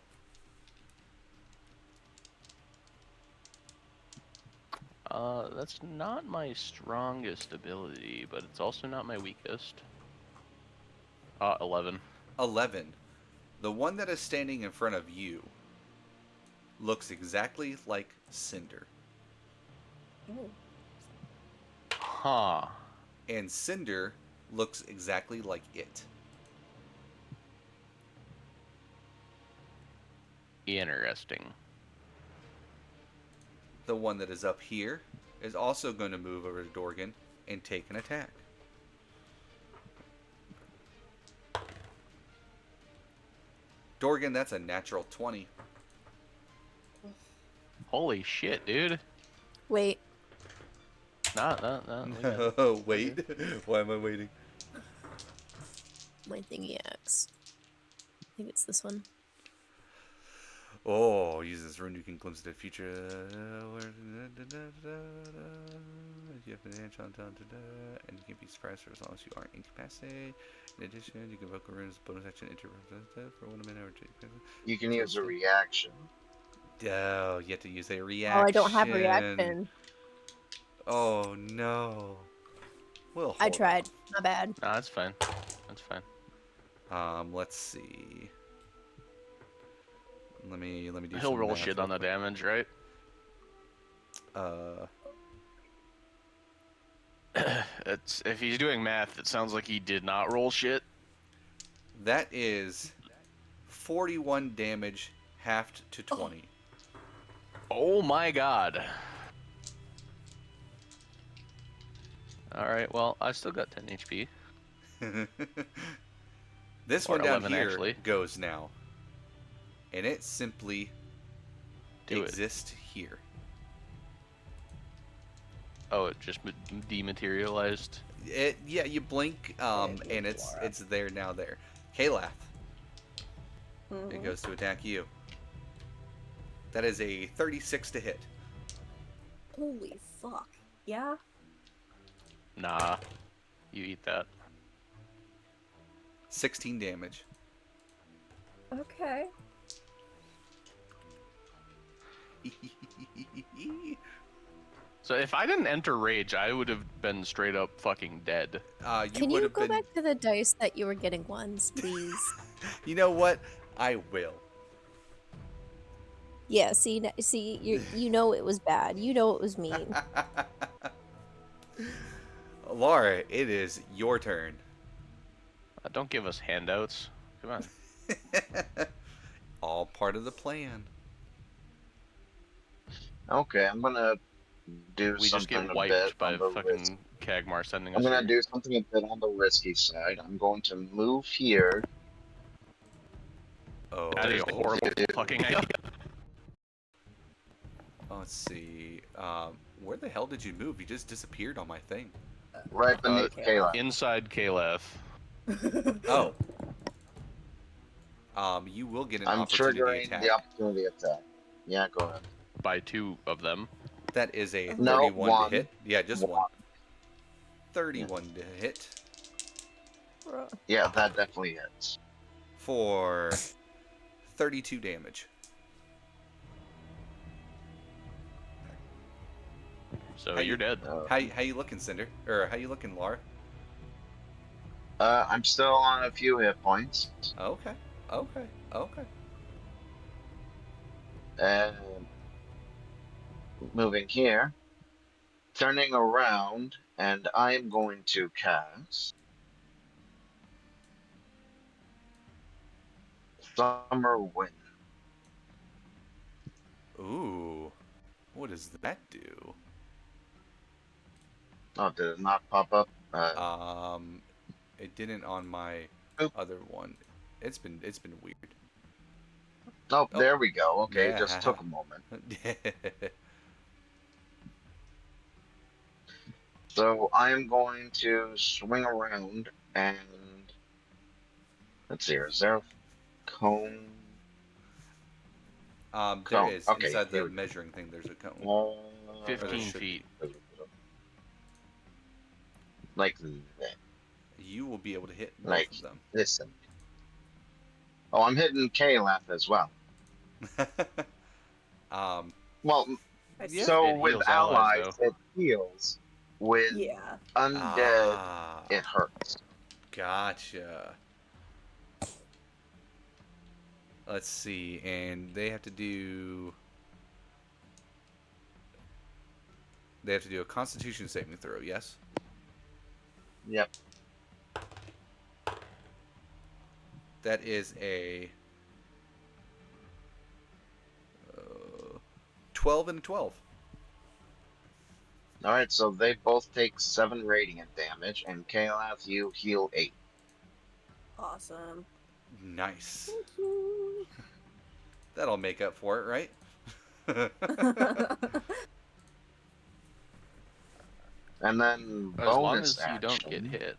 That's not my strongest ability, but it's also not my weakest. 11. 11. The one that is standing in front of you looks exactly like Cinder. Oh. Huh. And Cinder looks exactly like it. Interesting. The one that is up here is also going to move over to Dorgan and take an attack. Dorgan, that's a natural 20. Holy shit, dude. Wait. Not. we got it. Wait. Why am I waiting? My thingy axe. I think it's this one. Oh, use this rune, you can glimpse the future. You have an edge on and you can be surprised for as long as you aren't incapacitated. In addition, you can invoke a rune as a bonus action for 1 minute or 2. You can use a reaction. Oh, you have to use a reaction. Oh, I don't have reaction. Oh no. We'll I hold tried. off. Not bad. Nah, that's fine. That's fine. Let's see. Let me do He'll some roll math shit real on the quick. damage, right? It's if he's doing math, it sounds like he did not roll shit. That is 41 damage halved to 20. Oh my god. Alright, well, I still got 10 HP. This Or one down 11 here actually. goes now. And it simply Do it. exists here. Oh, it just dematerialized. Yeah, you blink, and it's there now there. Kalath, it goes to attack you. That is a 36 to hit. Holy fuck. Yeah? Nah. You eat that. 16 damage. Okay. So if I didn't enter rage, I would have been straight up fucking dead. Can would you have go been... back to the dice that you were getting ones, please? You know what? I will. Yeah, see, you know it was bad. You know it was mean. Laura, it is your turn. Don't give us handouts. Come on. All part of the plan. Okay, I'm gonna do We just something get a wiped bit by on the fucking risk. Kagmar sending I'm us gonna here. do something a bit on the risky side. I'm going to move here. Oh, That is a horrible fucking idea. Let's see. Where the hell did you move? You just disappeared on my thing. Right beneath Kayla. Inside Kalath. Oh. You will get an I'm opportunity triggering attack. the opportunity attack. Yeah, go ahead. By 2 of them. That is a No, 31 one. to hit. Yeah, just one. 31 to hit Yeah, that definitely hits. for 32 damage. So you're dead. How you looking, Cinder? Or how you looking, Laura? I'm still on a few hit points. Okay. And moving here, turning around, and I'm going to cast Summer Wind. Ooh. What does that do? Oh, did it not pop up? It didn't on my Oop. other one. It's been weird. Oh, there we go. Okay, Yeah. it just took a moment. So I'm going to swing around and let's see. Is there a cone? There is. Okay, Inside here the we go. measuring thing, there's a cone. 15 should feet. Like that. You will be able to hit both Like of them. listen. Oh, I'm hitting Kalath as well. Well, Yeah. so It with heals allies, allies, it heals. With Yeah. undead, it hurts. Gotcha. Let's see, and they have to do a Constitution saving throw. Yes. Yep. That is a 12 and a 12. All right, so they both take 7 radiant damage, and Kalath, you heal 8. Awesome. Nice. Thank you. That'll make up for it, right? And then As long bonus as you don't get action. hit.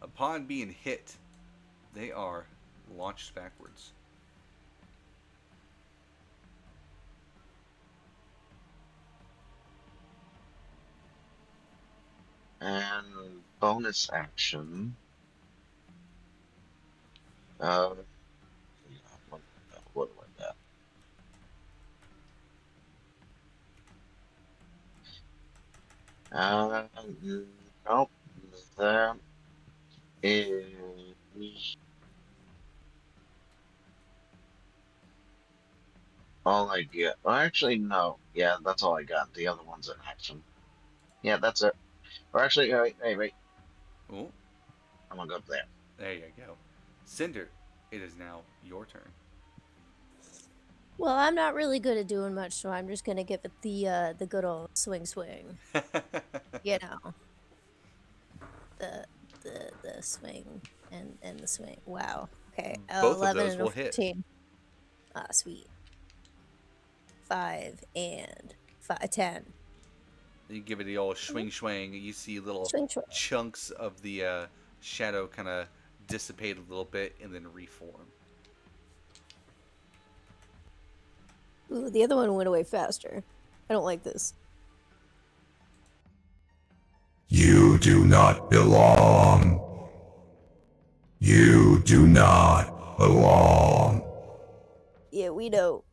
Upon being hit, they are launched backwards. And bonus action. What, what do I got? Nope. That is all I get. Well, actually, no. Yeah, that's all I got. The other one's an action. Yeah, that's it. Or actually, wait. Oh, I'm gonna go up there. there you go. Cinder, it is now your turn. Well, I'm not really good at doing much, so I'm just gonna give it the good old swing. You know, the swing and the swing. Wow. Okay. Both of 11 those and a will hit. 14. Ah, sweet. 5 and 10. You give it the old swing. You see little Swing. chunks of the shadow kind of dissipate a little bit and then reform. Ooh, the other one went away faster. I don't like this. You do not belong. You do not belong. Yeah, we know.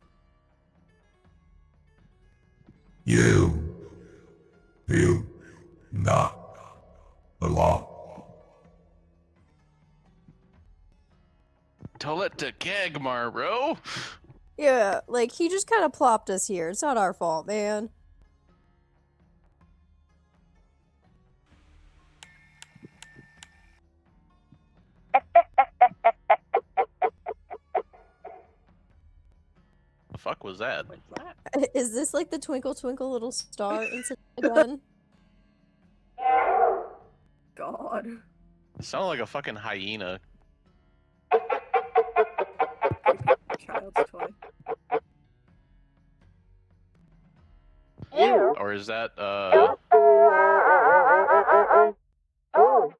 You do not belong. Tell it to Kagmar, bro. Yeah, like, he just kind of plopped us here. It's not our fault, man. The fuck was that? Is this like the Twinkle Twinkle Little Star incident again? God. It sounded like a fucking hyena. Child's toy. Or is that,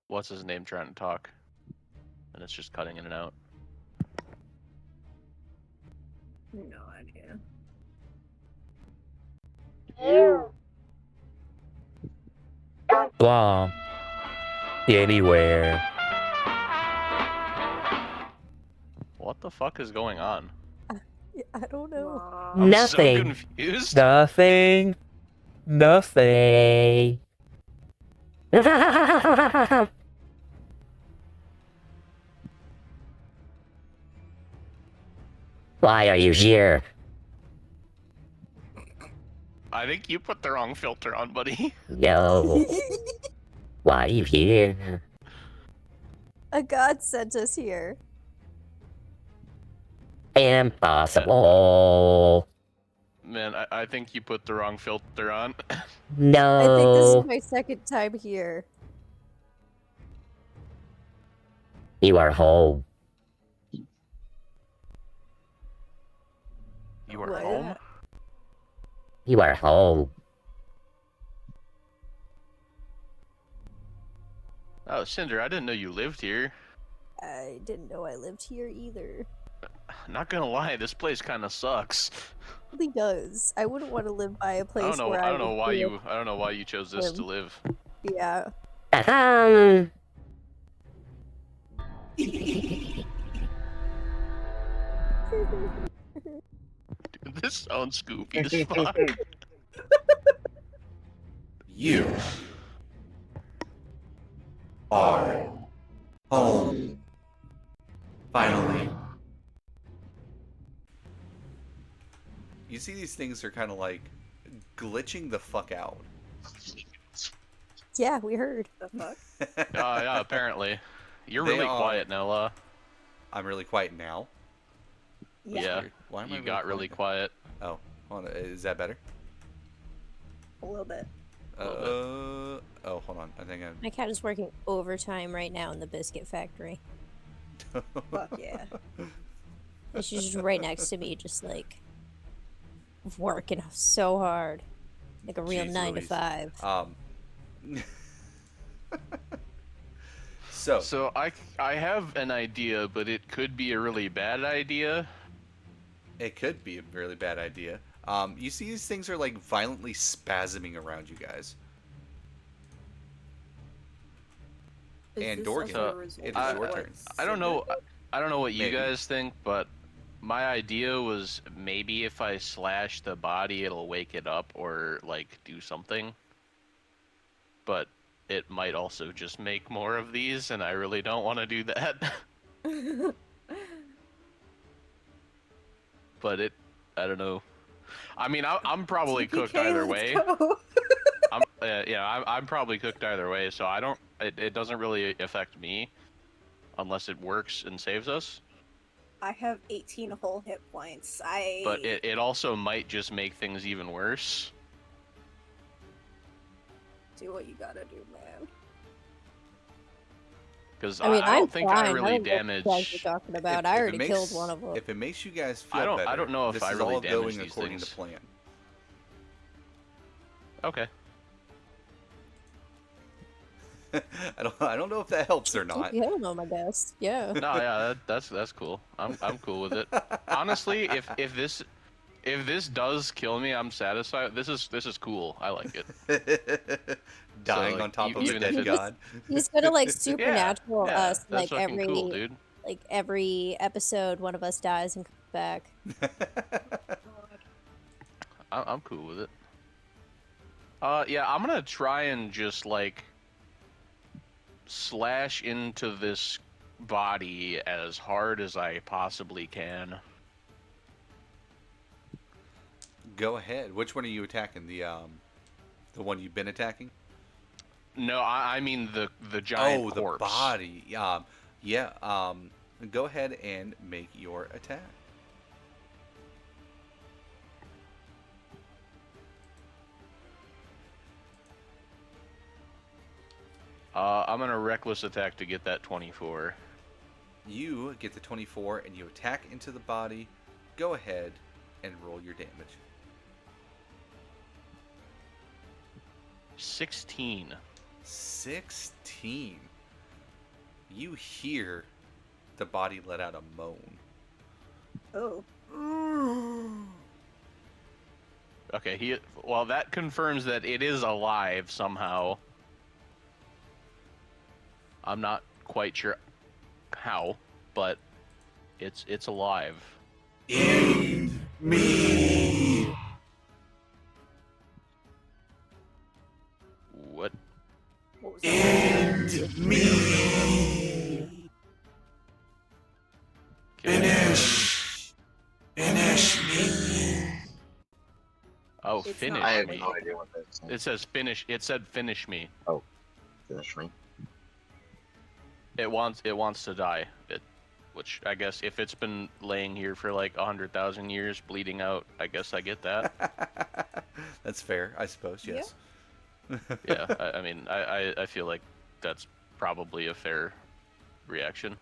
what's his name trying to talk? And it's just cutting in and out. No idea. Blah. Anywhere. What the fuck is going on? I don't know. I'm Nothing. so confused. Nothing. Nothing. Why are you here? I think you put the wrong filter on, buddy. No. Why are you here? A god sent us here. Impossible. Man, I think you put the wrong filter on. No. I think this is my second time here. You are home. You are What? home? You are home. Oh, Cinder, I didn't know you lived here. I didn't know I lived here either. Not gonna lie, this place kind of sucks. It really does. I wouldn't want to live by a place I don't know. where I don't know would why feel- you. I don't know why you chose this to live. Yeah. Ahem. Dude, this sounds goofy as fuck. You are home. Finally. You see these things are kind of like glitching the fuck out. Yeah, we heard. The fuck? Yeah, apparently. You're They really are- quiet now, La. I'm really quiet now. That's Yeah. weird. Why am I You got really quiet? quiet. Oh, hold on. Is that better? A little bit. Oh, hold on. I think I'm. My cat is working overtime right now in the biscuit factory. Fuck yeah. And she's just right next to me, just like working so hard. Like a real Jeez 9 to Louise. 5. So I have an idea, but it could be a really bad idea. It could be a really bad idea. You see these things are like violently spasming around you guys. And this Dorgan, also a So, result it is of your what turn. I don't know. Cinder I don't know what you Maybe. guys think, but my idea was maybe if I slash the body, it'll wake it up or like do something. But it might also just make more of these, and I really don't want to do that. did? But I don't know. I mean, I'm probably cooked TPK, either let's way. go. I'm probably cooked either way, so I don't. It doesn't really affect me unless it works and saves us. I have 18 whole hit points. But it also might just make things even worse. Do what you gotta do, man. Because I mean, I I'm don't think fine. I really don't know what you guys damage. are talking about. I already killed one of them. If it makes you guys I feel don't- better, I don't know if this I is really all damage going these according things. to plan. Okay. I don't know if that helps or not. Yeah, no, I guess. Yeah. No, yeah, that's cool. I'm cool with it. Honestly, if this does kill me, I'm satisfied. This is cool. I like it. Dying like, on top of a even if dead it- god. He's gonna like Yeah, supernatural yeah, us that's like fucking cool, every dude. episode one of us dies and comes back. I'm cool with it. Yeah, I'm gonna try and just like slash into this body as hard as I possibly can. Go ahead. Which one are you attacking? The one you've been attacking? No, I mean the giant the corpse. body. Yeah. Go ahead and make your attack. I'm gonna reckless attack to get that 24. You get the 24 and you attack into the body. Go ahead and roll your damage. 16. 16. You hear the body let out a moan. Oh. Okay, well that confirms that it is alive somehow. I'm not quite sure how, but it's alive. End me. What? What was that? End me. Finish. Finish me. Oh, It's finish not I have me. no idea what that's. It says finish. It said finish me. Finish me. It wants to die. Which I guess if it's been laying here for like 100,000 years, bleeding out, I guess I get that. That's fair, I suppose. Yes. Yeah, I mean, I feel like that's probably a fair reaction.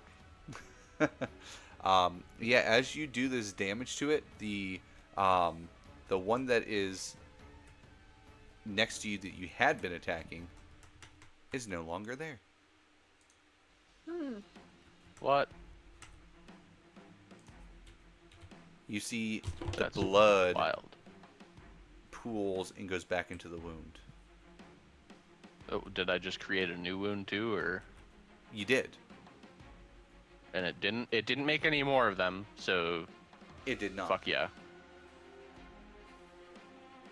Yeah. As you do this damage to it, the one that is next to you that you had been attacking is no longer there. What? You see the That's blood Wild. pools and goes back into the wound. Oh, did I just create a new wound too, or? You did. And it didn't make any more of them, so It did not. fuck yeah.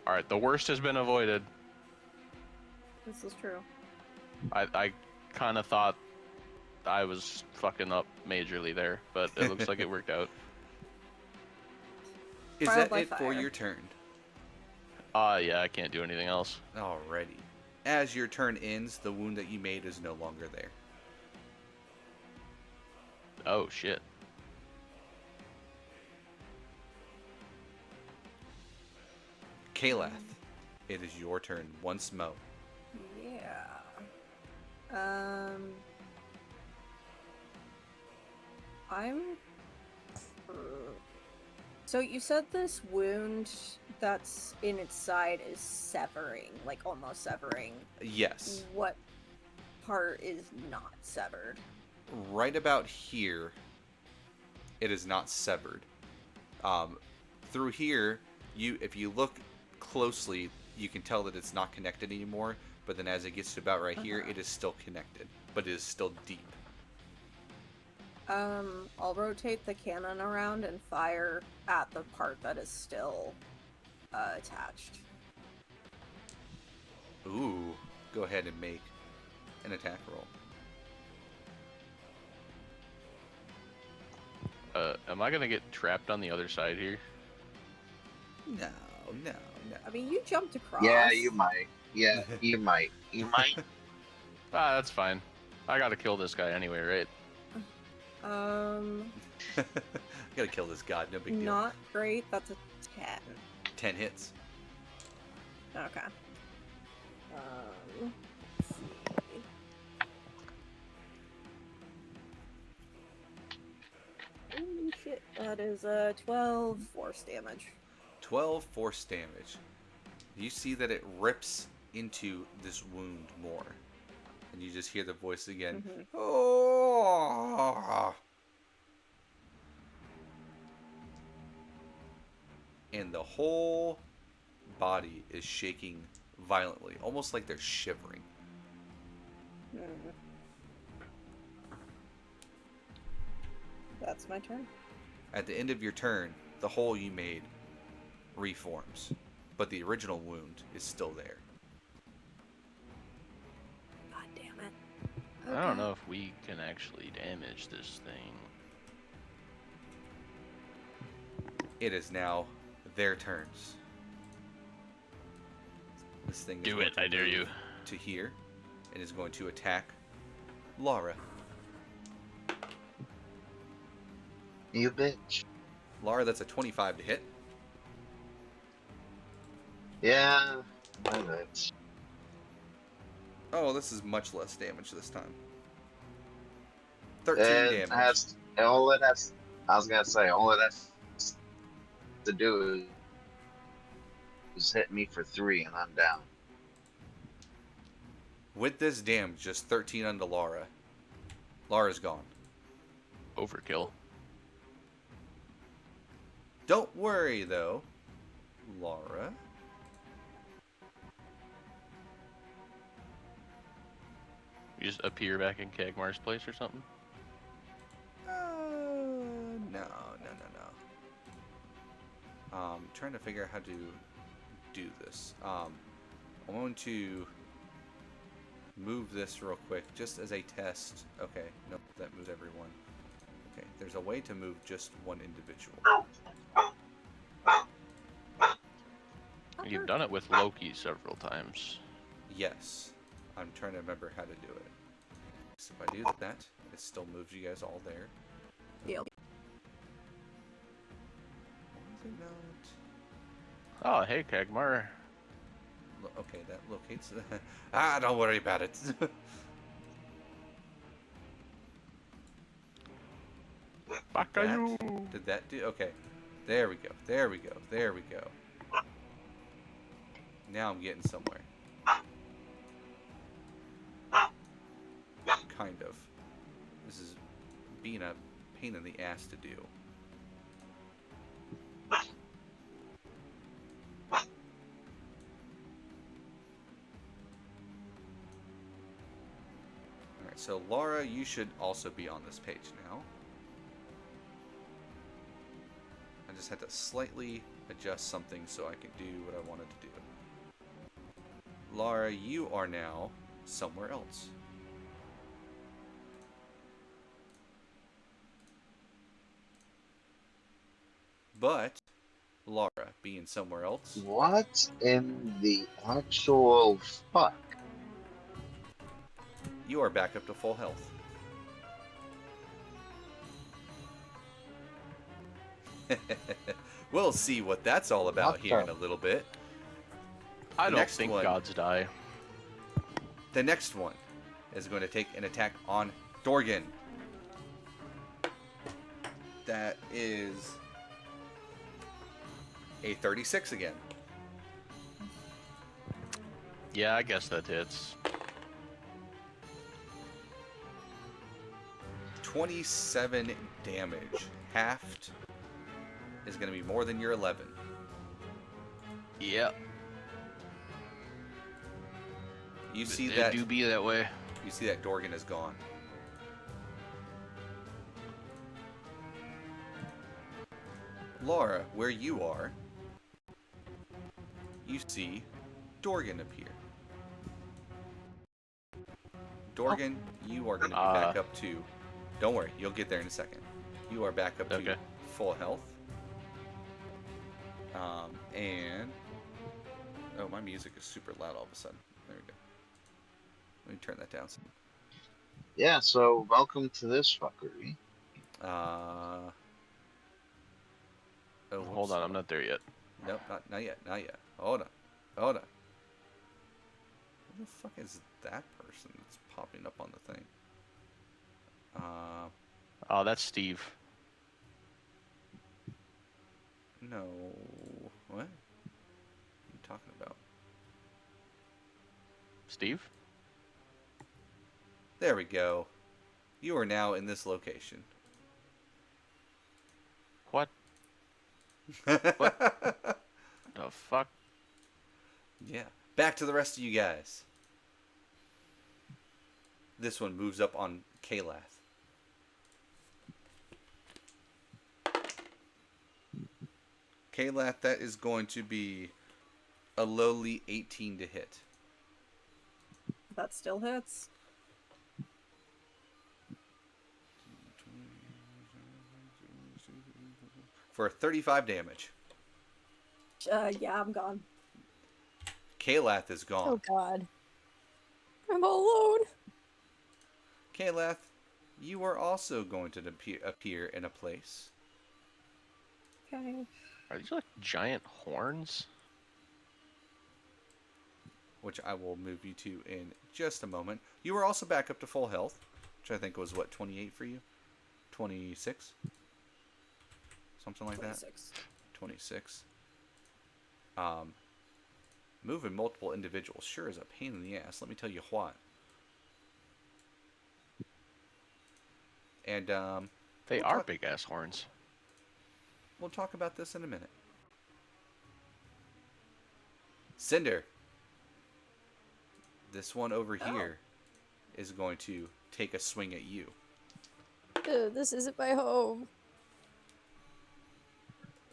All right, the worst has been avoided. This is true. I kind of thought I was fucking up majorly there, but it looks like it worked out. Is Trial that by it for fire. your turn? Yeah, I can't do anything else. Alrighty. As your turn ends, the wound that you made is no longer there. Oh shit. Kalath, it is your turn once more. Yeah. I'm. So you said this wound that's in its side is severing, like almost severing. Yes. What part is not severed? Right about here, it is not severed. Through here, if you look closely, you can tell that it's not connected anymore. But then as it gets to about right here, it is still connected. but it is still deep. I'll rotate the cannon around and fire at the part that is still attached. Ooh, go ahead and make an attack roll. Am I gonna get trapped on the other side here? No. I mean, you jumped across. Yeah, you might. Yeah, you might. You might. Ah, that's fine. I gotta kill this guy anyway, right? Gotta kill this god, no big deal. Not great. That's a 10. 10 hits. Okay. Let's see. Holy shit, that is 12 force damage. 12 force damage. You see that it rips into this wound more. And you just hear the voice again. Oh! And the whole body is shaking violently, almost like they're shivering. That's my turn. At the end of your turn, the hole you made reforms, but the original wound is still there. God damn it. I don't know if we can actually damage this thing. It is now their turns. This thing is Do going it, to I dare move you. to here and is going to attack Laura. You bitch. Laura, that's a 25 to hit. Yeah, my bitch. Oh, this is much less damage this time. 13 damage. All it has. I was gonna say all it has to do is hit me for 3, and I'm down. With this damage, just 13 onto Laura. Laura's gone. Overkill. Don't worry, though, Laura. You just appear back in Kagmar's place or something? No. Trying to figure out how to do this. I'm going to move this real quick, just as a test. Okay, nope, that moves everyone. Okay, there's a way to move just one individual. You've done it with Loki several times. Yes. I'm trying to remember how to do it. So if I do that, it still moves you guys all there. Yeah. Why is it not? Oh, hey, Kagmar. Okay, that locates. Don't worry about it. Fuck you. Did that do? Okay. There we go. There we go. There we go. Now I'm getting somewhere. Kind of. This is being a pain in the ass to do. Alright, so Laura, you should also be on this page now. I just had to slightly adjust something so I can do what I wanted to do. Laura, you are now somewhere else. But Laura being somewhere else, What in the actual fuck? you are back up to full health. We'll see what that's all about What here the- in a little bit. I don't next think one. gods die. The next one is going to take an attack on Dorgan. That is a 36 again. Yeah, I guess that hits. 27 damage. Halved is going to be more than your 11. Yep. You see it that do be that way. You see that Dorgan is gone. Laura, where you are, you see Dorgan appear. Dorgan, you are going to be back up to... Don't worry, you'll get there in a second. You are back up to full health. And... Oh, my music is super loud all of a sudden. There we go. Let me turn that down some. Yeah, so welcome to this fuckery. Oh, Hold on, I'm not there yet. Nope, not yet, not yet. Hold on. Who the fuck is that person that's popping up on the thing? Oh, that's Steve. No. What? What are you talking about? Steve? There we go. You are now in this location. What? What the fuck? Yeah. Back to the rest of you guys. This one moves up on Kalath. Kalath, that is going to be a lowly 18 to hit. That still hits. For 35 damage. Yeah, I'm gone. Kalath is gone. Oh god. I'm all alone. Kalath, you are also going to appear in a place. Okay. Are these like giant horns? Which I will move you to in just a moment. You are also back up to full health, which I think was, what, 28 for you? 26? Something like 26. that? 26. Moving multiple individuals sure is a pain in the ass. Let me tell you what. And, They are big-ass horns. We'll talk about this in a minute. Cinder. This one over here is going to take a swing at you. This isn't my home.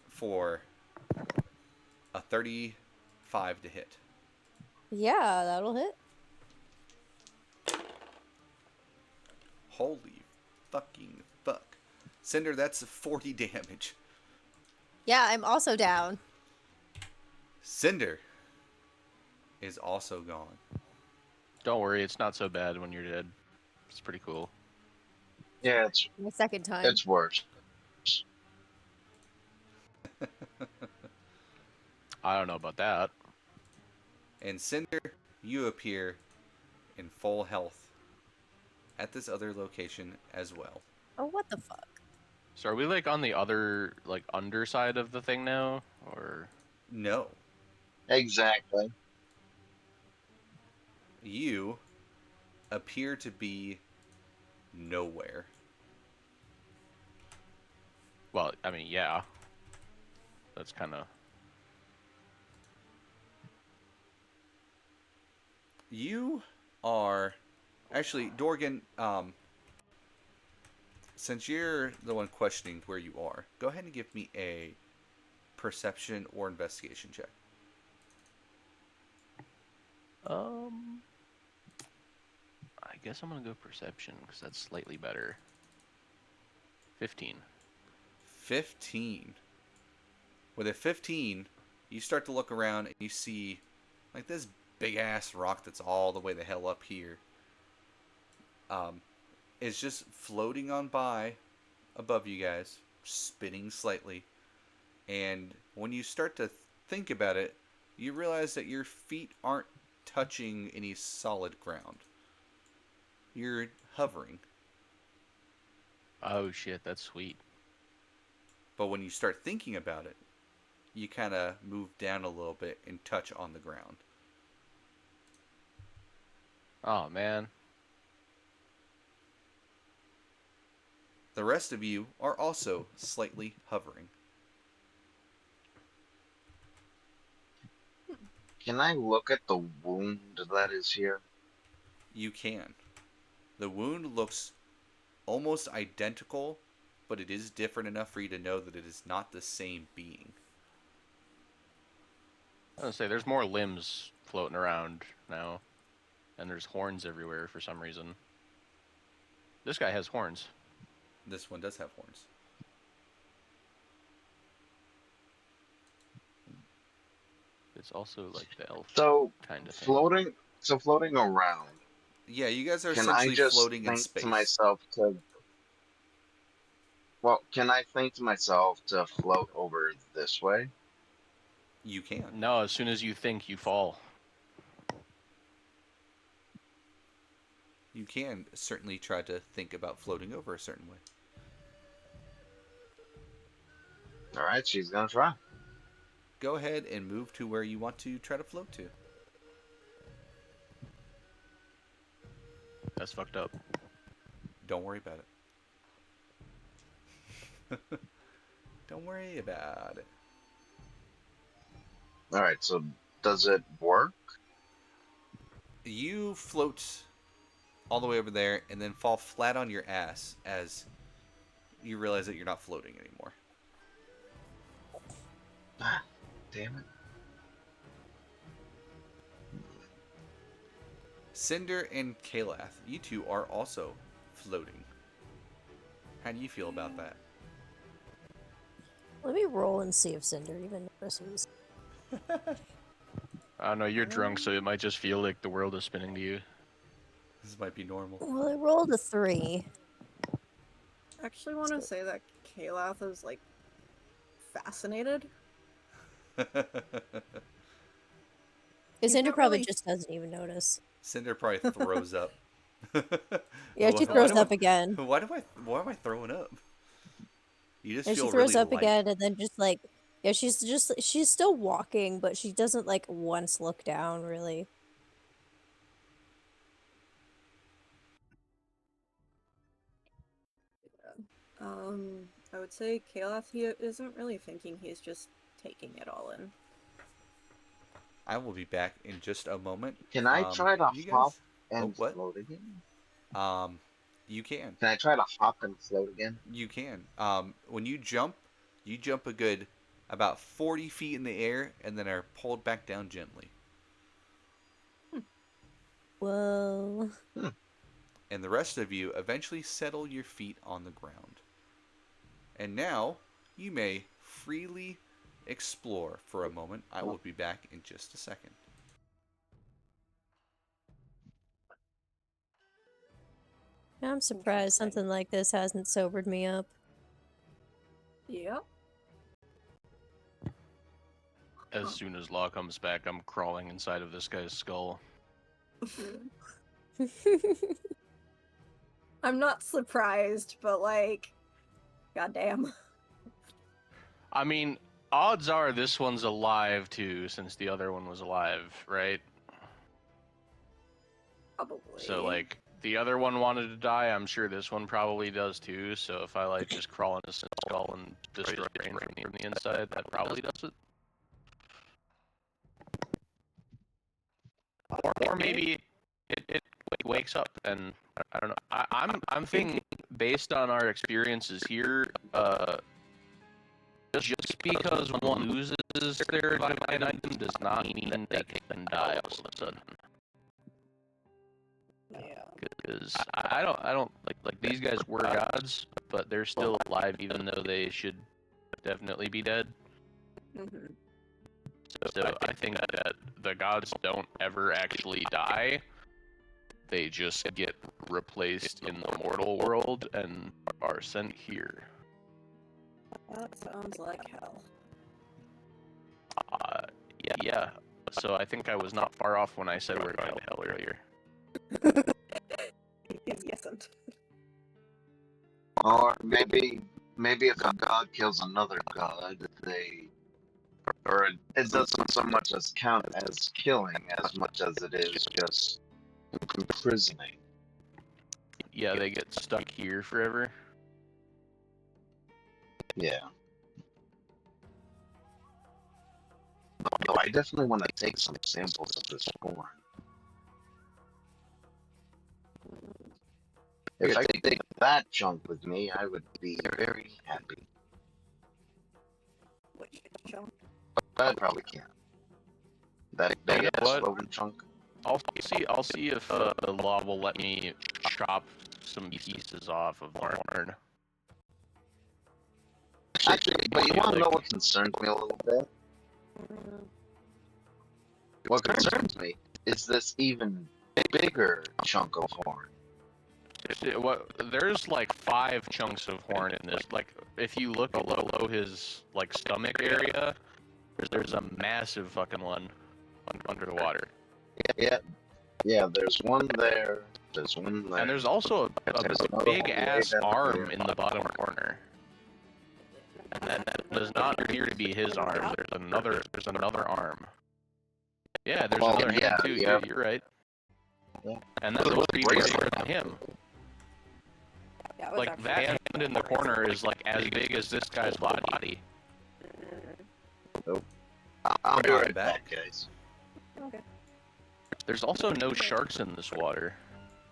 For a 35 to hit. Yeah, that'll hit. Holy fucking fuck. Cinder, that's 40 damage. Yeah, I'm also down. Cinder is also gone. Don't worry, it's not so bad when you're dead. It's pretty cool. Yeah, it's My second time. it's worse. I don't know about that. And Cinder, you appear in full health at this other location as well. Oh, what the fuck? So are we like on the other, like, underside of the thing now? Or... No. Exactly. You appear to be nowhere. Well, I mean, yeah. That's kind of... You are... Actually, Dorgan, since you're the one questioning where you are, go ahead and give me a perception or investigation check. I guess I'm gonna go perception, because that's slightly better. 15. 15. With a 15, you start to look around and you see like this big ass rock that's all the way the hell up here. Is just floating on by above you guys, spinning slightly. And when you start to think about it, you realize that your feet aren't touching any solid ground. You're hovering. Oh shit, that's sweet. But when you start thinking about it, you kind of move down a little bit and touch on the ground. Oh man. The rest of you are also slightly hovering. Can I look at the wound that is here? You can. The wound looks almost identical, but it is different enough for you to know that it is not the same being. I was gonna say there's more limbs floating around now, and there's horns everywhere for some reason. This guy has horns. This one does have horns. It's also like the elf So kind of thing. floating around. Yeah, you guys are Can I essentially just floating in think space. to myself to? Well, can I think to myself to float over this way? You can. No, as soon as you think, you fall. You can certainly try to think about floating over a certain way. All right, she's gonna try. Go ahead and move to where you want to try to float to. That's fucked up. Don't worry about it. Don't worry about it. All right, so does it work? You float all the way over there and then fall flat on your ass as you realize that you're not floating anymore. Damn it. Cinder and Kalath, you two are also floating. How do you feel about that? Let me roll and see if Cinder even notices. I don't know, you're drunk, so it might just feel like the world is spinning to you. This might be normal. Well, I rolled a 3. I actually want to say that Kalath is, like, fascinated. Because Cinder not probably really- just doesn't even notice. Cinder probably throws up. Yeah, she Why throws do I- up again. Why am I throwing up? You just And feel she throws really up light. again, and then just like, yeah, she's still walking, but she doesn't like once look down really. I would say Kalath, he isn't really thinking, he's just taking it all in. I will be back in just a moment. Can I try to you hop guys? and what? float again? You can. Can I try to hop and float again? You can. When you jump a good about 40 feet in the air and then are pulled back down gently. Whoa. And the rest of you eventually settle your feet on the ground. And now you may freely explore for a moment. I will be back in just a second. I'm surprised something like this hasn't sobered me up. Yep. As soon as Law comes back, I'm crawling inside of this guy's skull. I'm not surprised, but like, goddamn. I mean, odds are this one's alive too, since the other one was alive, right? Probably. So, like, the other one wanted to die, I'm sure this one probably does too, so if I, like, just crawl into his skull and destroy his brain from the inside, that probably does it. Or maybe it wakes up and, I don't know. I'm thinking, based on our experiences here, just because one loses their divine item does not mean they can die all of a sudden. Yeah. Because I don't like these guys were gods, but they're still alive even though they should definitely be dead. Mm-hmm. So I think that the gods don't ever actually die. They just get replaced in the mortal world and are sent here. That sounds like hell. Yeah. So I think I was not far off when I said we're going to hell earlier. Yes, yesn't. Or maybe if a god kills another god, or it doesn't so much as count as killing as much as it is just imprisoning. Yeah, they get stuck here forever. Yeah. No, I definitely want to take some samples of this corn. If I could take that chunk with me, I would be very happy. Which chunk? But I probably can't. That big You know ass what? woven chunk. I'll see if the law will let me chop some pieces off of horn. Actually, but you Yeah, want to know like- what concerns me a little bit? What concerns me is this even bigger chunk of horn. There's like 5 chunks of horn in this. Like, if you look below his like stomach area, there's a massive fucking one under the water. Yeah, there's one there. There's one there. And there's also There's a another big one way ass down arm there. in the bottom corner. And that does not appear to be his arm. There's another arm. Yeah, there's Well, another yeah, hand too. yeah. You're right. Yeah. And that looks pretty bigger than him. That was Like actually that hand in the corner is like as big as this guy's body. I'll be Right right back. back, guys. Okay. There's also no sharks in this water.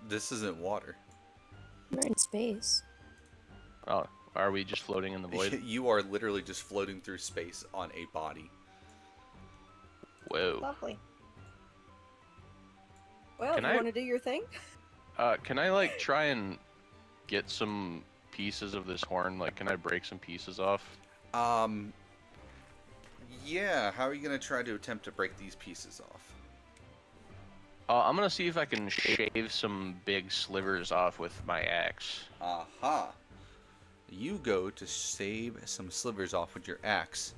This isn't water. We're in space. Oh, are we just floating in the void? You are literally just floating through space on a body. Whoa. Lovely. Well, Can you I- want to do your thing? Can I like try and get some pieces of this horn? Like, can I break some pieces off? Yeah, how are you gonna try to attempt to break these pieces off? I'm gonna see if I can shave some big slivers off with my axe. Aha! You go to save some slivers off with your axe.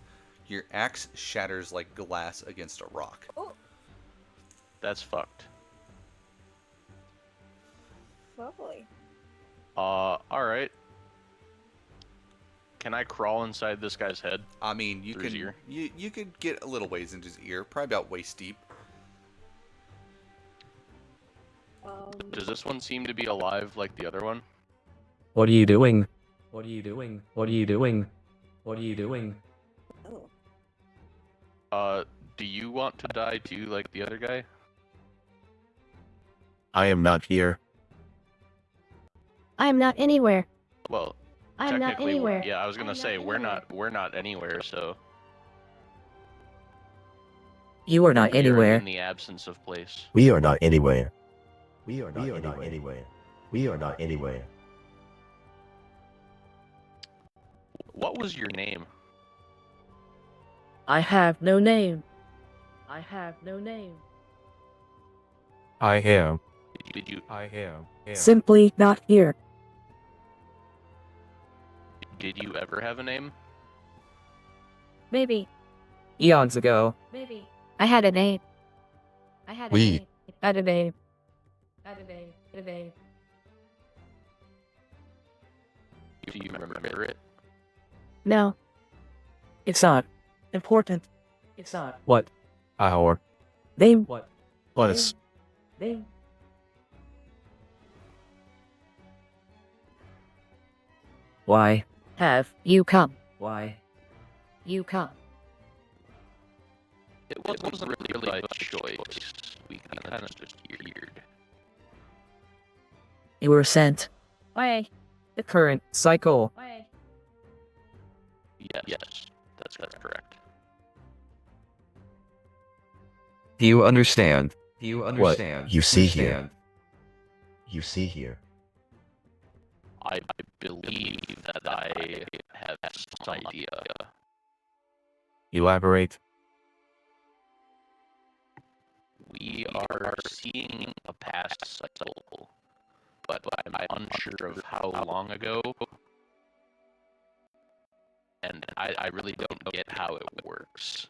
Your axe shatters like glass against a rock. Oh, That's fucked. lovely. Alright. Can I crawl inside this guy's head? I mean, you Through his can ear? you could get a little ways into his ear, probably about waist deep. Does this one seem to be alive like the other one? What are you doing? What are you doing? What are you doing? What are you doing? Oh. Do you want to die too like the other guy? I am not here. I am not anywhere. Well, I am not technically, anywhere. yeah, I was gonna I'm not say we're anywhere. not anywhere, so You are not we are anywhere. in the absence of place. We are not anywhere. We are not anywhere. We are not anywhere. What was your name? I have no name. I have no name. I am. Did you I am. Simply not here. did you ever have a name? Maybe. Eons ago. Maybe. I had a name. I had a We- name. I had a name. I had a name. I had a name. Do you remember it? No. It's not important. It's not. What? Our. Name. What? Plus, Name. Why? Have you come? Why? You come. It wasn't really by choice. We kind of just weird. You were sent. Why? The current cycle. Why? Yes, that's correct. Do you understand? Do you what you see here. You see here. I believe that I have some idea. Elaborate. We are seeing a past cycle, but I'm unsure of how long ago, and I really don't get how it works,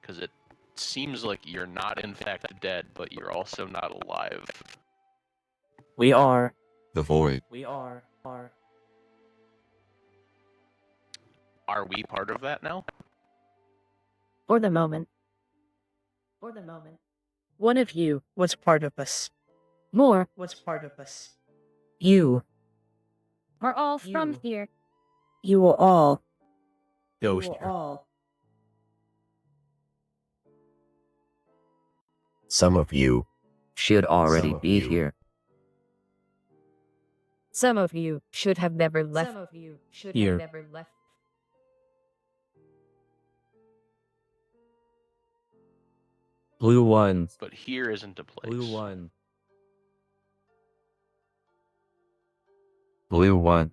because it seems like you're not in fact dead, but you're also not alive. We are. The void. We are. Are we part of that now? For the moment. For the moment. One of you was part of us. More was part of us. You. We're all from You. here. You will all. Go You will here. all. Some of you. Should already Some of be you. here. Some of you should have never left. Some of you should Here. have never left. Blue 1. But here isn't a place. Blue 1. Blue 1.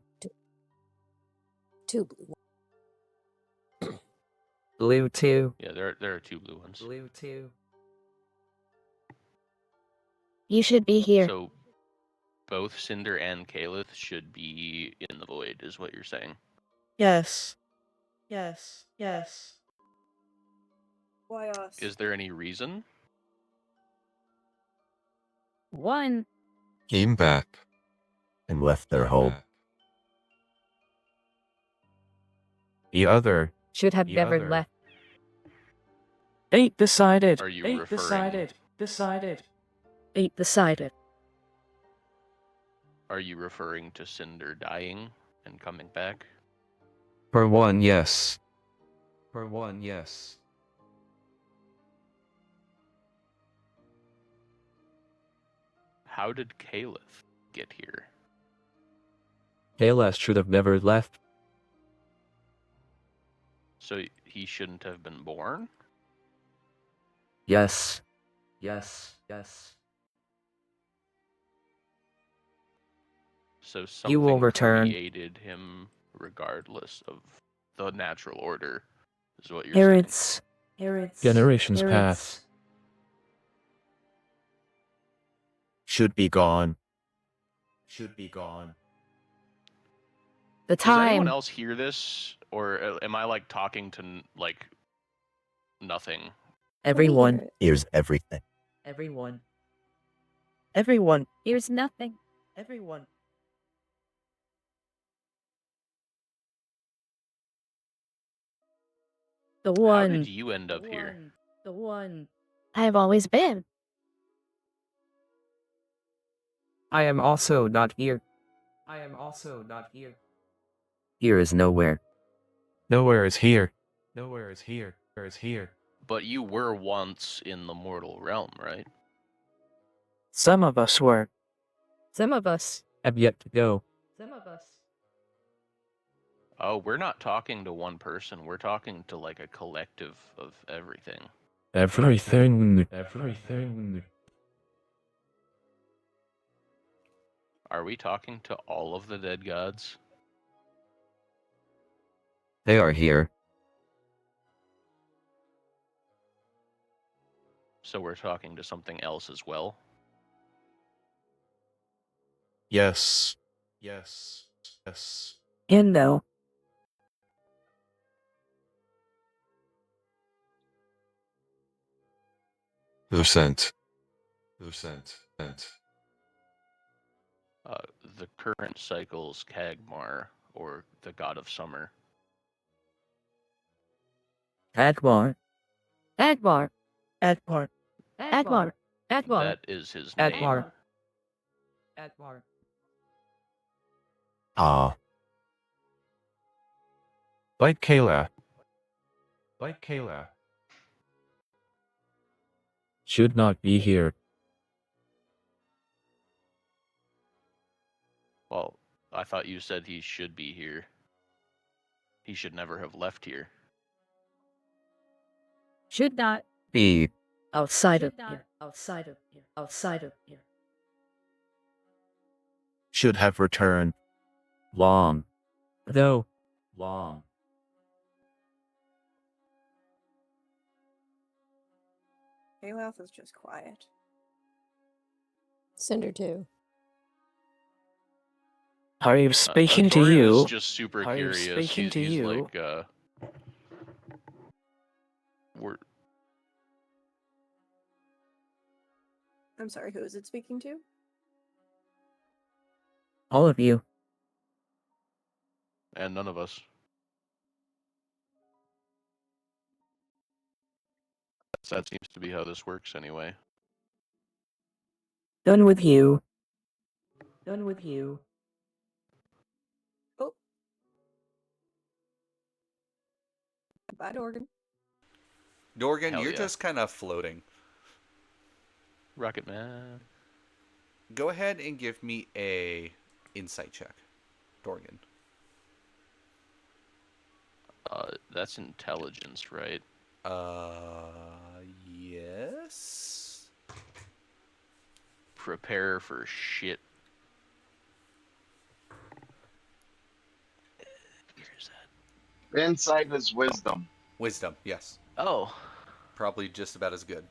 Two blue. Blue 2. Yeah, there are 2 blue ones. Blue 2. You should be here. So both Cinder and Kalith should be in the void, is what you're saying. Yes. Yes. Yes. Why us? Is there any reason? One. Came back and left their home. The other. Should have The never other. left. 8 decided. Are you 8 referring- decided. Decided. 8 decided. Are you referring to Cinder dying and coming back? For 1, yes. For 1, yes. How did Kalith get here? Kalas should have never left. So he shouldn't have been born? Yes. Yes. Yes. So something You will return. created him regardless of the natural order, is what you're Parents. Parents. Generations Parents. pass. Should be gone. Should be gone. The saying. Does anyone time. else hear this? Or am I like talking to like nothing? Everyone. Here's everything. Everyone. Everyone. Here's nothing. Everyone. The How one. did you end up here? The one. I have always been. I am also not here. I am also not here. Here is nowhere. Nowhere is here. Nowhere is here. Where is here? But you were once in the mortal realm, right? Some of us were. Some of us. Have yet to go. Some of us. Oh, we're not talking to one person. We're talking to like a collective of everything. Everything. Everything. Are we talking to all of the dead gods? They are here. So we're talking to something else as well? Yes. Yes. Yes. And no. Lucent. Lucent. The current cycle's Kagmar, or the god of summer. Agmar. Agmar. Agmar. Agmar. Agmar. That is his name. Agmar. Agmar. Ah. Like Kayla. Like Kayla. Should not be here. Well, I thought you said he should be here. He should never have left here. Should not. Be. Outside of Should not. here. Outside of here. Outside of here. Should have returned. Long. Though. Long. Kaleth is just quiet. Cinder too. Are you speaking to Tori you? was just super Are you curious. speaking to He's you? like, we're I'm sorry, who is it speaking to? All of you. and none of us. That seems to be how this works anyway. Done with you. Done with you. Oh. Bye, Dorgan. Dorgan, Hell you're yeah. just kind of floating. Rocket Man. Go ahead and give me a insight check, Dorgan. That's intelligence, right? Yes. Prepare for shit. Here's that. Insight is wisdom. Wisdom, yes. Oh. Probably just about as good.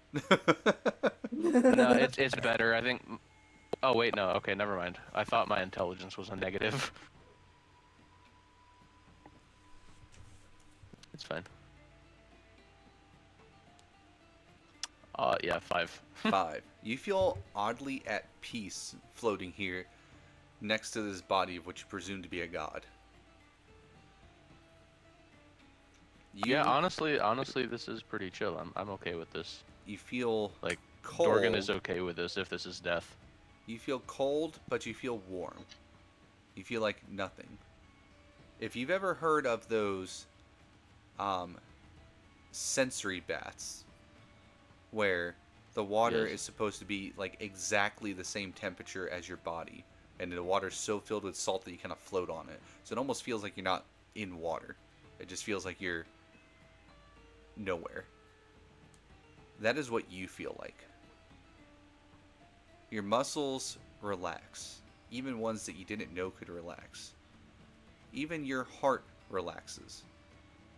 No, it's better. I think. Oh wait, no. Okay, never mind. I thought my intelligence was a negative. It's fine. Yeah, 5. 5. You feel oddly at peace floating here next to this body of what you presume to be a god. Yeah, honestly, this is pretty chill. I'm okay with this. You feel like cold. Dorgan is okay with this if this is death. You feel cold, but you feel warm. You feel like nothing. If you've ever heard of those sensory baths, where the water is supposed to be like exactly the same temperature as your body, and the water's so filled with salt that you kind of float on it. So it almost feels like you're not in water. It just feels like you're nowhere. That is what you feel like. Your muscles relax, even ones that you didn't know could relax. Even your heart relaxes.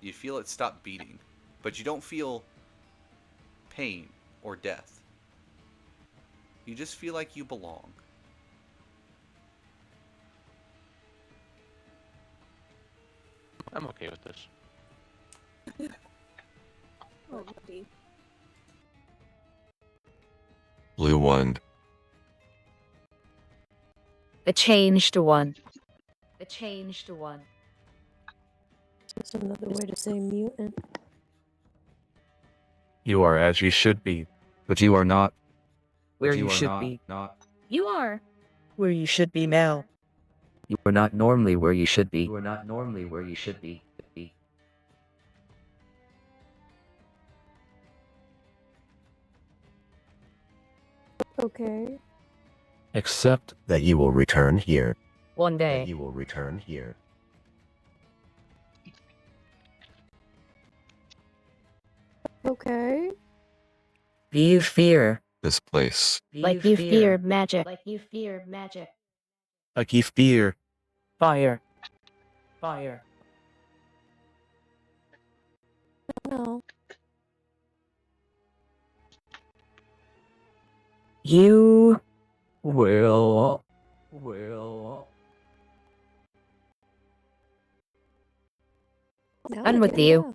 You feel it stop beating, but you don't feel pain or death. You just feel like you belong. I'm okay with this. Oh, buddy. Blue one. The changed one. The changed one. That's another way to say mutant. You are as you should be, but you are not. Where But you are should not, be. Not. You are. Where you should be, Mel. You are not normally where you should be. You are not normally where you should be. Okay. Except that you will return here. One day. That you will return here. Okay. Do you fear? This place. Like you fear magic. Like you fear magic. like you fear. Fire. Fire. No. You Will. Now I'm I with do, you. yeah.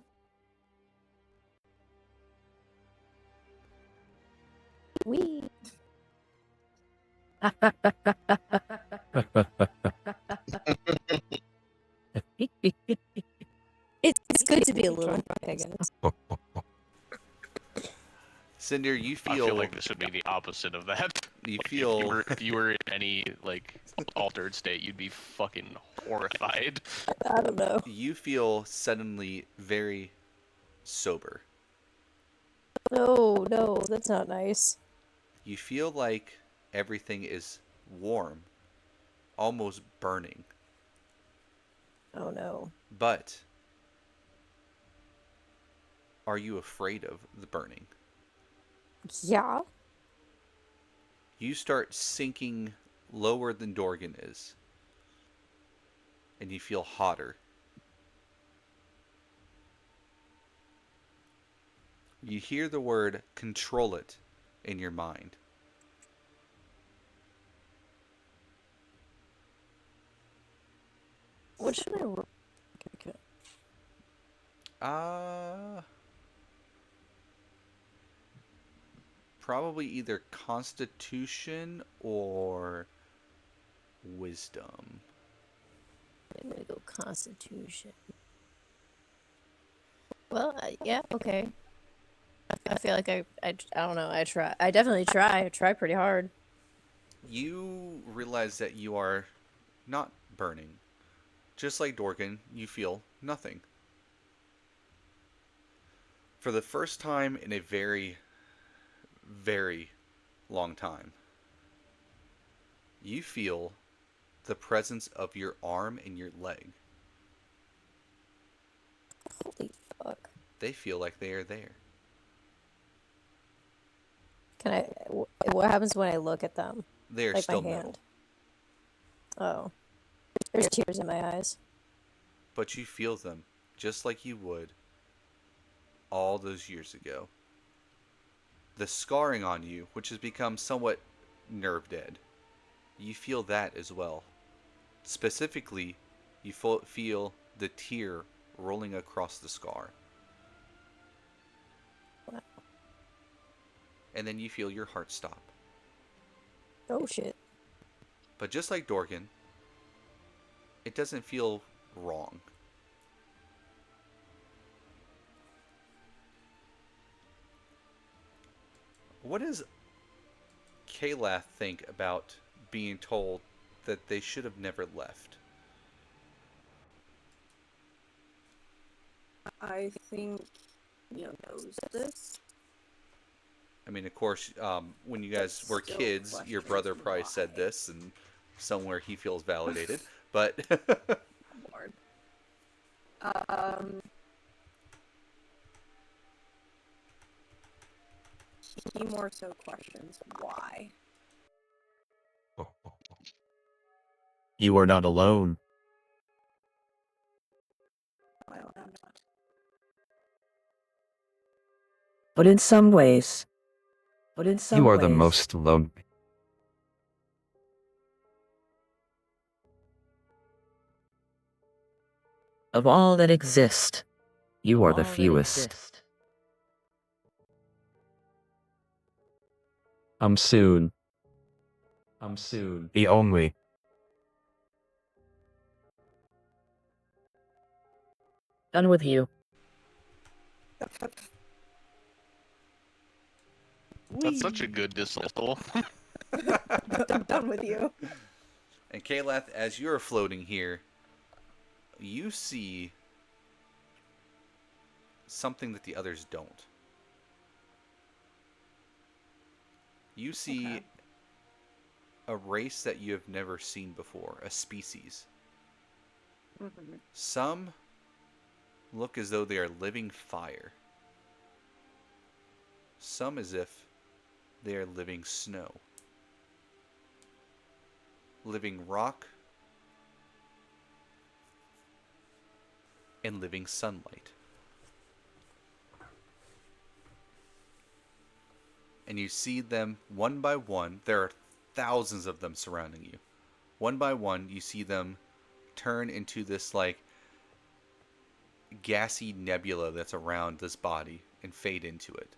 We. It's good to be a little drunk, I guess. Cinder, you I feel feel like this would be the opposite of that. You Like, feel if you were in any like altered state, you'd be fucking horrified. I don't know. You feel suddenly very sober. No, that's not nice. You feel like everything is warm, almost burning. Oh no. But are you afraid of the burning? Yeah. You start sinking lower than Dorgan is. And you feel hotter. You hear the word control it in your mind. What should I roll? Okay. Probably either Constitution or Wisdom. I'm gonna go Constitution. Well, yeah, okay. I feel like I don't know. I try. I definitely try. I try pretty hard. You realize that you are not burning. Just like Dorgan, you feel nothing. For the first time in a very, very long time, you feel the presence of your arm and your leg. Holy fuck. They feel like they are there. Can I? What happens when I look at them? They are Like my still metal. hand. Oh, there's tears in my eyes. But you feel them just like you would all those years ago. The scarring on you, which has become somewhat nerve dead, you feel that as well. Specifically, you feel the tear rolling across the scar. Wow. And then you feel your heart stop. Oh shit. But just like Dorgan, it doesn't feel wrong. What does Kalath think about being told that they should have never left? I think Neo knows this. I mean, of course, when you guys were Still kids, your brother questions probably said why. this, and somewhere he feels validated. But Lord. He more so questions why. You are not alone. Well, I'm not. But in some ways, You are the most lonely. of all that exist, You are the fewest. I'm soon. The only. done with you. That's such a good dismissal. I'm done with you. And Kalath, as you're floating here, you see something that the others don't. You see a race that you have never seen before, a species. Mm-hmm. Some look as though they are living fire. Some as if they are living snow. Living rock. And living sunlight. And you see them one by one. There are thousands of them surrounding you. One by one, you see them turn into this like gassy nebula that's around this body and fade into it.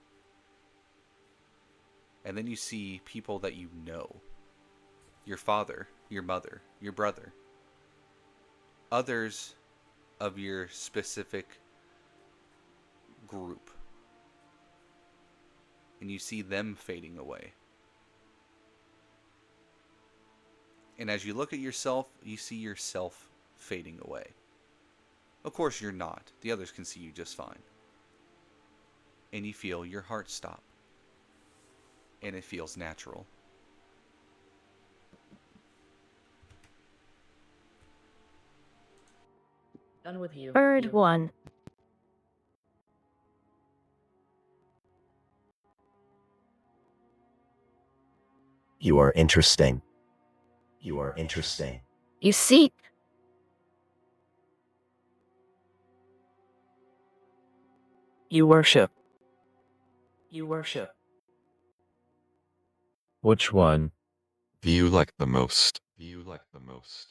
And then you see people that you know. Your father, your mother, your brother. Others of your specific group. And you see them fading away. And as you look at yourself, you see yourself fading away. Of course you're not. The others can see you just fine. And you feel your heart stop. And it feels natural. Done with you. Bird 1. You are interesting. You are interesting. You seek. You worship. You worship. Which one? View like the most. View like the most.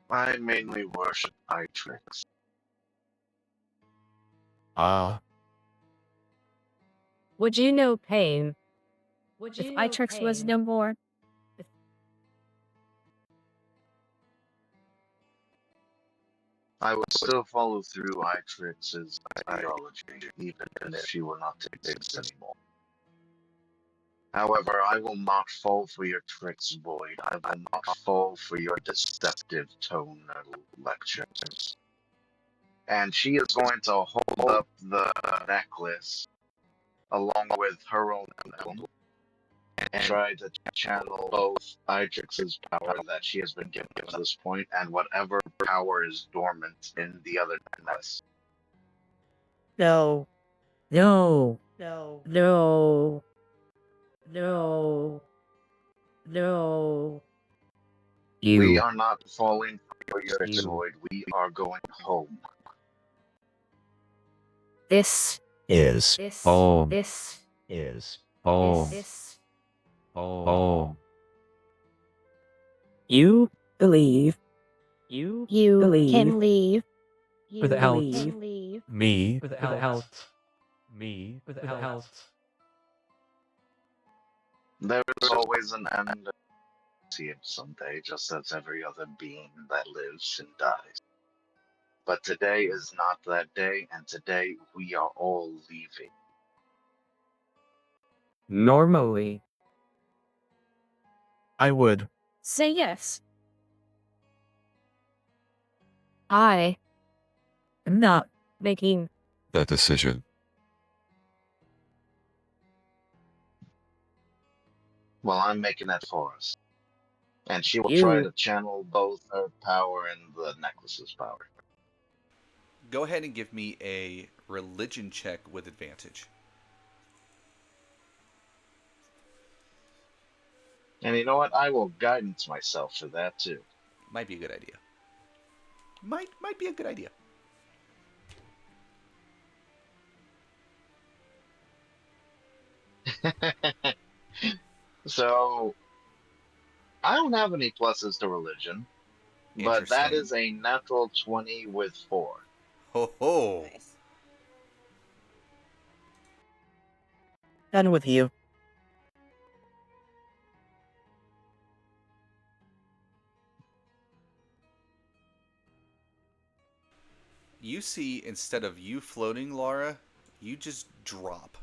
I mainly worship Itrix. Ah, Would you know pain if Itrix was no more? I would still follow through Itrix's ideology, even if she were not to exist anymore. However, I will not fall for your tricks, Void. I will not fall for your deceptive tone lectures. And she is going to hold up the necklace along with her own emblem. and try to channel both Idrix's power that she has been given to this point and whatever power is dormant in the other nest. No. No. No. No. No. No. We are not falling for your void. We are going home. This Is. Home. this Is. Home. this Home. You believe. You believe. can leave. You Without can leave. me. Without me. Without There is always an end to see it someday, just as every other being that lives and dies. But today is not that day, and today we are all leaving. normally. I would. Say yes. I I'm not making. That decision. Well, I'm making that for us. And she will You- try to channel both her power and the necklace's power. Go ahead and give me a religion check with advantage. And you know what? I will guidance myself for that too. Might be a good idea. Might be a good idea. So, I don't have any pluses to religion, but that Interesting. is a natural 20 with 4. Ho ho. Nice. Done with you. You see, instead of you floating, Laura, you just drop.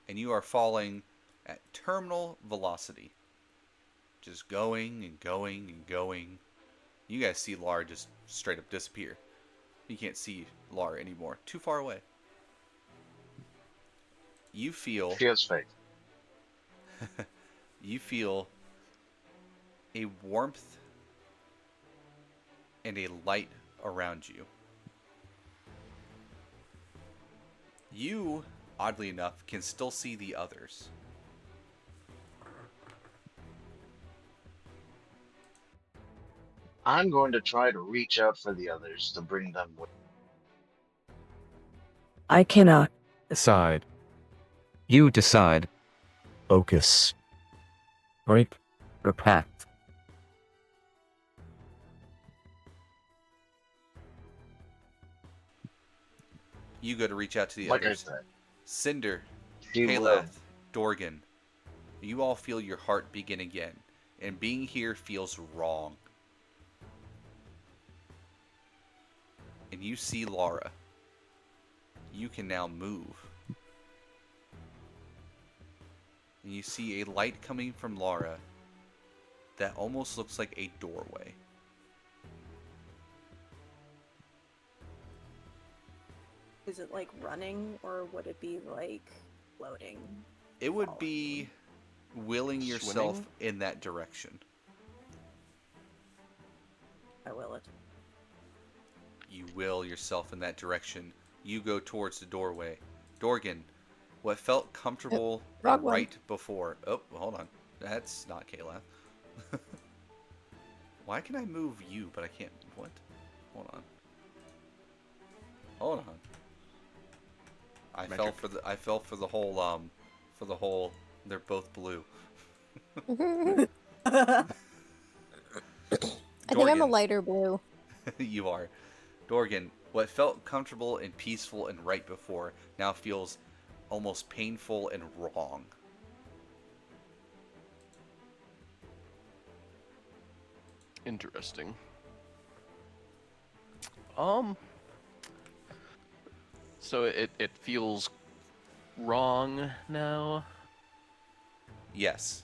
And you are falling at terminal velocity. Just going and going and going. You guys see Laura just straight up disappear. You can't see Laura anymore. Too far away. You feel... She has faith. You feel a warmth and a light around you. You, oddly enough, can still see the others. I'm going to try to reach out for the others to bring them with. I cannot. Decide. You decide. Focus. Break your pact. You go to reach out to the Like I others. said, Cinder, she will. Kalath, Dorgan, you all feel your heart begin again, and being here feels wrong. And you see Laura. You can now move. And you see a light coming from Laura that almost looks like a doorway. Is it like running, or would it be like floating? It would be willing yourself Swimming? in that direction. I will it. You will yourself in that direction. You go towards the doorway. Dorgan, what felt comfortable wrong one. right before... Oh, hold on. That's not Kayla. Why can I move you, but I can't... What? Hold on. Hold on. I fell for the whole they're both blue. I think I'm a Dorgan. lighter blue. You are. Dorgan, what felt comfortable and peaceful and right before now feels almost painful and wrong. Interesting. So it feels wrong now. Yes.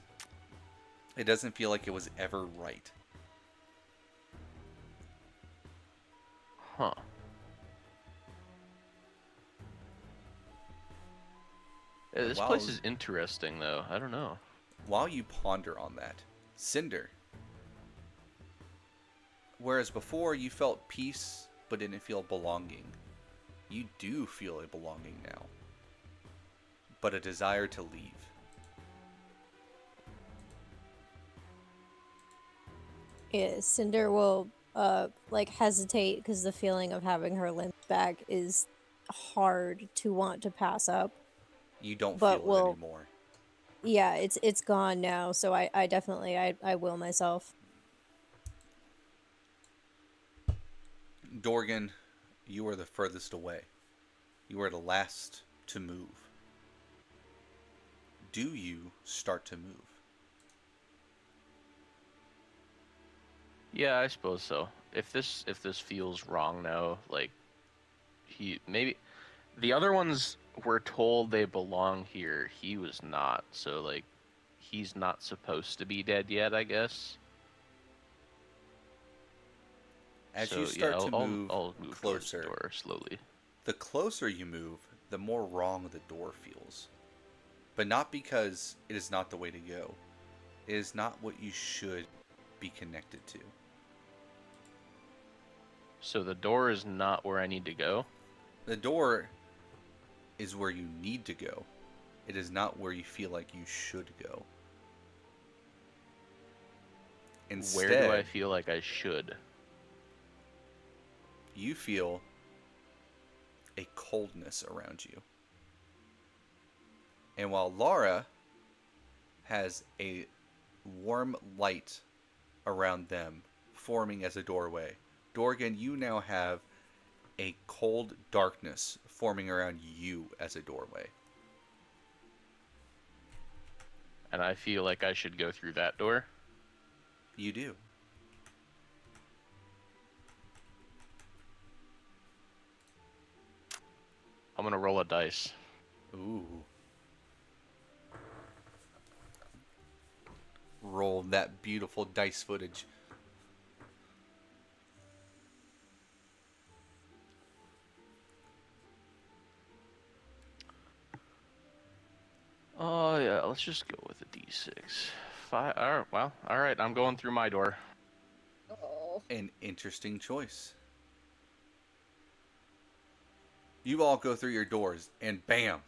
It doesn't feel like it was ever right. Huh. This place is interesting, though. I don't know. While you ponder on that, Cinder, whereas before you felt peace but didn't feel belonging, you do feel a belonging now, but a desire to leave. Yeah, Cinder will like hesitate because the feeling of having her limbs back is hard to want to pass up. You don't But feel it anymore. Yeah, it's gone now, so I definitely I will myself. Dorgan, you are the furthest away. You are the last to move. Do you start to move? Yeah, I suppose so. If this feels wrong now, like maybe the other ones were told they belong here. He was not, so like he's not supposed to be dead yet, I guess. As So, you start to I'll move closer, towards the door slowly. The closer you move, the more wrong the door feels. But not because it is not the way to go. It is not what you should be connected to. So the door is not where I need to go? The door is where you need to go. It is not where you feel like you should go. Instead, where do I feel like I should? You feel a coldness around you. And while Laura has a warm light around them, forming as a doorway, Dorgan, you now have a cold darkness forming around you as a doorway. And I feel like I should go through that door? You do. I'm gonna roll a dice. Ooh. Roll that beautiful dice footage. Oh yeah, let's just go with a d6. 5. All right, well, all right. I'm going through my door. Oh. An interesting choice. You all go through your doors, and bam!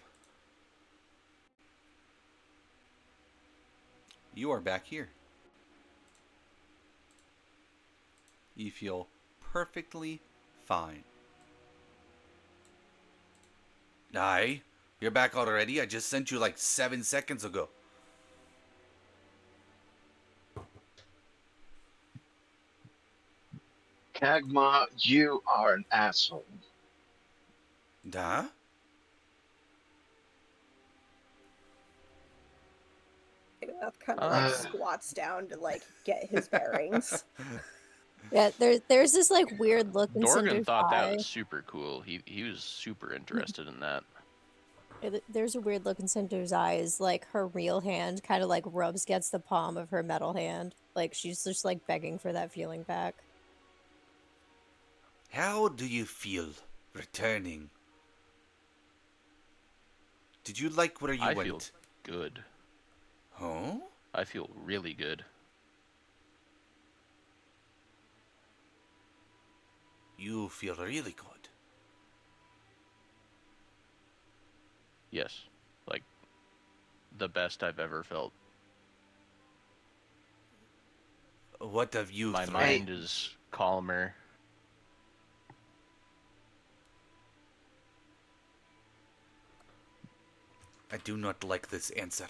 You are back here. You feel perfectly fine. Aye, you're back already? I just sent you like 7 seconds ago. Kagma, you are an asshole. Duh? That kind of like squats down to like get his bearings. Yeah, there's this like weird look in Dorgan Cinder's thought eye. that was super cool. He was super interested in that. There's a weird look in Cinder's eyes, like her real hand kind of like rubs against the palm of her metal hand. Like she's just like begging for that feeling back. How do you feel returning? Did you like where you I went? feel good. Huh? I feel really good. You feel really good. Yes. Like, the best I've ever felt. What have you My tried? mind is calmer. I do not like this answer.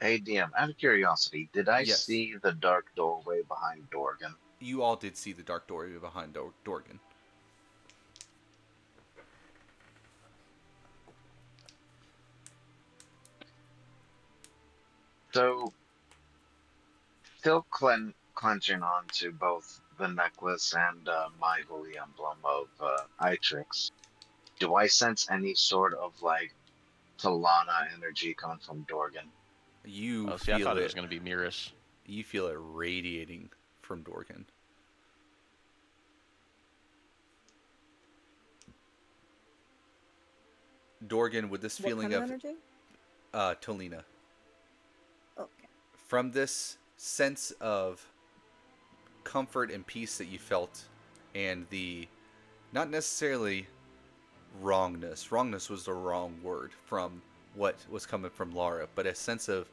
Hey, DM, out of curiosity, did I Yes. see the dark doorway behind Dorgan? You all did see the dark doorway behind Dorgan. So, still clenching on to both the necklace and my holy emblem of Itrix, do I sense any sort of like Talana energy coming from Dorgan? You Oh, see, I feel thought it. it was going to be Mirus. You feel it radiating from Dorgan. Dorgan, with this What feeling kind of of energy? Tolina, Okay. from this sense of comfort and peace that you felt, and the not necessarily wrongness was the wrong word from what was coming from Lara, but a sense of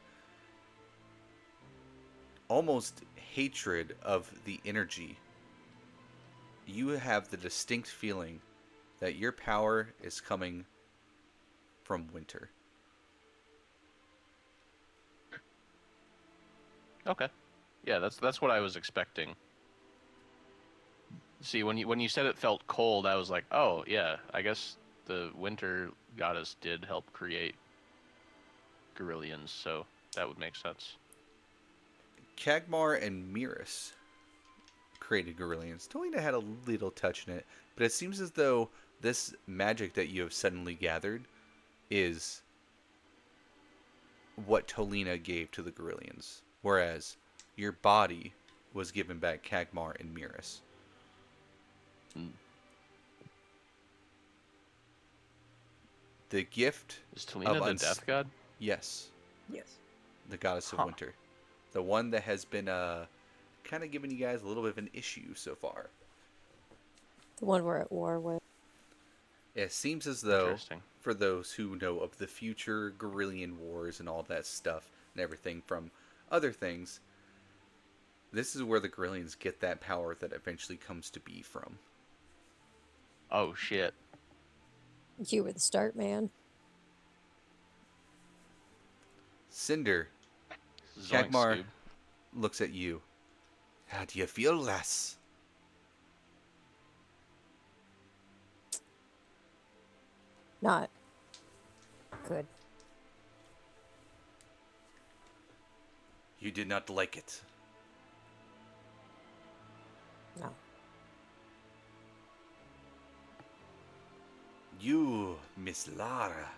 almost hatred of the energy. You have the distinct feeling that your power is coming from winter. Okay. Yeah, that's what I was expecting. See, when you said it felt cold, I was like, oh yeah, I guess the winter goddess did help create Gorillions, so that would make sense. Kagmar and Miris created Gorillions. Tolina had a little touch in it, but it seems as though this magic that you have suddenly gathered is what Tolina gave to the Gorillions, whereas your body was given back Kagmar and Miris. The gift Is Tolina of the death god? Yes, Yes. the goddess of winter, the one that has been kind of giving you guys a little bit of an issue so far. The one we're at war with. It seems as though, for those who know of the future Gorillion wars and all that stuff and everything from other things, this is where the Gorillions get that power that eventually comes to be from. Oh shit. You were the start man. Cinder, Zoinks, Kagmar dude. looks at you. How do you feel, lass? Not good. You did not like it. No. You, Miss Lara.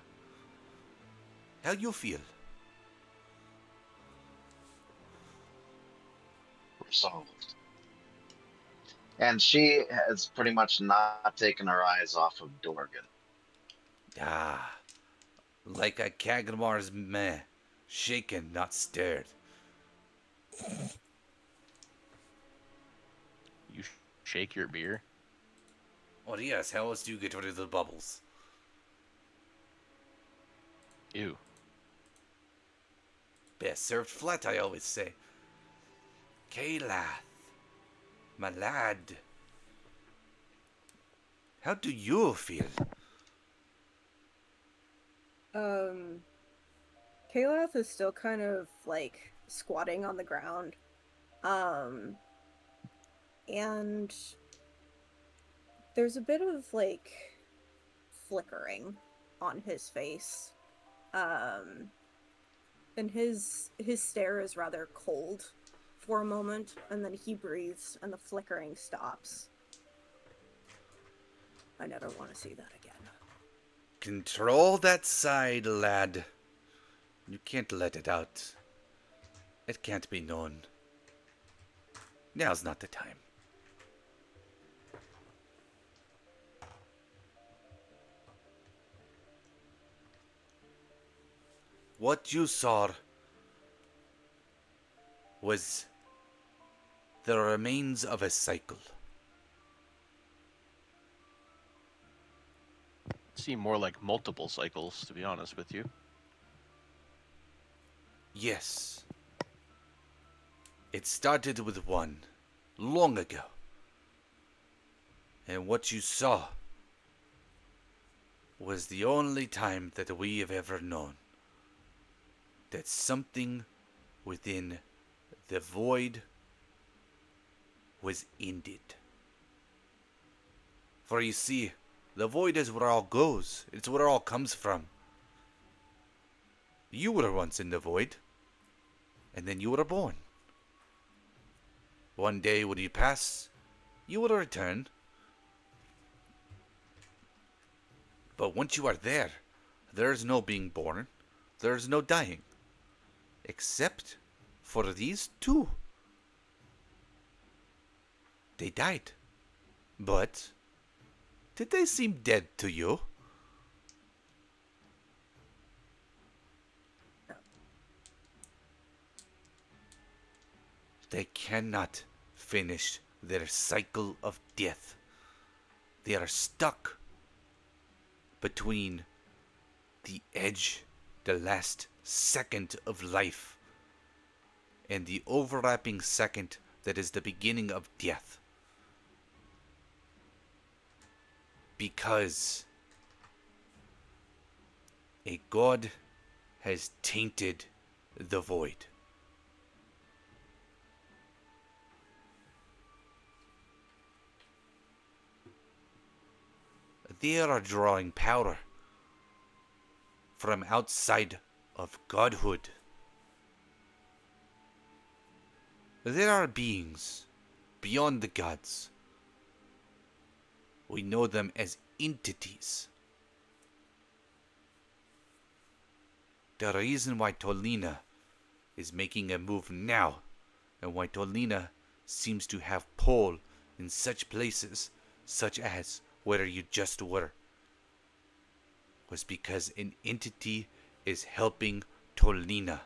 How you feel? Resolved. And she has pretty much not taken her eyes off of Dorgan. Ah, like a Kagmar's meh, shaken, not stirred. You shake your beer? Oh yes, how else do you get rid of the bubbles? Ew. Best served flat, I always say. Kaylath, my lad. How do you feel? Kalath is still kind of like squatting on the ground. And there's a bit of like flickering on his face. And his stare is rather cold for a moment, and then he breathes and the flickering stops. I never want to see that again. Control that side, lad. You can't let it out. It can't be known. Now's not the time. What you saw was the remains of a cycle. Seem more like multiple cycles, to be honest with you. Yes. It started with one, long ago. And what you saw was the only time that we have ever known that something within the void was ended. For you see, the void is where all goes. It's where all comes from. You were once in the void, and then you were born. One day when you pass, you will return. But once you are there, there is no being born. There is no dying. Except for these two. They died. But did they seem dead to you? They cannot finish their cycle of death. They are stuck between the edge, the last second of life, and the overlapping second that is the beginning of death. Because a god has tainted the void. They are drawing power from outside of godhood. There are beings beyond the gods. We know them as entities. The reason why Tolina is making a move now, and why Tolina seems to have pull in such places, such as where you just were, was because an entity is helping Tolina.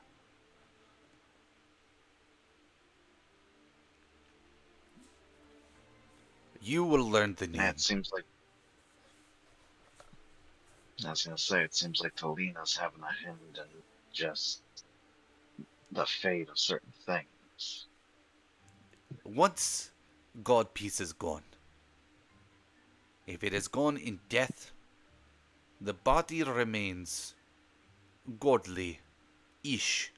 You will learn the name. Yeah, it seems like. I was gonna say, it seems like Tolina's having a hand in just the fate of certain things. Once God piece is gone, if it is gone in death, the body remains godly-ish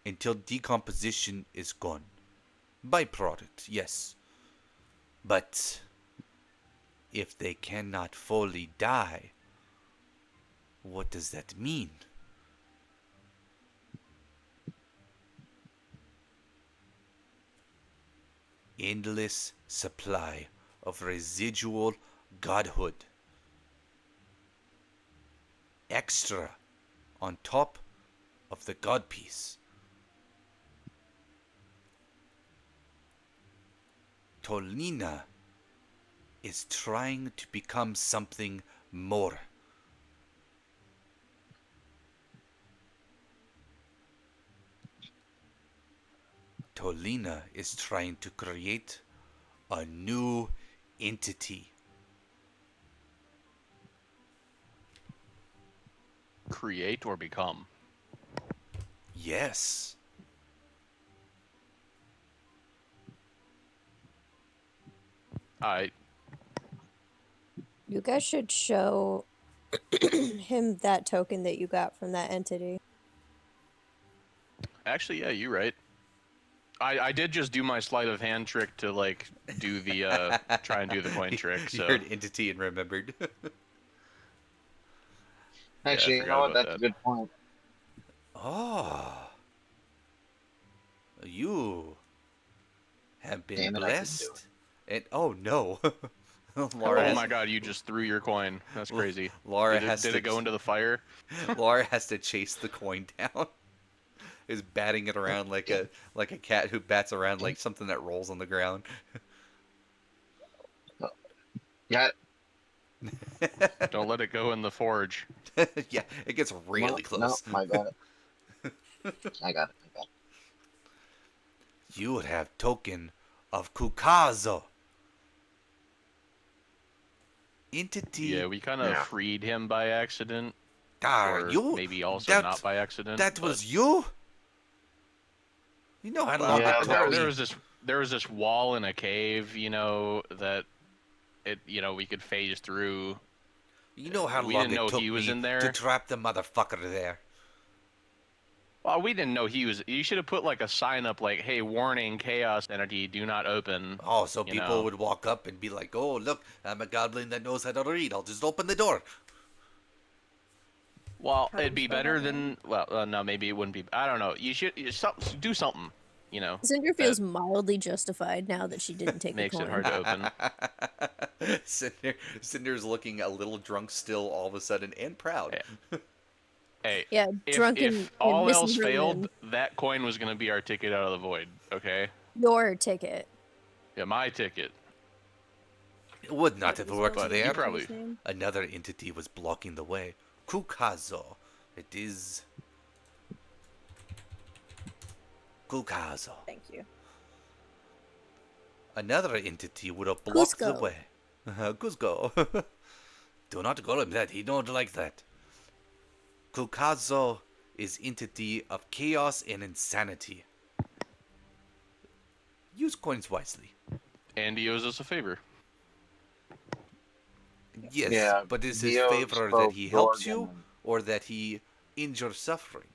until decomposition is gone. Byproduct, yes. But if they cannot fully die, what does that mean? Endless supply of residual godhood. Extra on top of the god piece. Tolina is trying to become something more. Tolina is trying to create a new entity. Create or become? Yes. You guys should show him that token that you got from that entity. Actually, yeah, you're right. I did just do my sleight of hand trick to like do the try and do the coin trick. So You heard entity and remembered. Actually, yeah, you know what? about That's that. a good point. Oh. You have been Damn it, I couldn't do blessed. And oh no. Laura, oh my god, you just threw your coin. That's crazy. Laura did it go into the fire? Laura has to chase the coin down. Is batting it around like a cat who bats around like something that rolls on the ground. Yeah. Don't let it go in the forge. Yeah, it gets really close. No, I got it. I got it. You would have token of Kukazo. Entity. Yeah, we kind of freed him by accident. Or you? Maybe also not by accident. That was you? You know how long it took me. There was this wall in a cave, you know, that we could phase through. You know how we long didn't know it took he was me in there to trap the motherfucker there. Well, we didn't know he was. You should have put like a sign up, like, "Hey, warning, chaos entity, do not open." Oh, so people would walk up and be like, "Oh, look, I'm a goblin that knows how to read. I'll just open the door." Well, it'd be better than. Well, no, maybe it wouldn't be. I don't know. You should do something. Cinder feels mildly justified now that she didn't take makes the coin. it hard to open. Cinder's looking a little drunk still, all of a sudden, and proud. Hey, yeah, if all else failed, that coin was going to be our ticket out of the void, okay? Your ticket. Yeah, my ticket. It would not have worked there. You probably. Another entity was blocking the way. Kukazo. It is... Kukazo. Thank you. Another entity would have blocked the Cusco. way. Cusco. Do not call him that. He don't like that. Kukazo is entity of chaos and insanity. Use coins wisely. And he owes us a favor. Yes, Yeah, but is his he owes favor that both he helps Gorgon you and or that he injures suffering?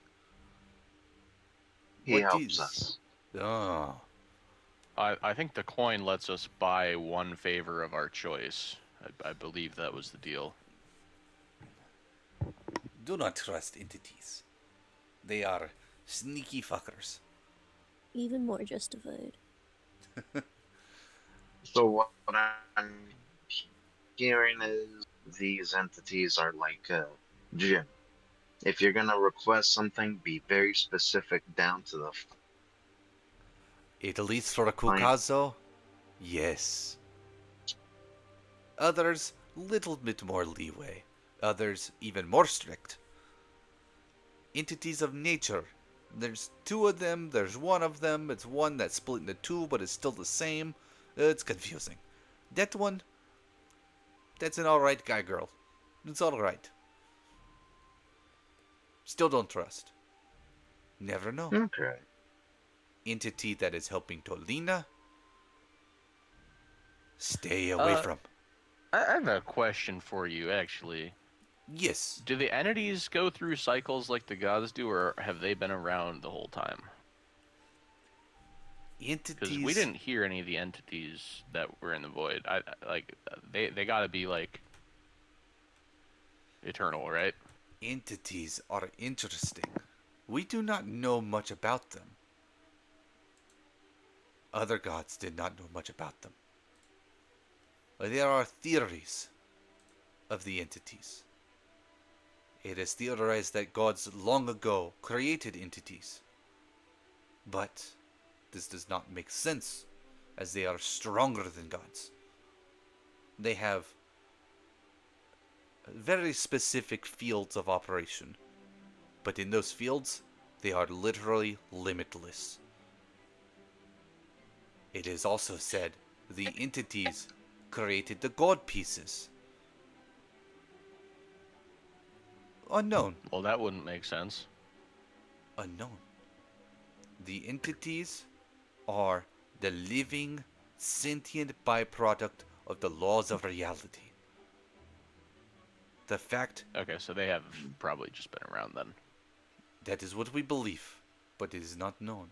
he What helps is? us. Oh. I think the coin lets us buy one favor of our choice. I believe that was the deal. Do not trust entities. They are sneaky fuckers. Even more justified. So what I'm hearing is these entities are like a gym. If you're gonna request something, be very specific down to the At least for a final. Kukazo, yes. Others, little bit more leeway. Others, even more strict. Entities of nature. There's two of them, there's one of them, it's one that's split into two, but it's still the same. It's confusing. That one, that's an alright guy, girl. It's alright. Still don't trust. Never know. Okay. Entity that is helping Tolina, stay away from. I have a question for you, actually. Yes. Do the entities go through cycles like the gods do, or have they been around the whole time? Entities. Because we didn't hear any of the entities that were in the void. They gotta be like eternal, right? Entities are interesting. We do not know much about them. Other gods did not know much about them. There are theories of the entities. It is theorized that gods long ago created entities. But this does not make sense, as they are stronger than gods. They have very specific fields of operation, but in those fields, they are literally limitless. It is also said the entities created the god pieces. Unknown. Well, that wouldn't make sense. Unknown. The entities are the living, sentient byproduct of the laws of reality. The fact... Okay, so they have probably just been around then. That is what we believe, but it is not known.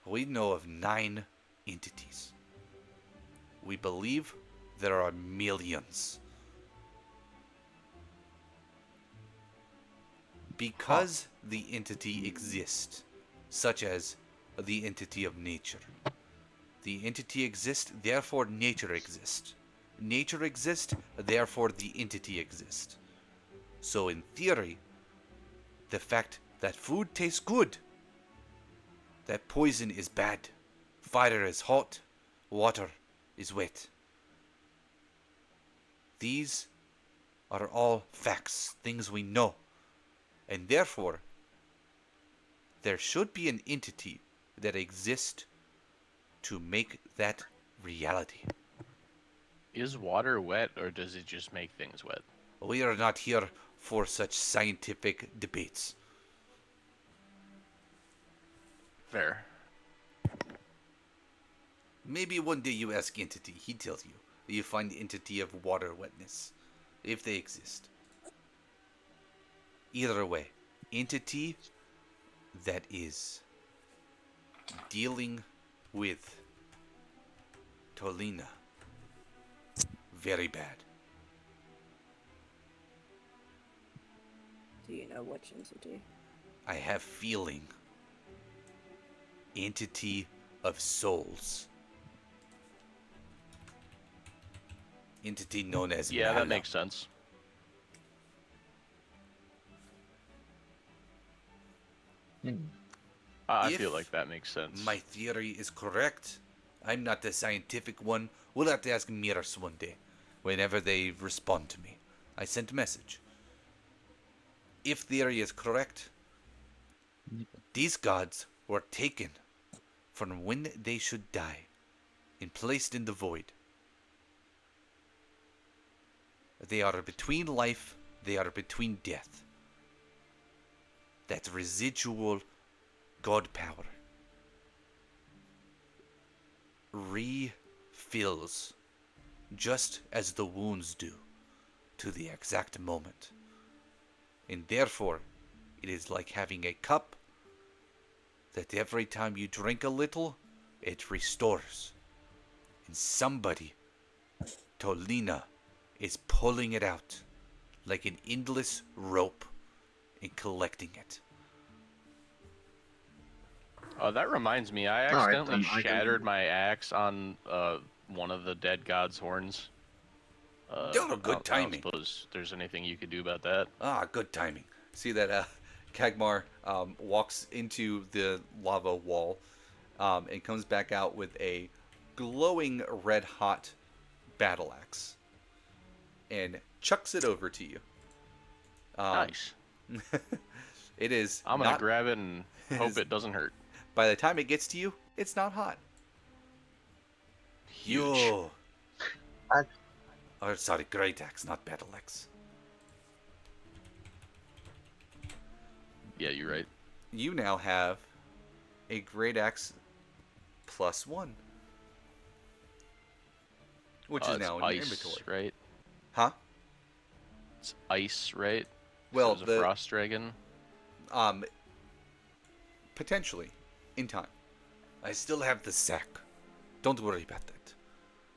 We know of 9 entities. We believe there are millions. Because the entity exists, such as the entity of nature. The entity exists, therefore nature exists. Nature exists, therefore the entity exists. So in theory, the fact that food tastes good, that poison is bad, fire is hot, water is wet. These are all facts, things we know. And therefore, there should be an entity that exists to make that reality. Is water wet, or does it just make things wet? We are not here for such scientific debates. Fair. Maybe one day you ask entity, he tells you. You find the entity of water wetness, if they exist. Either way, entity that is dealing with Tolina. Very bad. Do you know which entity? I have feeling. Entity of souls. Entity known as Yeah, Mala. that makes sense. I If feel like that makes sense. my theory is correct, I'm not the scientific one. We'll have to ask Miras one day, whenever they respond to me. I sent a message. If theory is correct, These gods were taken from when they should die and placed in the void. They are between life, they are between death. That residual god power refills just as the wounds do to the exact moment. And therefore, it is like having a cup that every time you drink a little, it restores. And somebody, Tolina, is pulling it out like an endless rope and collecting it. That reminds me, I All right, accidentally then I shattered can. my axe on one of the dead god's horns. Oh, good I don't timing. suppose there's anything you could do about that. Ah, good timing. See that Kagmar walks into the lava wall and comes back out with a glowing red hot battle axe and chucks it over to you. Nice. It is I'm gonna grab it and hope it doesn't hurt. By the time it gets to you, it's not hot. Huge. Yo. Oh, sorry, great axe, not battle axe. Yeah, you're right. You now have a great axe +1, which is now in your inventory. Right? Huh? It's ice, right? Well, so the frost dragon. Potentially, in time. I still have the sack. Don't worry about that.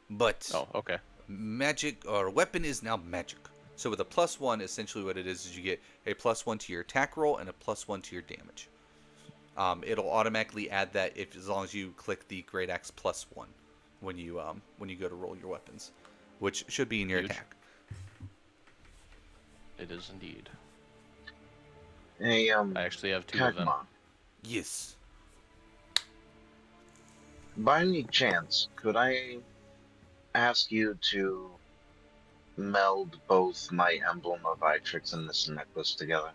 But oh, okay. Magic or weapon is now magic. So with a +1, essentially what it is you get a +1 to your attack roll and a +1 to your damage. It'll automatically add that as long as you click the Great Axe +1 when you go to roll your weapons, which should be in your attack. It is indeed. Hey, I actually have 2 of them. Yes. By any chance, could I ask you to meld both my emblem of Itrix and this necklace together?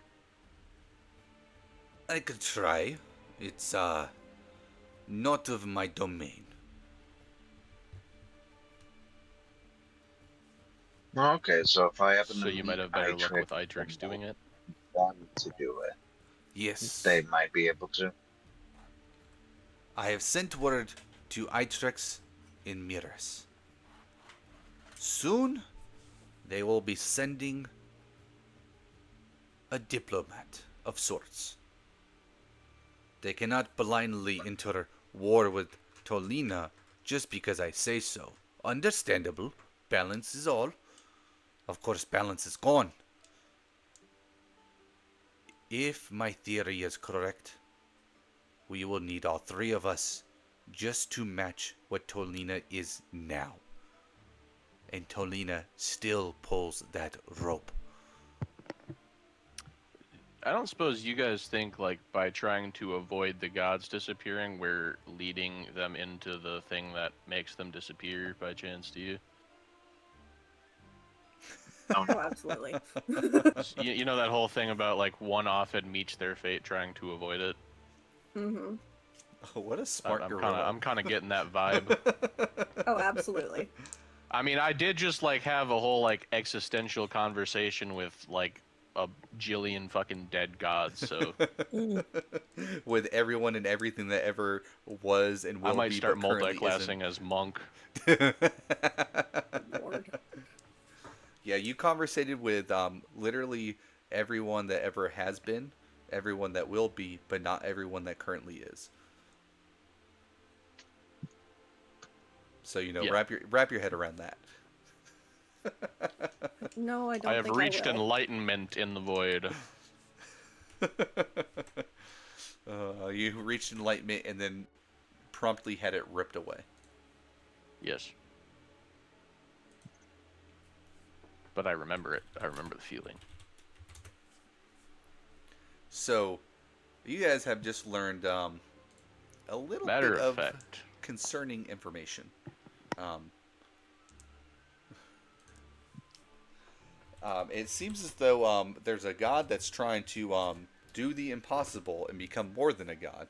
I could try. It's not of my domain. Okay, so if I happen So to you meet might have better luck with Itrix Itrix doing it. want to do it, Yes. they might be able to. I have sent word to Itrix in Miras. Soon, they will be sending a diplomat of sorts. They cannot blindly enter war with Tolina just because I say so. Understandable. Balance is all. Of course, balance is gone. If my theory is correct, we will need all 3 of us just to match what Tolina is now. And Tolina still pulls that rope. I don't suppose you guys think, like, by trying to avoid the gods disappearing, we're leading them into the thing that makes them disappear by chance, do you? Oh, absolutely. You know that whole thing about, like, one often meets their fate trying to avoid it? Mm-hmm. Oh, what a smart I'm kind of getting that vibe. Oh, absolutely. I mean, I did just, like, have a whole, like, existential conversation with, like, a jillion fucking dead gods, so... With everyone and everything that ever was and will be, I might start but currently multi-classing as monk. Lord. Yeah, you conversated with literally everyone that ever has been, everyone that will be, but not everyone that currently is. So Yeah. wrap your head around that. No, I don't I have think reached I will. enlightenment in the void. You reached enlightenment and then promptly had it ripped away. Yes. But I remember it. I remember the feeling. So, you guys have just learned a little Matter bit of of fact. concerning information. It seems as though there's a god that's trying to do the impossible and become more than a god.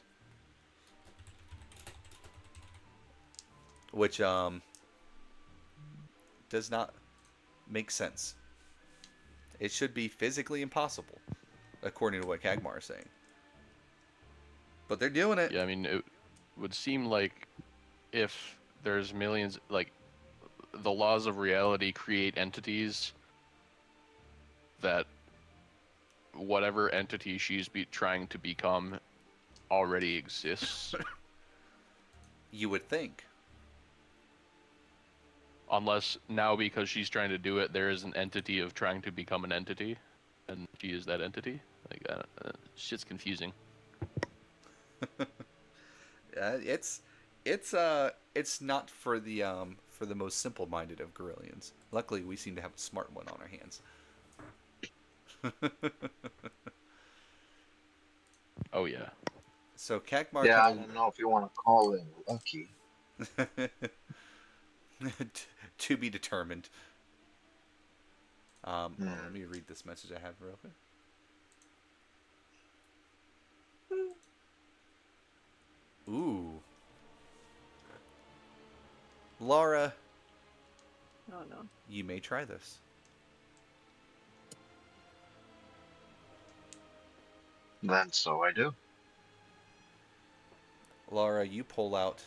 Which does not make sense. It should be physically impossible, according to what Kagmar is saying. But they're doing it. Yeah, I mean, it would seem like if there's millions, like, the laws of reality create entities that whatever entity she's trying to become already exists. You would think. Unless now, because she's trying to do it, there is an entity of trying to become an entity, and she is that entity. Like, shit's confusing. It's not for the most simple-minded of Gorillians. Luckily, we seem to have a smart one on our hands. Oh yeah. So Kagmar. Yeah, I don't know if you want to call it lucky. To be determined. Let me read this message I have real quick. Ooh. Laura. Oh no. You may try this. Then so I do. Laura, you pull out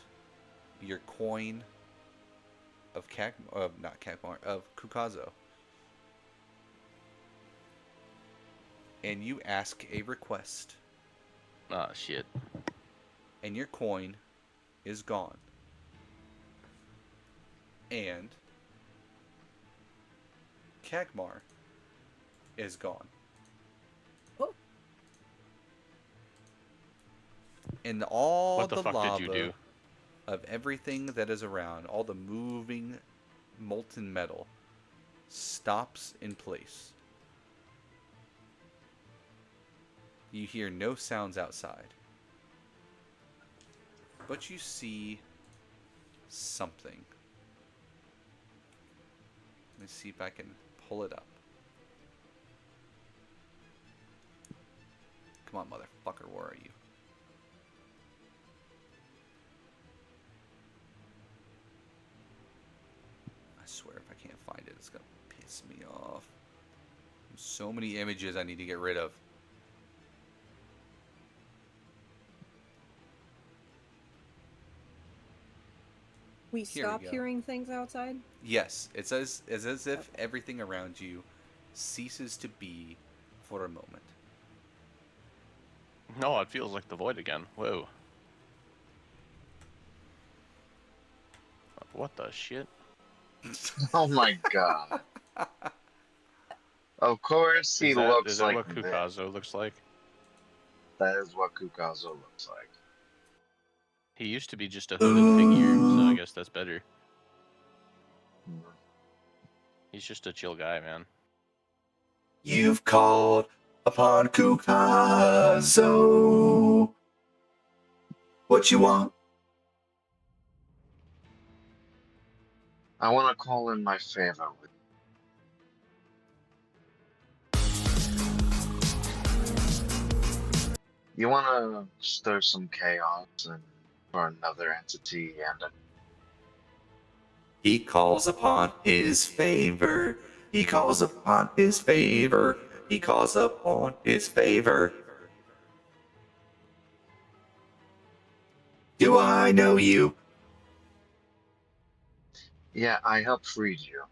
your coin of of Kukazo. And you ask a request. Ah, shit. And your coin is gone. And Kagmar is gone. Oh. And all What the fuck lava did you do? of everything that is around, all the moving molten metal, stops in place. You hear no sounds outside. But you see something. Let me see if I can pull it up. Come on, motherfucker, where are you? I swear if I can't find it, it's gonna piss me off. There's so many images I need to get rid of. We Here we stop go. hearing things outside? Yes, it's as if everything around you ceases to be for a moment. No, it feels like the void again. Whoa. What the shit? Oh my god. Of course he looks Is that like what this. Kukazo looks like? That is what Kukazo looks like. He used to be just a hooded figure, so I guess that's better. He's just a chill guy, man. You've called upon Kukazo. What you want? I want to call in my favor with you. Want to stir some chaos and for another entity and a He calls upon his favor. He calls upon his favor. He calls upon his favor. Do I know you? yeah, I helped freed you.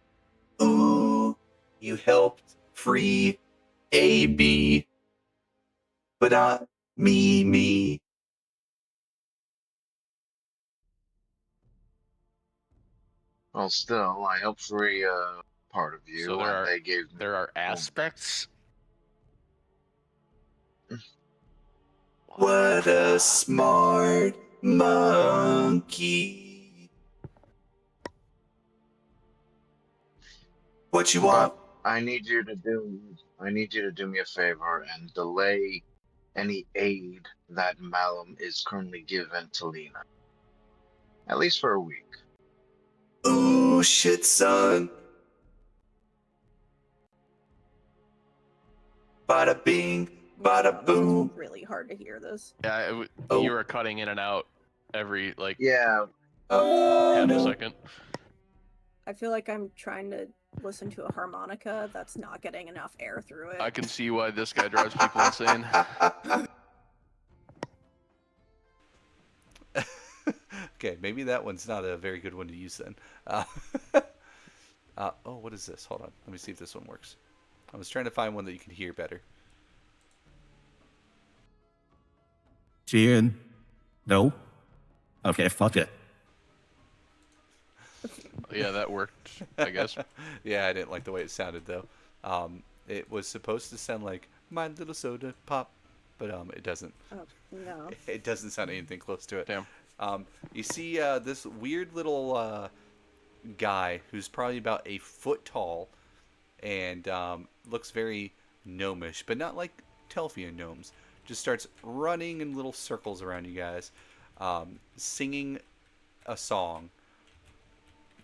Ooh, you helped free AB, but not me. Well, still, I helped free part of you, So and they gave me. there are aspects. What a smart monkey. What you want? But I need you to do me a favor and delay any aid that Malum is currently given to Lena. At least for a week. Ooh, shit, son. Bada bing, bada boom. It's really hard to hear this. Yeah, Oh. you were cutting in and out every Yeah. half a second. I feel like I'm trying to listen to a harmonica that's not getting enough air through it. I can see why this guy drives people insane. Okay, maybe that one's not a very good one to use then. Oh, what is this? Hold on. Let me see if this one works. I was trying to find one that you can hear better. Ian? No? Okay, fuck it. Yeah, that worked, I guess. Yeah, I didn't like the way it sounded though. It was supposed to sound like My Little Soda Pop, but it doesn't. Oh, no. It doesn't sound anything close to it. Damn. You see this weird little guy who's probably about a foot tall and looks very gnomish, but not like Telpha gnomes. Just starts running in little circles around you guys, singing a song.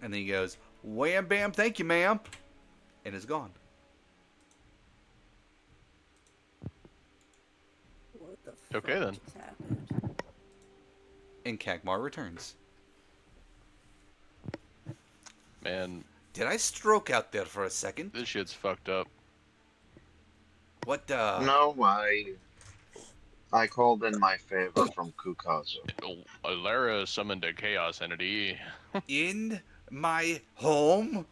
And then he goes, wham bam, thank you, ma'am, and is gone. What the Okay, fuck then. just happened? And Kagmar returns. Man, Did I stroke out there for a second? this shit's fucked up. What No, I called in my favor from Kukazu. Lara summoned a chaos entity. In my home?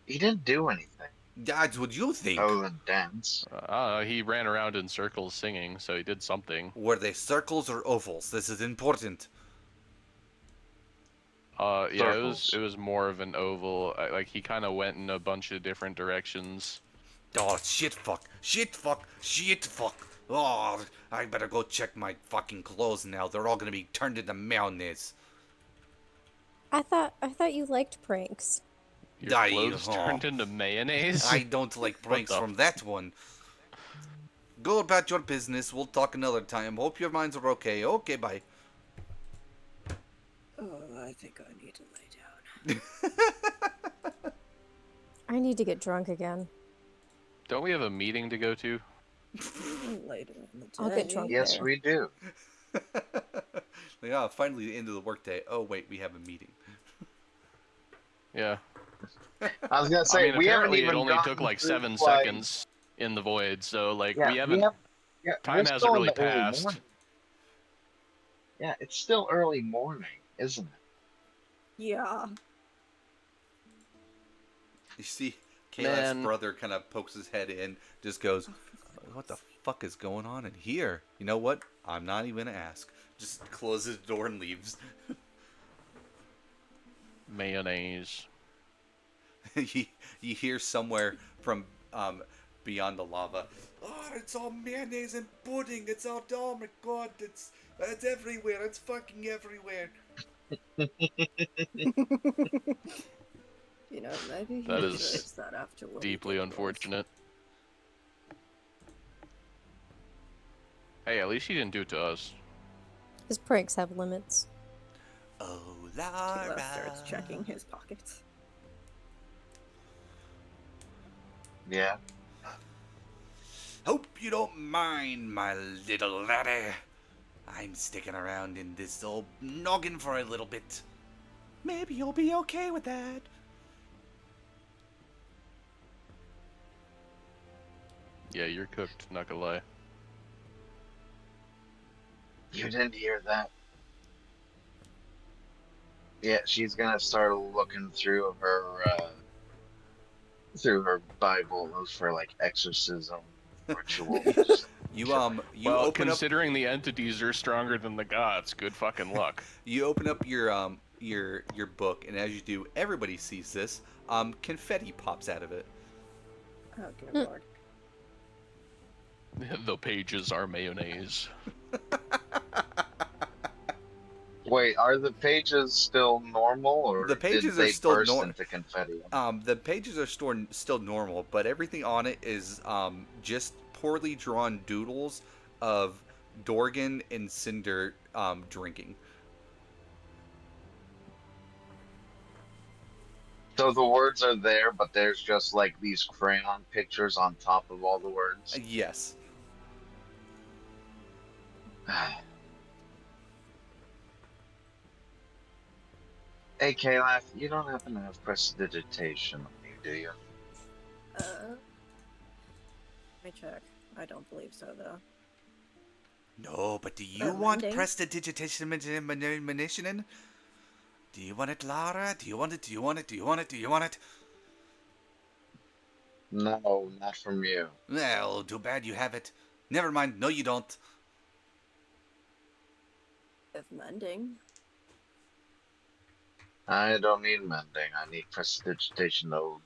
He didn't do anything That's what you think. other than dance. He ran around in circles singing, so he did something. Were they circles or ovals? This is important. Yeah, it Circles. was more of an oval. Like he kind of went in a bunch of different directions. Oh, shit fuck. Shit fuck. Shit fuck. Oh, I better go check my fucking clothes now. They're all gonna be turned into mayonnaise. I thought you liked pranks. Your clothes turned into mayonnaise. I don't like pranks the from that one. Go about your business. We'll talk another time. Hope your minds are okay. Okay, bye. Oh, I think I need to lay down. I need to get drunk again. Don't we have a meeting to go to? Later in the day. I'll get drunk Yes, there. we do. Like, oh, finally the end of the workday. Oh, wait, we have a meeting. Yeah. I was gonna say, I mean, we haven't apparently even it only gotten took like through, 7 seconds in the void, so like Yeah, we haven't. yeah, Time we're hasn't still in really the early passed. morning. Yeah, it's still early morning, isn't it? Yeah. You see, Kayla's Man. brother kind of pokes his head in, just goes, what the fuck is going on in here? You know what? I'm not even gonna ask. Just closes the door and leaves. Mayonnaise. you hear somewhere from beyond the lava, oh, it's all mayonnaise and pudding. It's all, oh my god, it's everywhere. It's fucking everywhere. You know, maybe he That is deserves that after what he deeply did to us. unfortunate. Hey, at least he didn't do it to us. His pranks have limits. Oh, Kayla Lara. starts checking his pockets. Yeah. Hope you don't mind, my little laddie. I'm sticking around in this old noggin for a little bit. Maybe you'll be okay with that. Yeah, you're cooked, not gonna lie. You didn't hear that? Yeah, she's gonna start looking through her Bible for like exorcism rituals. You Well, open up considering the entities are stronger than the gods, good fucking luck. you open up your book, and as you do, everybody sees this. Confetti pops out of it. Oh, good lord. The pages are mayonnaise. Wait, are the pages still normal, or The pages did are they still burst nor- into confetti? The pages are still normal, but everything on it is just poorly drawn doodles of Dorgan and Cinder drinking. So the words are there, but there's just like these crayon pictures on top of all the words. Yes. Hey, Calaf, you don't happen to have prestidigitation on you, do you? Let me check. I don't believe so, though. No, but do you want Mending? prestidigitation? Do you want it, Lara? Do you want it? Do you want it? Do you want it? Do you want it? No, not from you. Well, too bad you have it. Never mind. No, you don't. If mending. I don't need mending. I need prestidigitation to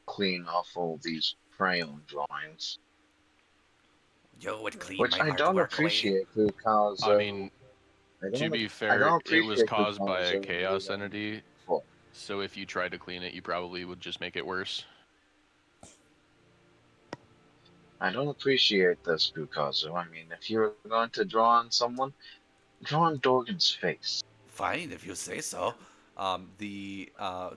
clean off all these crayon drawings. You would clean Which my I don't artwork away. appreciate because I mean, to be I fair, don't it was appreciate caused by because a chaos entity, well, so if you tried to clean it, you probably would just make it worse. I don't appreciate this, Bukazu. I mean, if you're going to draw on someone, draw on Dorgan's face. Fine, if you say so. The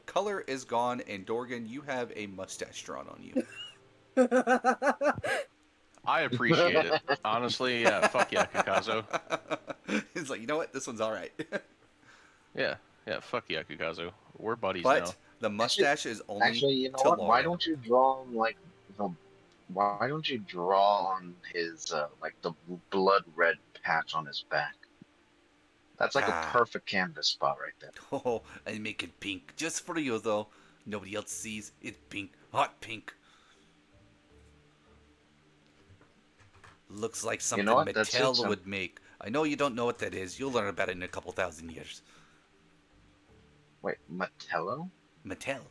color is gone, and Dorgan, you have a mustache drawn on you. I appreciate it. Honestly, yeah, fuck yeah, Kakazo. It's like, you know what? This one's alright. Yeah, fuck yeah, Kakazo. We're buddies But now. the mustache is only Actually, you know to what? Why Laura. don't you draw on like the? Why don't you draw on his like the blood red patch on his back? That's like a perfect canvas spot right there. Oh, I make it pink. Just for you, though. Nobody else sees. It's pink. Hot pink. Looks like something what? That suits Mattel him. would make. I know you don't know what that is. You'll learn about it in a couple thousand years. Wait, Mattello? Mattel.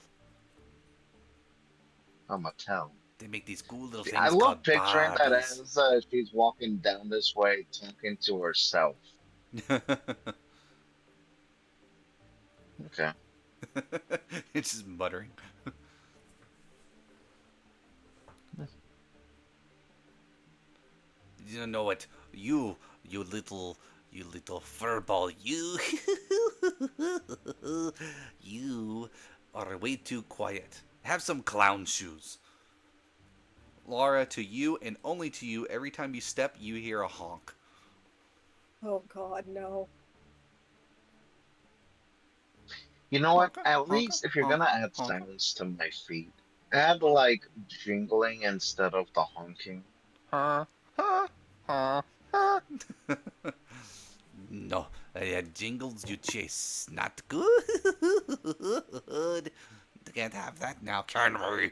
Oh, Mattel. They make these cool little See, things I love called picturing that Barbies. as she's walking down this way, talking to herself. Okay. It's just muttering. You don't know what you little furball, you are way too quiet. Have some clown shoes. Laura, to you and only to you, every time you step, you hear a honk. Oh god, no. You know what? At least if you're gonna add sounds to my feet, add like jingling instead of the honking. No, jingles you chase. Not good. Can't have that now, can we?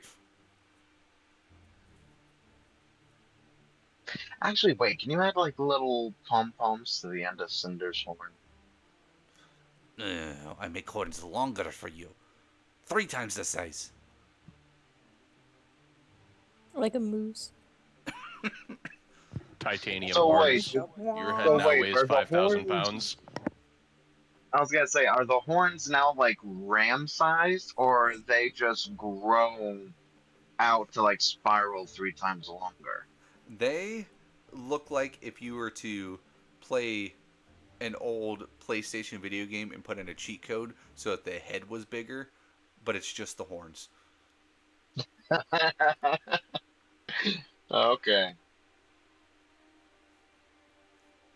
Actually, wait, can you add like little pom-poms to the end of Cinder's horn? I make horns longer for you. 3 times the size. Like a moose. Titanium So wait, horns. Your head so now wait, weighs are the 5,000 horns? pounds. I was gonna say, are the horns now like ram-sized, or are they just grown out to like spiral 3 times longer? They look like if you were to play an old PlayStation video game and put in a cheat code so that the head was bigger, but it's just the horns. Okay.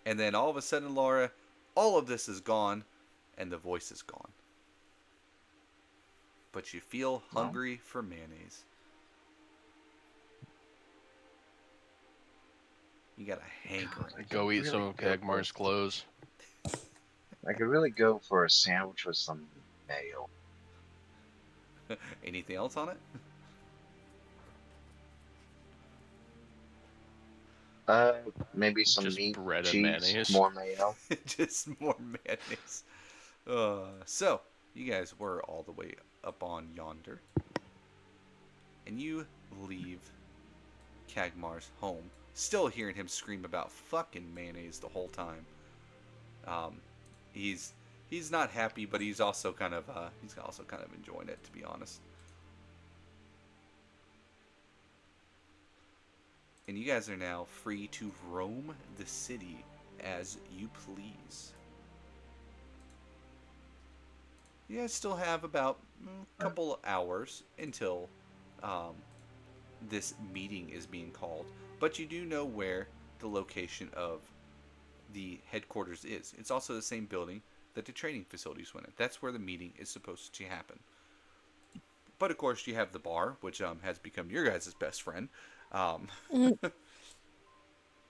And then all of a sudden, Laura, all of this is gone, and the voice is gone. But you feel hungry for mayonnaise. You got a hankering. Go eat some of Kagmar's clothes. I could really go for a sandwich with some mayo. Anything else on it? Maybe some Just meat, bread and cheese, mayonnaise. more mayo. Just more mayonnaise. So, you guys were all the way up on yonder. And you leave Kagmar's home, still hearing him scream about fucking mayonnaise the whole time. He's not happy, but he's also kind of enjoying it, to be honest. And you guys are now free to roam the city as you please. You guys still have about couple of hours until this meeting is being called, but you do know where the location of the headquarters is. It's also the same building that the training facilities went in. That's where the meeting is supposed to happen. But of course, you have the bar, which has become your guys' best friend, and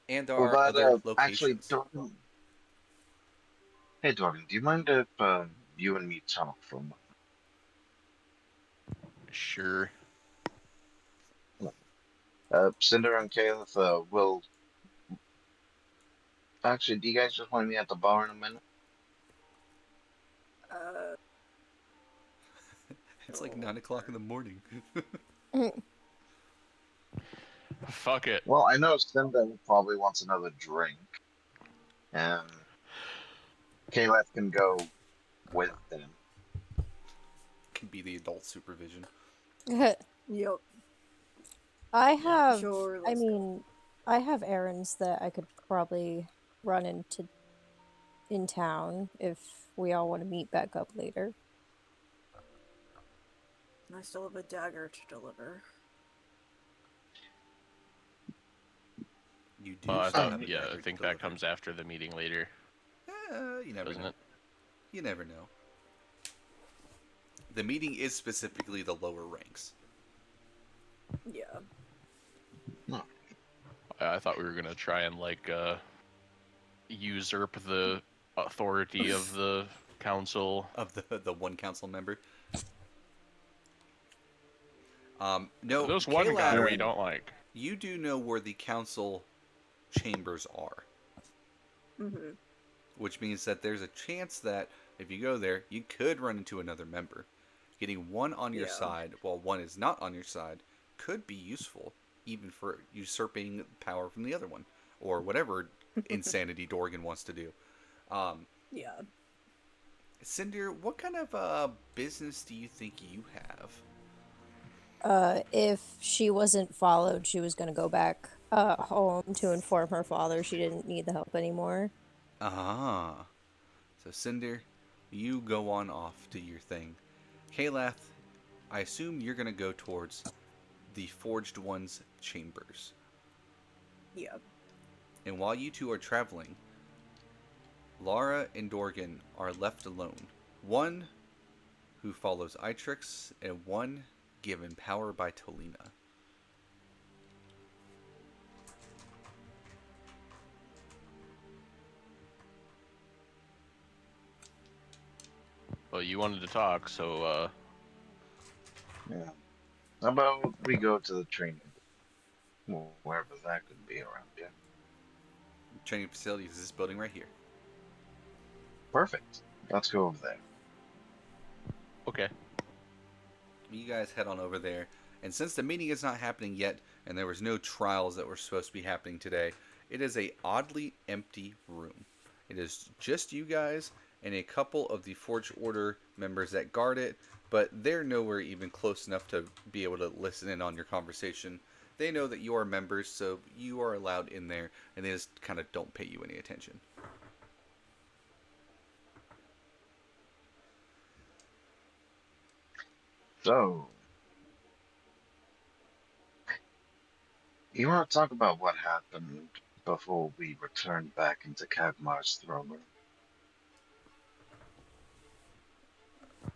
there Well, are that other actually, locations. Dorgan. Hey, Dorgan, do you mind if you and me talk for a moment? Sure. Cinder and Caleb will. Actually, do you guys just want to meet at the bar in a minute? It's like 9 o'clock in the morning. Fuck it. Well, I know Cinder probably wants another drink, and Caleb can go with them. Can be the adult supervision. Yep. I have, Sure, I let's go. mean, I have errands that I could probably run into in town if we all want to meet back up later. I still have a dagger to deliver. You do I still thought, have a yeah, dagger I to think deliver. that comes after the meeting later. You never Doesn't know. it? You never know. The meeting is specifically the lower ranks. Yeah. I thought we were gonna try and usurp the authority of the council. Of the one council member. No, There's one Caleb, guy we don't like. you do know where the council chambers are. Mm-hmm. Which means that there's a chance that if you go there, you could run into another member. Getting one on your side while one is not on your side could be useful, even for usurping power from the other one, or whatever insanity Dorgan wants to do. Yeah. Cinder, what kind of business do you think you have? If she wasn't followed, she was gonna go back home to inform her father she didn't need the help anymore. Ah. So, Cinder, you go on off to your thing. Kalath, I assume you're going to go towards the Forged One's chambers. Yeah. And while you two are traveling, Lara and Dorgan are left alone. One who follows Itrix, and one given power by Tolina. Well, you wanted to talk, so Yeah. How about we go to the training? Well, wherever that could be around here. Training facility is this building right here. Perfect. Let's go over there. okay. You guys head on over there, and since the meeting is not happening yet, and there was no trials that were supposed to be happening today, it is a oddly empty room. It is just you guys and a couple of the Forge Order members that guard it, but they're nowhere even close enough to be able to listen in on your conversation. They know that you are members, so you are allowed in there, and they just kind of don't pay you any attention. So, you want to talk about what happened before we returned back into Kagmar's throne room?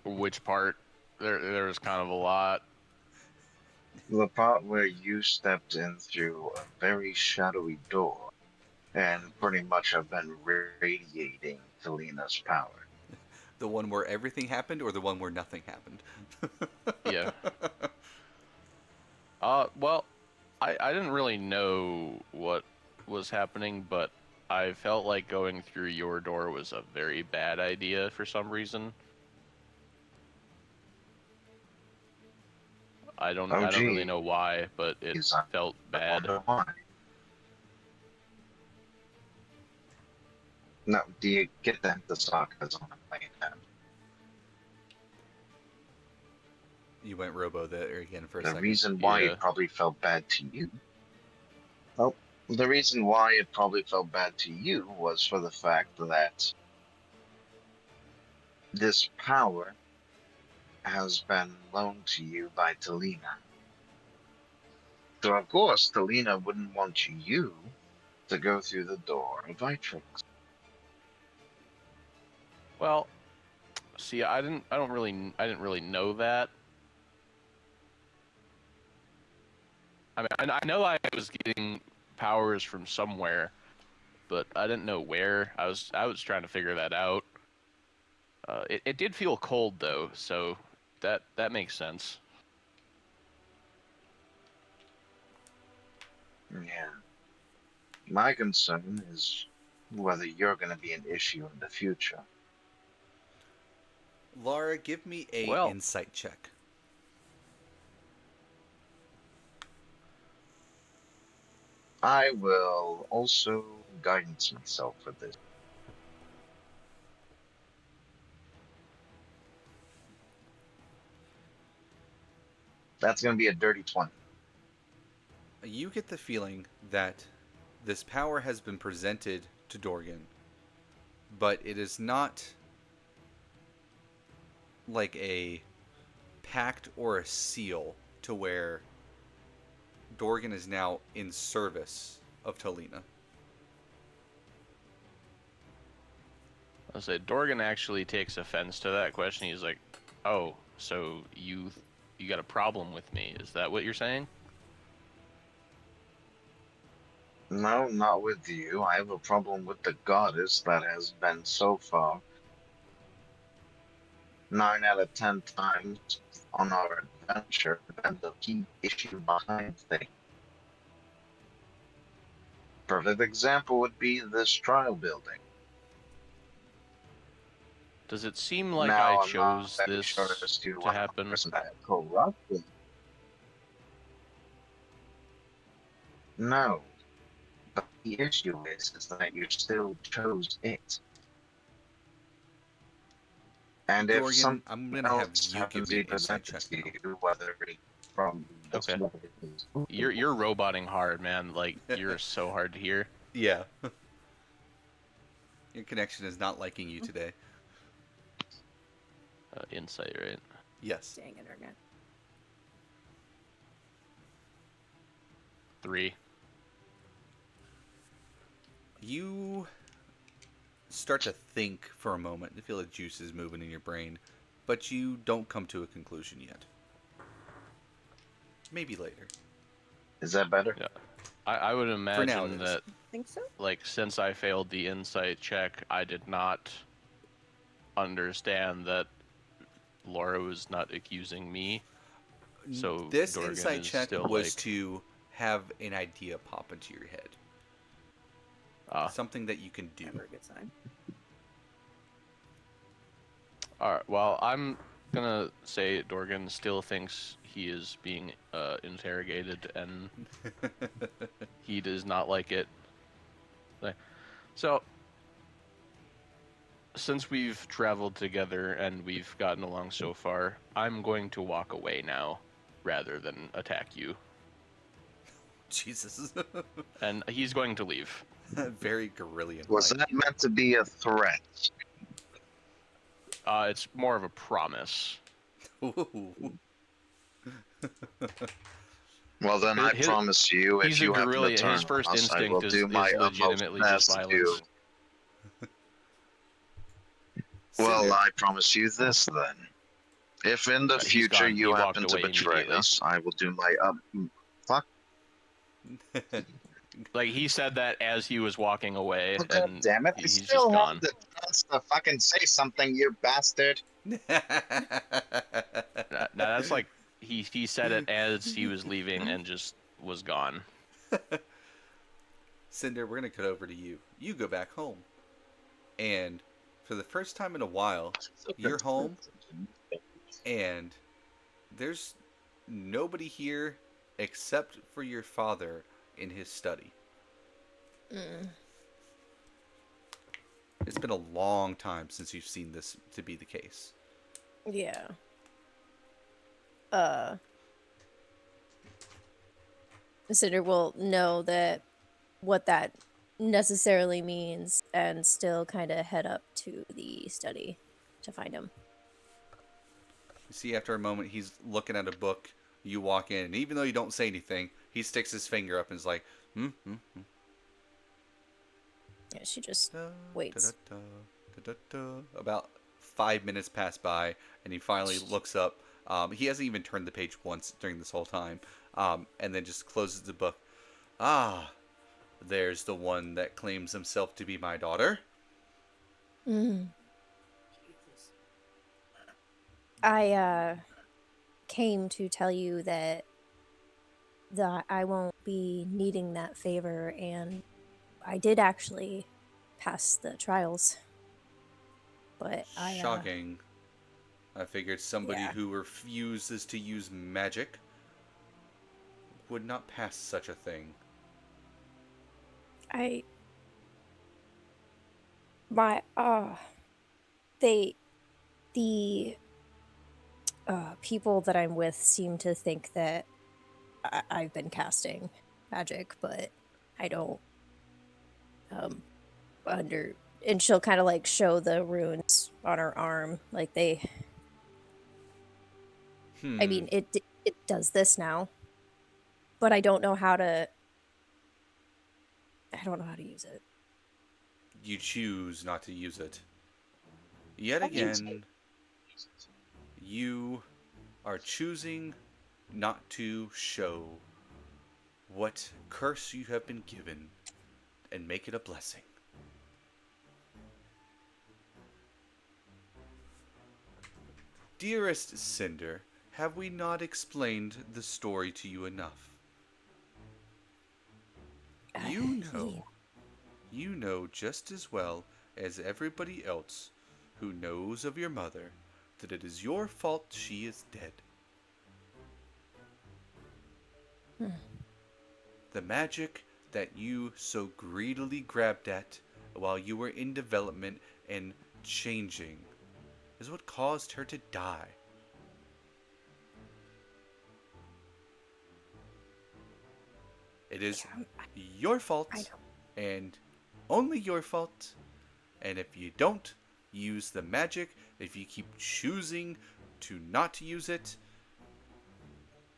Which part? There was kind of a lot. The part where you stepped in through a very shadowy door and pretty much have been radiating Felina's power. The one where everything happened, or the one where nothing happened? Yeah. Well, I didn't really know what was happening, but I felt like going through your door was a very bad idea for some reason. I don't really know why, but it felt bad. Now, do you get that the sarcasm I'm playing at? You went robo there again for a The second. reason why it probably felt bad to you. Oh, the reason why it probably felt bad to you was for the fact that this power has been loaned to you by Talina. So of course, Talina wouldn't want you to go through the door of Vitrix. Well, see, I didn't really know that. I mean, I know I was getting powers from somewhere, but I didn't know where. I was trying to figure that out. It did feel cold though, so that makes sense. Yeah. My concern is whether you're going to be an issue in the future. Laura, give me a Well, insight check. I will also guidance myself for this. That's going to be a dirty 20. You get the feeling that this power has been presented to Dorgan, but it is not like a pact or a seal to where Dorgan is now in service of Talina. I said Dorgan actually takes offense to that question. He's like, "Oh, so you got a problem with me? Is that what you're saying?" No, not with you. I have a problem with the goddess that has been so far 9 out of 10 times on our adventure been the key issue behind things. Perfect example would be this trial building. Does it seem like I Now, I'm not chose very sure this as to to what happen? person that corrupted. No. But the issue is that you still chose it. And if Dorgan, something I'm going to have else you give happens to me be an insight presented check to now. you, whether it's from this Okay. You're roboting hard, man. Like you're so hard to hear. Yeah. Your connection is not liking you today. Insight, right? Yes. Dang internet. 3. You start to think for a moment. You feel the juices moving in your brain, but you don't come to a conclusion yet. Maybe later. Is that better? Yeah. I would now imagine it is. that, Think so? like, since I failed the insight check, I did not understand that Laura was not accusing me. So This Dorgan insight is check still was like, to have an idea pop into your head. Something that you can do. Never a good sign. all right. Well, I'm gonna say Dorgan still thinks he is being interrogated, and he does not like it. So, since we've traveled together and we've gotten along so far, I'm going to walk away now, rather than attack you. Jesus. And he's going to leave. Very Gorillion. Was that meant to be a threat? It's more of a promise. Ooh. Well, then I promise you, if he's a you happen to gorilla. turn His first on us, I will instinct do my is utmost legitimately just best violence. Well, I promise you this then. If in the He's future gone. He you walked happen to away betray immediately. us, I will do my fuck. Like, he said that as he was walking away, Oh, God and damn it! I he's still just have gone. the chance to fucking say something, you bastard. Now that's like he said it as he was leaving and just was gone. Cinder, we're gonna cut over to you. You go back home, and for the first time in a while, you're home, and there's nobody here except for your father in his study. It's been a long time since you've seen this to be the case. Yeah. Cinder will know that what that necessarily means and still kind of head up to the study to find him. You see, after a moment, he's looking at a book. You walk in, and even though you don't say anything, he sticks his finger up and is like, Yeah, she just Da, waits. da, da, da, da. About 5 minutes pass by, and he finally looks up. He hasn't even turned the page once during this whole time, and then just closes the book. Ah, there's the one that claims himself to be my daughter. Mm. I came to tell you that I won't be needing that favor, and I did actually pass the trials. But Shocking. I figured somebody yeah. who refuses to use magic would not pass such a thing. The people that I'm with seem to think that I've been casting magic, but I don't and she'll kind of like show the runes on her arm, like they. I mean, it does this now, but I don't know how to. I don't know how to use it. You choose not to use it. Yet again, you are choosing not to show what curse you have been given and make it a blessing. Dearest Cinder, have we not explained the story to you enough? You know just as well as everybody else who knows of your mother that it is your fault she is dead. The magic that you so greedily grabbed at while you were in development and changing is what caused her to die. It is your fault, and only your fault. And if you don't use the magic, if you keep choosing to not use it,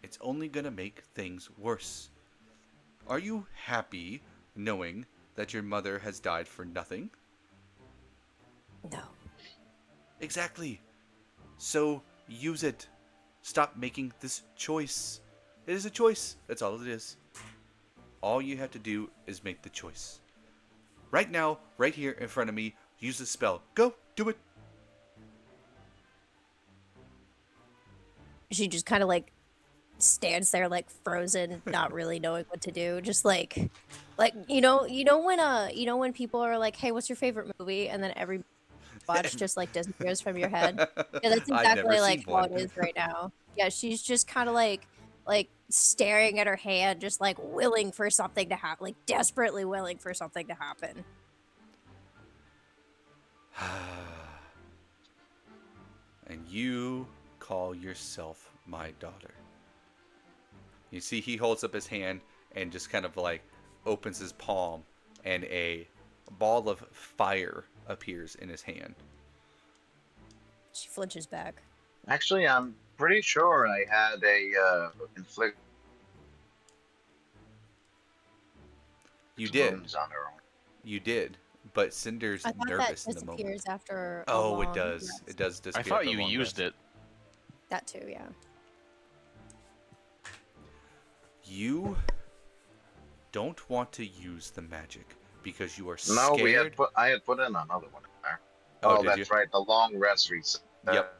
it's only gonna make things worse. Are you happy knowing that your mother has died for nothing? No. Exactly. So use it. Stop making this choice. It is a choice. That's all it is. All you have to do is make the choice. Right now, right here in front of me, use the spell. Go, do it. She just kind of like stands there like frozen, not really knowing what to do, just like when people are like, "Hey, what's your favorite movie?" and then every watch just like disappears from your head. Yeah, that's I've never exactly like seen how one. it is right now. Yeah, she's just kind of like staring at her hand, just like willing for something to happen, like desperately willing for something to happen. And you call yourself my daughter. You see, he holds up his hand and just kind of like opens his palm, and a ball of fire appears in his hand. She flinches back. Actually, I'm pretty sure I had a inflict. You did. Wounds on her arm. You did, but Cinder's I thought nervous that in the moment. disappears after. Oh, it does. It does disappear. I thought after a you long used rest. it. That too, yeah. You don't want to use the magic because you are No, scared. I had put in another one in there. Oh, Oh, did that's you? right. The long rest reset. Yep.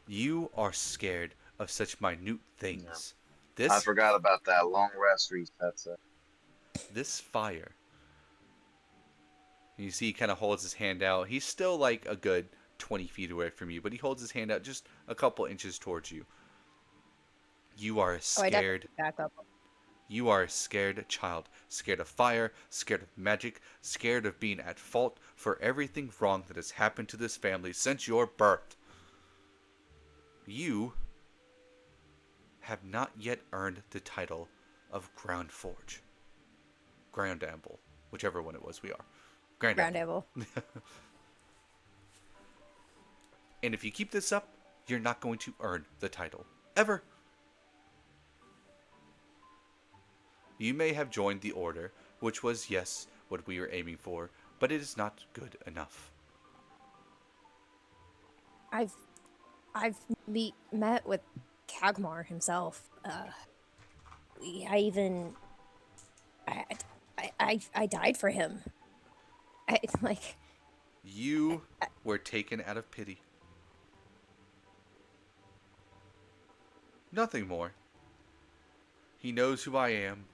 You are scared of such minute things. I forgot about that long rest reset. This fire. You see, he kind of holds his hand out. He's still like a good 20 feet away from you, but he holds his hand out just a couple inches towards you. You are scared. Back up. You are a scared child. Scared of fire, scared of magic, scared of being at fault for everything wrong that has happened to this family since your birth. You have not yet earned the title of Ground Forge. Ground Amble. Whichever one it was we are. Ground Amble. And if you keep this up, you're not going to earn the title. Ever. You may have joined the Order, which was, yes, what we were aiming for, but it is not good enough. I've met with Kagmar himself. I even I died for him. Like you were taken out of pity. Nothing more. He knows who I am,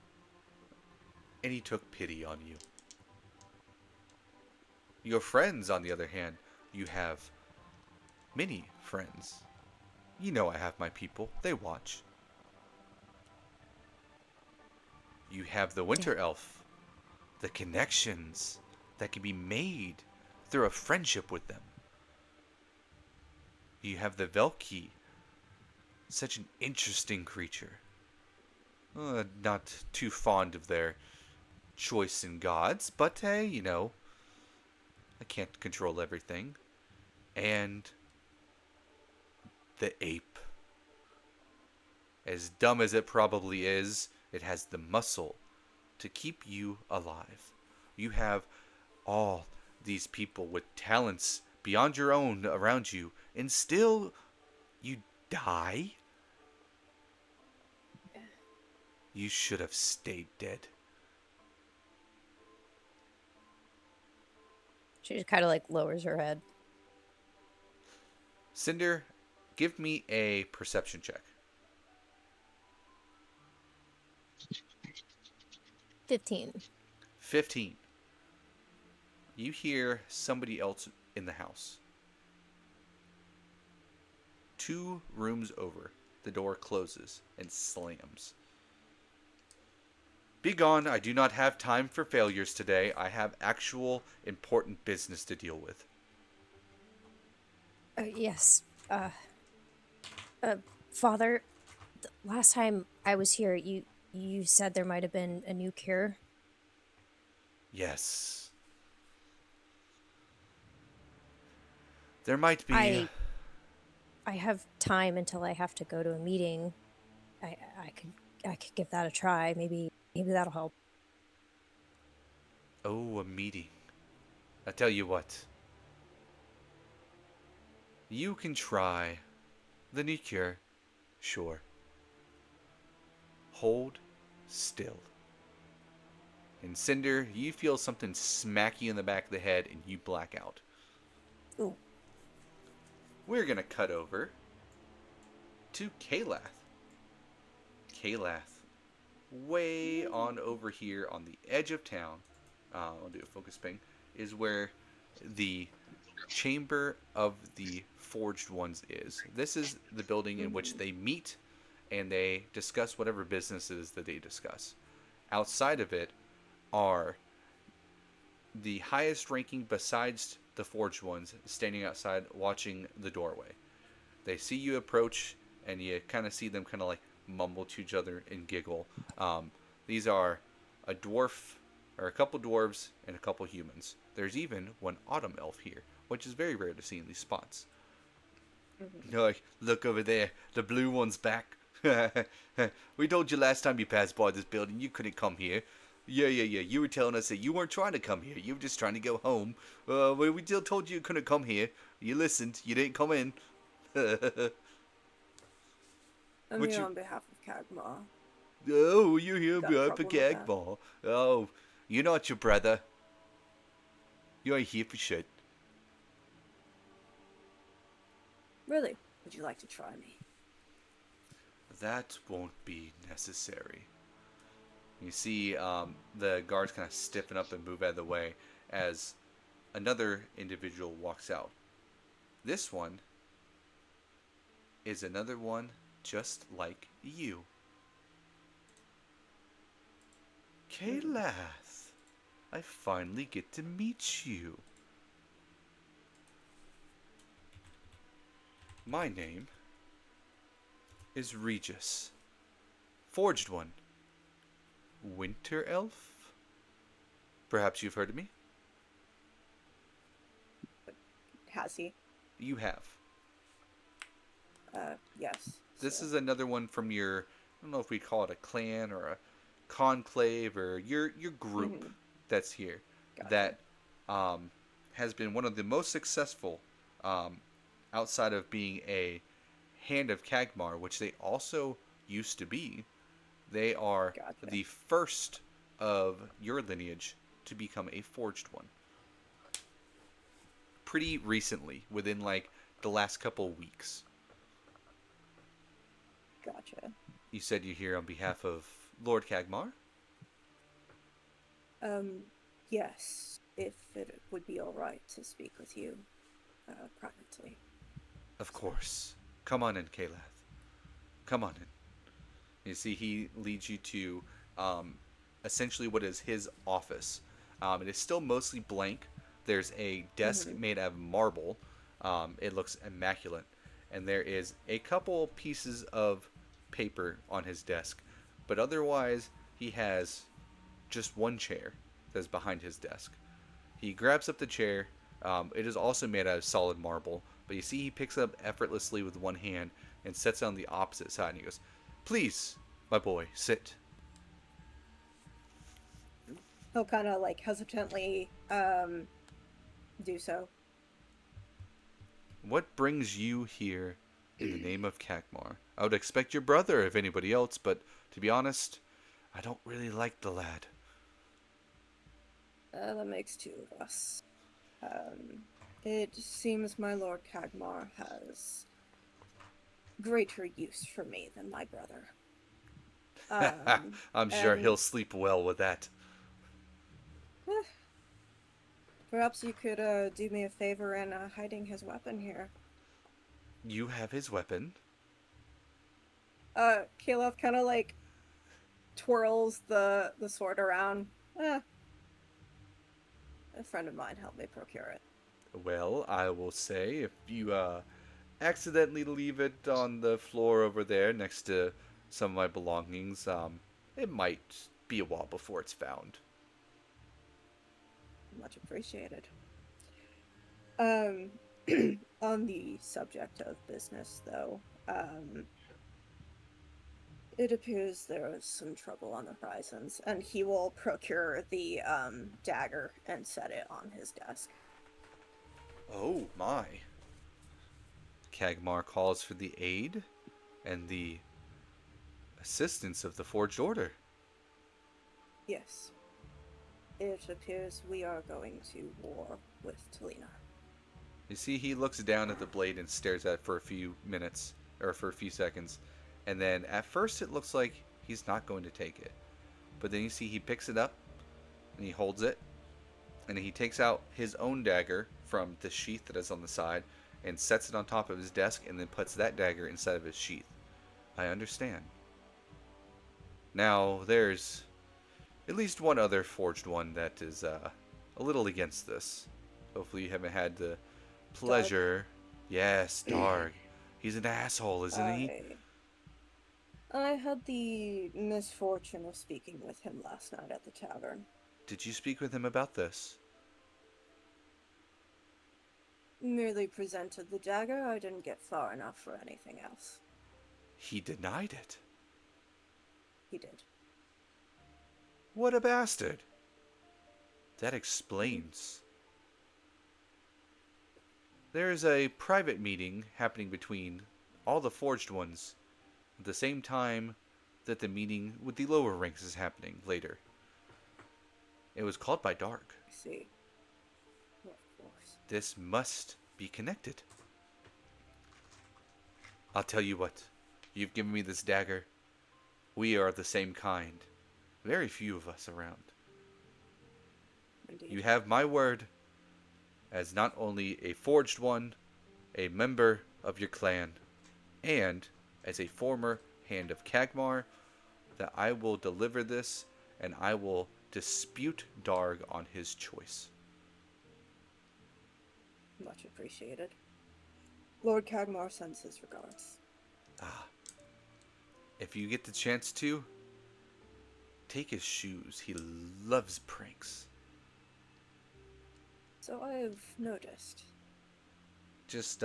and he took pity on you. Your friends, on the other hand, you have many friends. You know I have my people. They watch. You have the Winter Elf. The connections that can be made through a friendship with them. You have the Velki. Such an interesting creature. Not too fond of their choice in gods, but hey, you know, I can't control everything. And the ape. As dumb as it probably is, it has the muscle to keep you alive. You have all these people with talents beyond your own around you, and still you die? You should have stayed dead. She just kind of like lowers her head. Cinder, give me a perception check. 15. You hear somebody else in the house. 2 rooms over, the door closes and slams. Begone, I do not have time for failures today. I have actual important business to deal with. Yes. Father, last time I was here, you said there might have been a new cure. Yes. There might be. I have time until I have to go to a meeting. I could give that a try. Maybe that'll help. Oh, a meeting. I tell you what. You can try the new cure, sure. Hold still. And Cinder, you feel something smack you in the back of the head and you black out. Ooh. We're going to cut over to Kalath. Kalath, way on over here on the edge of town, I'll do a focus ping, is where the Chamber of the Forged Ones is. This is the building in which they meet and they discuss whatever business it is that they discuss. Outside of it are the highest ranking besides the Forged Ones standing outside watching the doorway. They see you approach and you kind of see them kind of like mumble to each other and giggle. These are a dwarf, or a couple dwarves, and a couple humans. There's even one autumn elf here, which is very rare to see in these spots. They're like, look over there, the blue one's back. We told you last time you passed by this building you couldn't come here. Yeah. You were telling us that you weren't trying to come here. You were just trying to go home. We still told you couldn't come here. You listened. You didn't come in. I mean, on behalf of Kagmar. Oh, you're here on Got a behalf of problem with that? Kagmar. Oh, you're not your brother. You ain't here for shit. Really? Would you like to try me? That won't be necessary. You see the guards kind of stiffen up and move out of the way as another individual walks out. This one is another one just like you. Kalath, I finally get to meet you. My name is Regis. Forged One. Winter Elf? Perhaps you've heard of me? Has he? You have. Yes. This so- is another one from your, I don't know if we call it a clan or a conclave or your group that's here that has been one of the most successful outside of being a Hand of Kagmar, which they also used to be. They are the first of your lineage to become a forged one. Pretty recently, within like the last couple weeks. Gotcha. You said you're here on behalf of Lord Kagmar? Yes, if it would be alright to speak with you, privately. Of course. Come on in, Kalath. Come on in. You see, he leads you to essentially what is his office. It is still mostly blank. There's a desk made out of marble. It looks immaculate. And there is a couple pieces of paper on his desk. But otherwise, he has just one chair that's behind his desk. He grabs up the chair. It is also made out of solid marble. But you see, he picks it up effortlessly with one hand and sets it on the opposite side. And he goes, "Please, my boy, sit." He'll kind of like hesitantly do so. What brings you here in the name of Kagmar? I would expect your brother, if anybody else, but to be honest, I don't really like the lad. That makes two of us. It seems my Lord Kagmar has greater use for me than my brother. I'm sure he'll sleep well with that. Perhaps you could do me a favor in hiding his weapon here. You have his weapon? Caleb kind of like twirls the sword around. A friend of mine helped me procure it. Well, I will say, if you accidentally leave it on the floor over there next to some of my belongings, it might be a while before it's found. Much appreciated. On the subject of business, though, it appears there is some trouble on the horizons, and he will procure the dagger and set it on his desk. Oh my. Kagmar calls for the aid and the assistance of the Forged Order. Yes. It appears we are going to war with Talina. You see, he looks down at the blade and stares at it for a few minutes, or for a few seconds, and then at first it looks like he's not going to take it. But then you see he picks it up, and he holds it, and he takes out his own dagger from the sheath that is on the side, and sets it on top of his desk, and then puts that dagger inside of his sheath. I understand. Now, there's at least one other forged one that is a little against this. Hopefully you haven't had the pleasure. Yes, Darg. He's an asshole, isn't he? I had the misfortune of speaking with him last night at the tavern. Did you speak with him about this? Merely presented the dagger. I didn't get far enough for anything else. He denied it. He did. What a bastard. That explains. There is a private meeting happening between all the forged ones at the same time that the meeting with the lower ranks is happening later. It was called by Dark. I see. Well, of course. This must be connected. I'll tell you what. You've given me this dagger. We are the same kind. Very few of us around. Indeed. You have my word as not only a forged one, a member of your clan, and as a former Hand of Kagmar, that I will deliver this and I will dispute Darg on his choice. Much appreciated. Lord Kagmar sends his regards. If you get the chance to, take his shoes. He loves pranks. So I've noticed. Just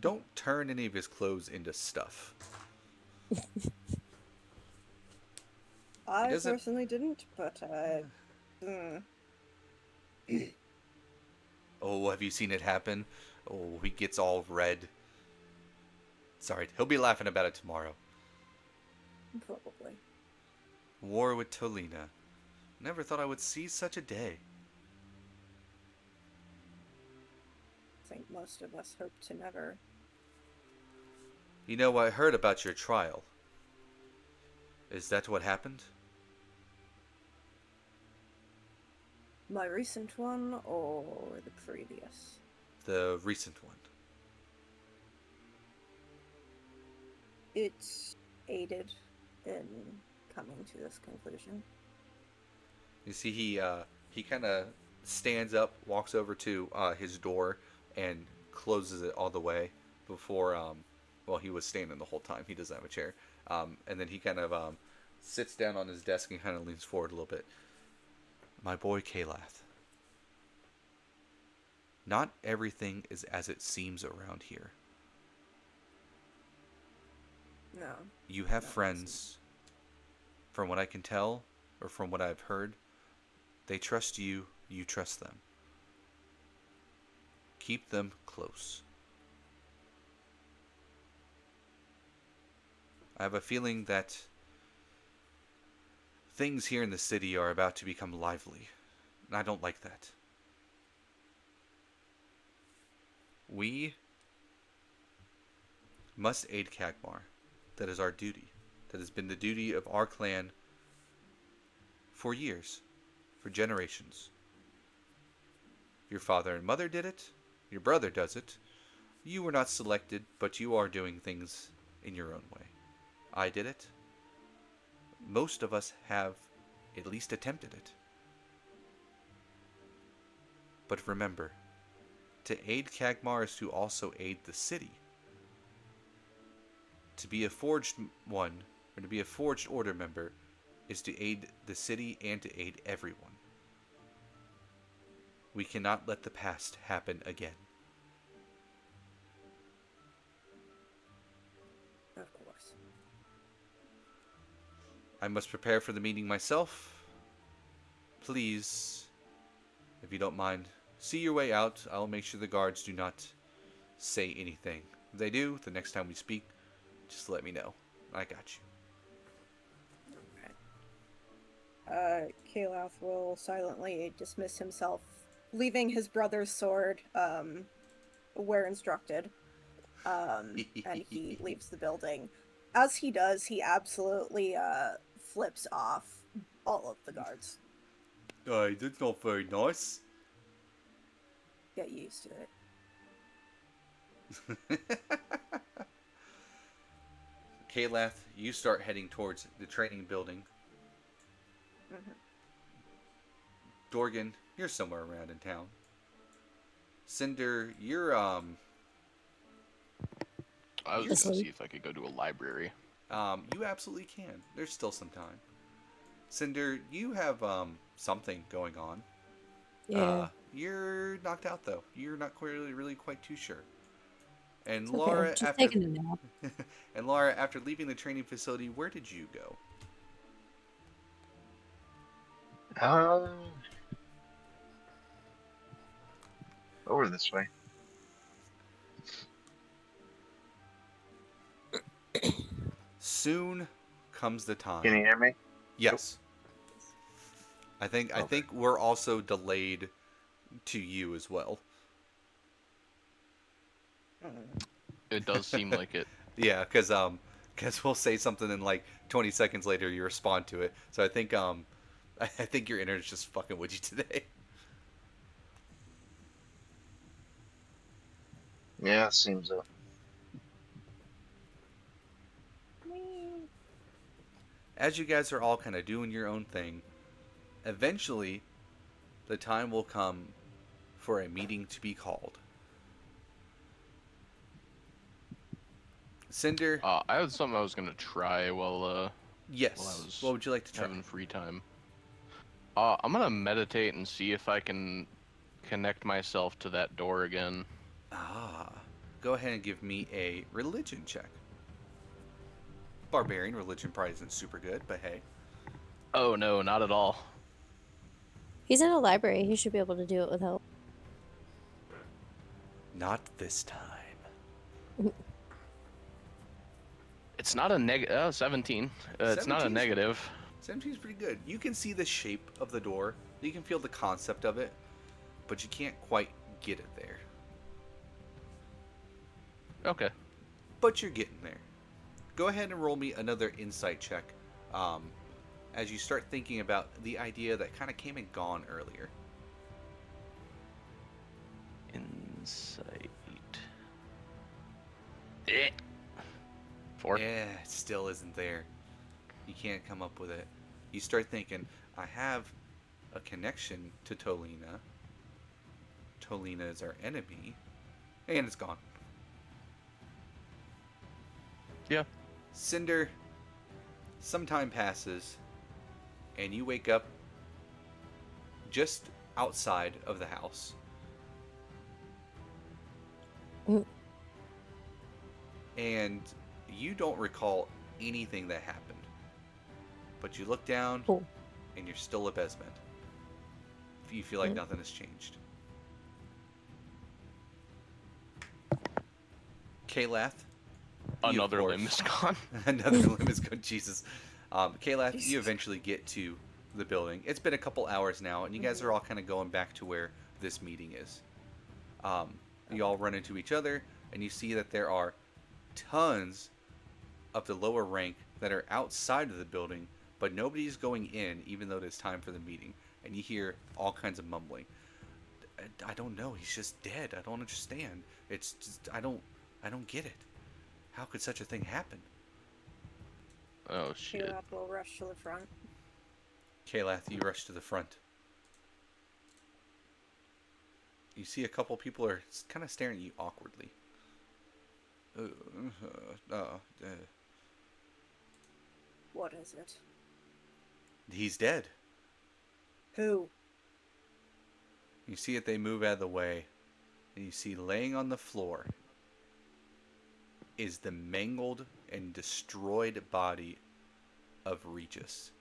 Don't turn any of his clothes into stuff. I doesn't- personally didn't, but Oh, have you seen it happen? Oh, he gets all red. Sorry, he'll be laughing about it tomorrow. probably. War with Tolina. Never thought I would see such a day. I think most of us hope to never. You know, I heard about your trial. Is that what happened? My recent one or the previous? The recent one. It aided in coming to this conclusion. You see, he kind of stands up, walks over to his door, and closes it all the way before. Well, he was standing the whole time. He doesn't have a chair. And then he kind of sits down on his desk and kind of leans forward a little bit. My boy Kalath. Not everything is as it seems around here. No. You have friends. From what I can tell, or from what I've heard, they trust you, you trust them. Keep them close. I have a feeling that things here in the city are about to become lively, and I don't like that. We must aid Kagmar. That is our duty. That has been the duty of our clan for years, for generations. Your father and mother did it. Your brother does it. You were not selected, but you are doing things in your own way. I did it. Most of us have at least attempted it. But remember, to aid Kagmar is to also aid the city. To be a forged one, or to be a forged order member, is to aid the city and to aid everyone. We cannot let the past happen again. Of course. I must prepare for the meeting myself. Please, if you don't mind, see your way out. I'll make sure the guards do not say anything. If they do, the next time we speak, just let me know. I got you. Kalath will silently dismiss himself, leaving his brother's sword where instructed, and he leaves the building. As he does, he absolutely flips off all of the guards. Hey, that's not very nice. Get used to it. Kalath, you start heading towards the training building. Mm-hmm. Dorgan, you're somewhere around in town. Cinder, you're I was just gonna see if I could go to a library. You absolutely can. There's still some time. Cinder, you have something going on. Yeah. You're knocked out though. You're not really quite too sure. And It's okay, Laura, I'm just after taking a nap. and Laura, after leaving the training facility, where did you go? Over this way. Soon comes the time. Can you hear me? Yes. I think we're also delayed to you as well. It does seem like it. Yeah, because we'll say something and like 20 seconds later you respond to it. So I think your internet's just fucking with you today. Yeah, seems so. As you guys are all kind of doing your own thing, eventually the time will come for a meeting to be called. Cinder? I had something I was gonna try while yes. while I was What would you like to try? having free time. I'm gonna meditate and see if I can connect myself to that door again. Ah. go ahead and give me a religion check. Barbarian religion probably isn't super good, but hey. Oh no, not at all. He's in a library. He should be able to do it with help. Not this time. It's not a 17. It's not a 17's negative. 17's pretty good. You can see the shape of the door. You can feel the concept of it, but you can't quite get it there. Okay. But you're getting there. Go ahead and roll me another insight check as you start thinking about the idea that kind of came and gone earlier. Insight. 4. Yeah, it still isn't there. You can't come up with it. You start thinking, I have a connection to Tolina. Tolina is our enemy. And it's gone. Yeah. Cinder, some time passes, and you wake up just outside of the house. And you don't recall anything that happened. But you look down, and you're still a Besment. You feel like nothing has changed. Kalath. Another limb is gone. Another limb is gone. Jesus. Kalath, you eventually get to the building. It's been a couple hours now, and you guys are all kind of going back to where this meeting is. You all run into each other, and you see that there are tons of the lower rank that are outside of the building, but nobody's going in, even though it is time for the meeting. And you hear all kinds of mumbling. I don't know. He's just dead. I don't understand. It's just, I don't get it. How could such a thing happen? Oh shit. Kalath will rush to the front. Kalath, you rush to the front. You see a couple people are kind of staring at you awkwardly. What is it? He's dead. Who? You see that they move out of the way, and you see laying on the floor is the mangled and destroyed body of Regis.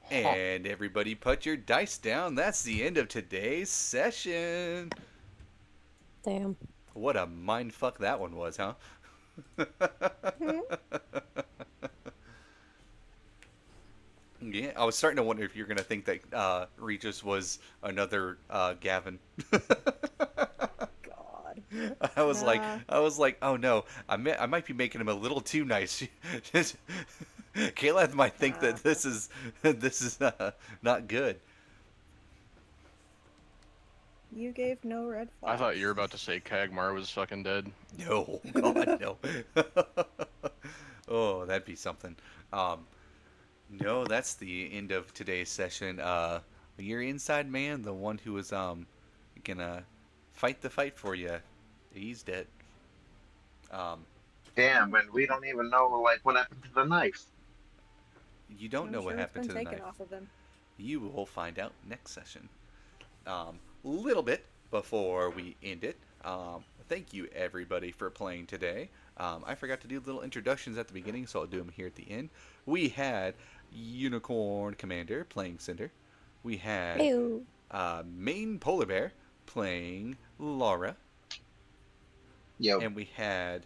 And everybody put your dice down. That's the end of today's session. Damn. What a mindfuck that one was, huh? Yeah, I was starting to wonder if you're going to think that Regis was another Gavin. God. I was like, oh no, I might be making him a little too nice. Kalath might think that this is not good. You gave no red flags. I thought you were about to say Kagmar was fucking dead. No, God, no. Oh, that'd be something. No, that's the end of today's session. Your inside man, the one who was gonna fight the fight for you, he's dead. Damn, and we don't even know like what happened to the knife. You don't know what happened to the knife. Off of him. You will find out next session. Little bit before we end it. Thank you everybody for playing today. I forgot to do little introductions at the beginning, so I'll do them here at the end. We had Unicorn Commander playing Cinder. We had Main Polar Bear playing Laura. Yo. And we had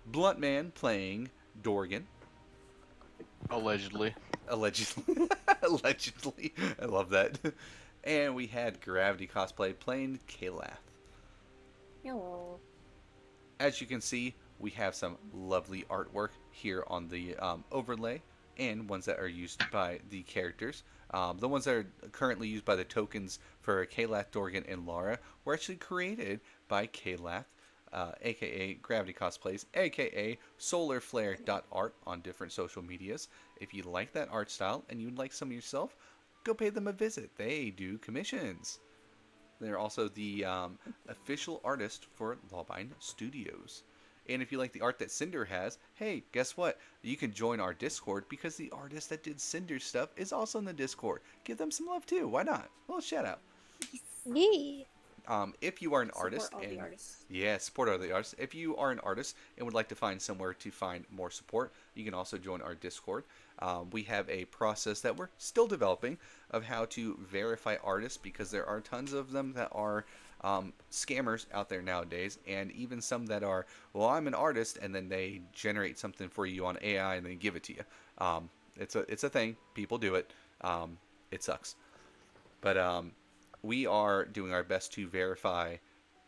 Blunt Man playing Dorgan. Allegedly. Allegedly. Allegedly. I love that. And we had Gravity Cosplay playing Kalath. Hello. As you can see, we have some lovely artwork here on the overlay, and ones that are used by the characters. The ones that are currently used by the tokens for Kalath, Dorgan, and Lara were actually created by Kalath, aka Gravity Cosplays, aka solarflare.art on different social medias. If you like that art style and you'd like some yourself, go pay them a visit. They do commissions. They're also the official artist for Lawbind Studios. And if you like the art that Cinder has, hey, guess what? You can join our Discord because the artist that did Cinder's stuff is also in the Discord. Give them some love too. Why not? A little shout out. Yee. If you are an Support artist all and the artists. yeah, support all the artists. If you are an artist and would like to find somewhere to find more support, you can also join our Discord. We have a process that we're still developing of how to verify artists because there are tons of them that are scammers out there nowadays, and even some that are, well, I'm an artist, and then they generate something for you on AI and then give it to you. It's a thing. People do it. It sucks, but we are doing our best to verify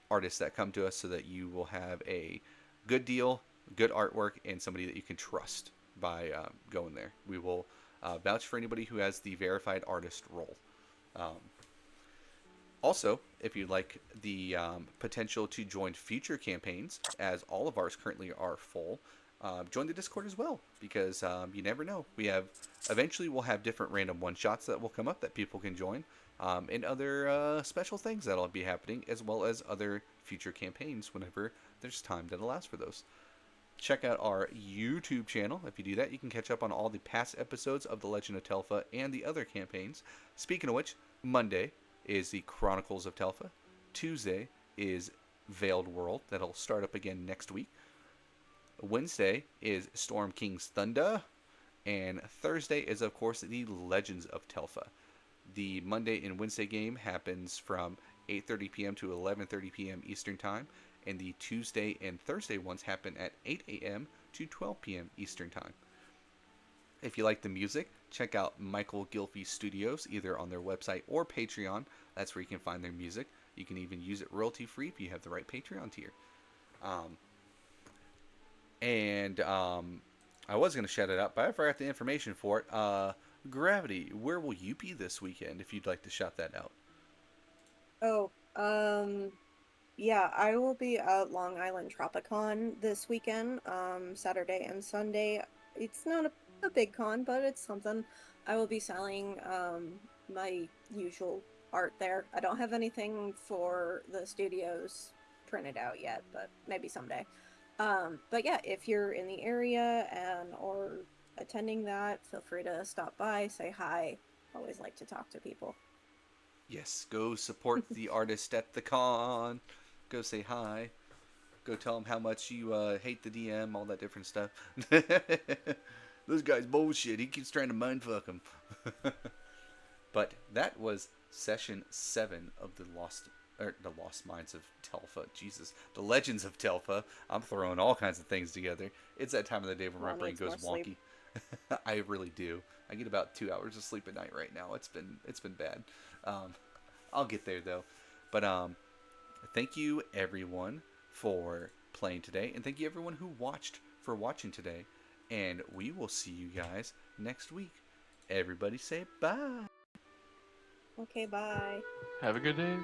artists that come to us so that you will have a good deal, good artwork, and somebody that you can trust by going there. We will vouch for anybody who has the verified artist role. Also, if you'd like the potential to join future campaigns, as all of ours currently are full, join the Discord as well, because you never know. Eventually we'll have different random one-shots that will come up that people can join, and other special things that'll be happening, as well as other future campaigns whenever there's time that allows for those. Check out our YouTube channel. If you do that, you can catch up on all the past episodes of The Legend of Telpha and the other campaigns. Speaking of which, Monday is the Chronicles of Telpha. Tuesday is Veiled World. That'll start up again next week. Wednesday is Storm King's Thunder. And Thursday is, of course, the Legends of Telpha. The Monday and Wednesday game happens from 8:30 p.m. to 11:30 p.m. Eastern Time. And the Tuesday and Thursday ones happen at 8 a.m. to 12 p.m. Eastern Time. If you like the music, check out Lawbind Studios, either on their website or Patreon. That's where you can find their music. You can even use it royalty-free if you have the right Patreon tier. I was going to shout it out, but I forgot the information for it. Gravity, where will you be this weekend if you'd like to shout that out? Yeah, I will be at Long Island Tropicon this weekend, Saturday and Sunday. It's not a big con, but it's something. I will be selling my usual art there. I don't have anything for the studios printed out yet, but maybe someday. But yeah, if you're in the area or attending that, feel free to stop by, say hi. Always like to talk to people. Yes, go support the artist at the con. Go say hi. Go tell him how much you hate the DM, all that different stuff. This guy's bullshit. He keeps trying to mindfuck him. But that was session 7 of the Lost Minds of Telpha. Jesus, the Legends of Telpha. I'm throwing all kinds of things together. It's that time of the day when my brain goes wonky. I really do. I get about 2 hours of sleep at night right now. It's been bad. I'll get there though. But thank you everyone for playing today, and thank you everyone who watched for watching today. And we will see you guys next week. Everybody say bye. Okay, bye. Have a good day.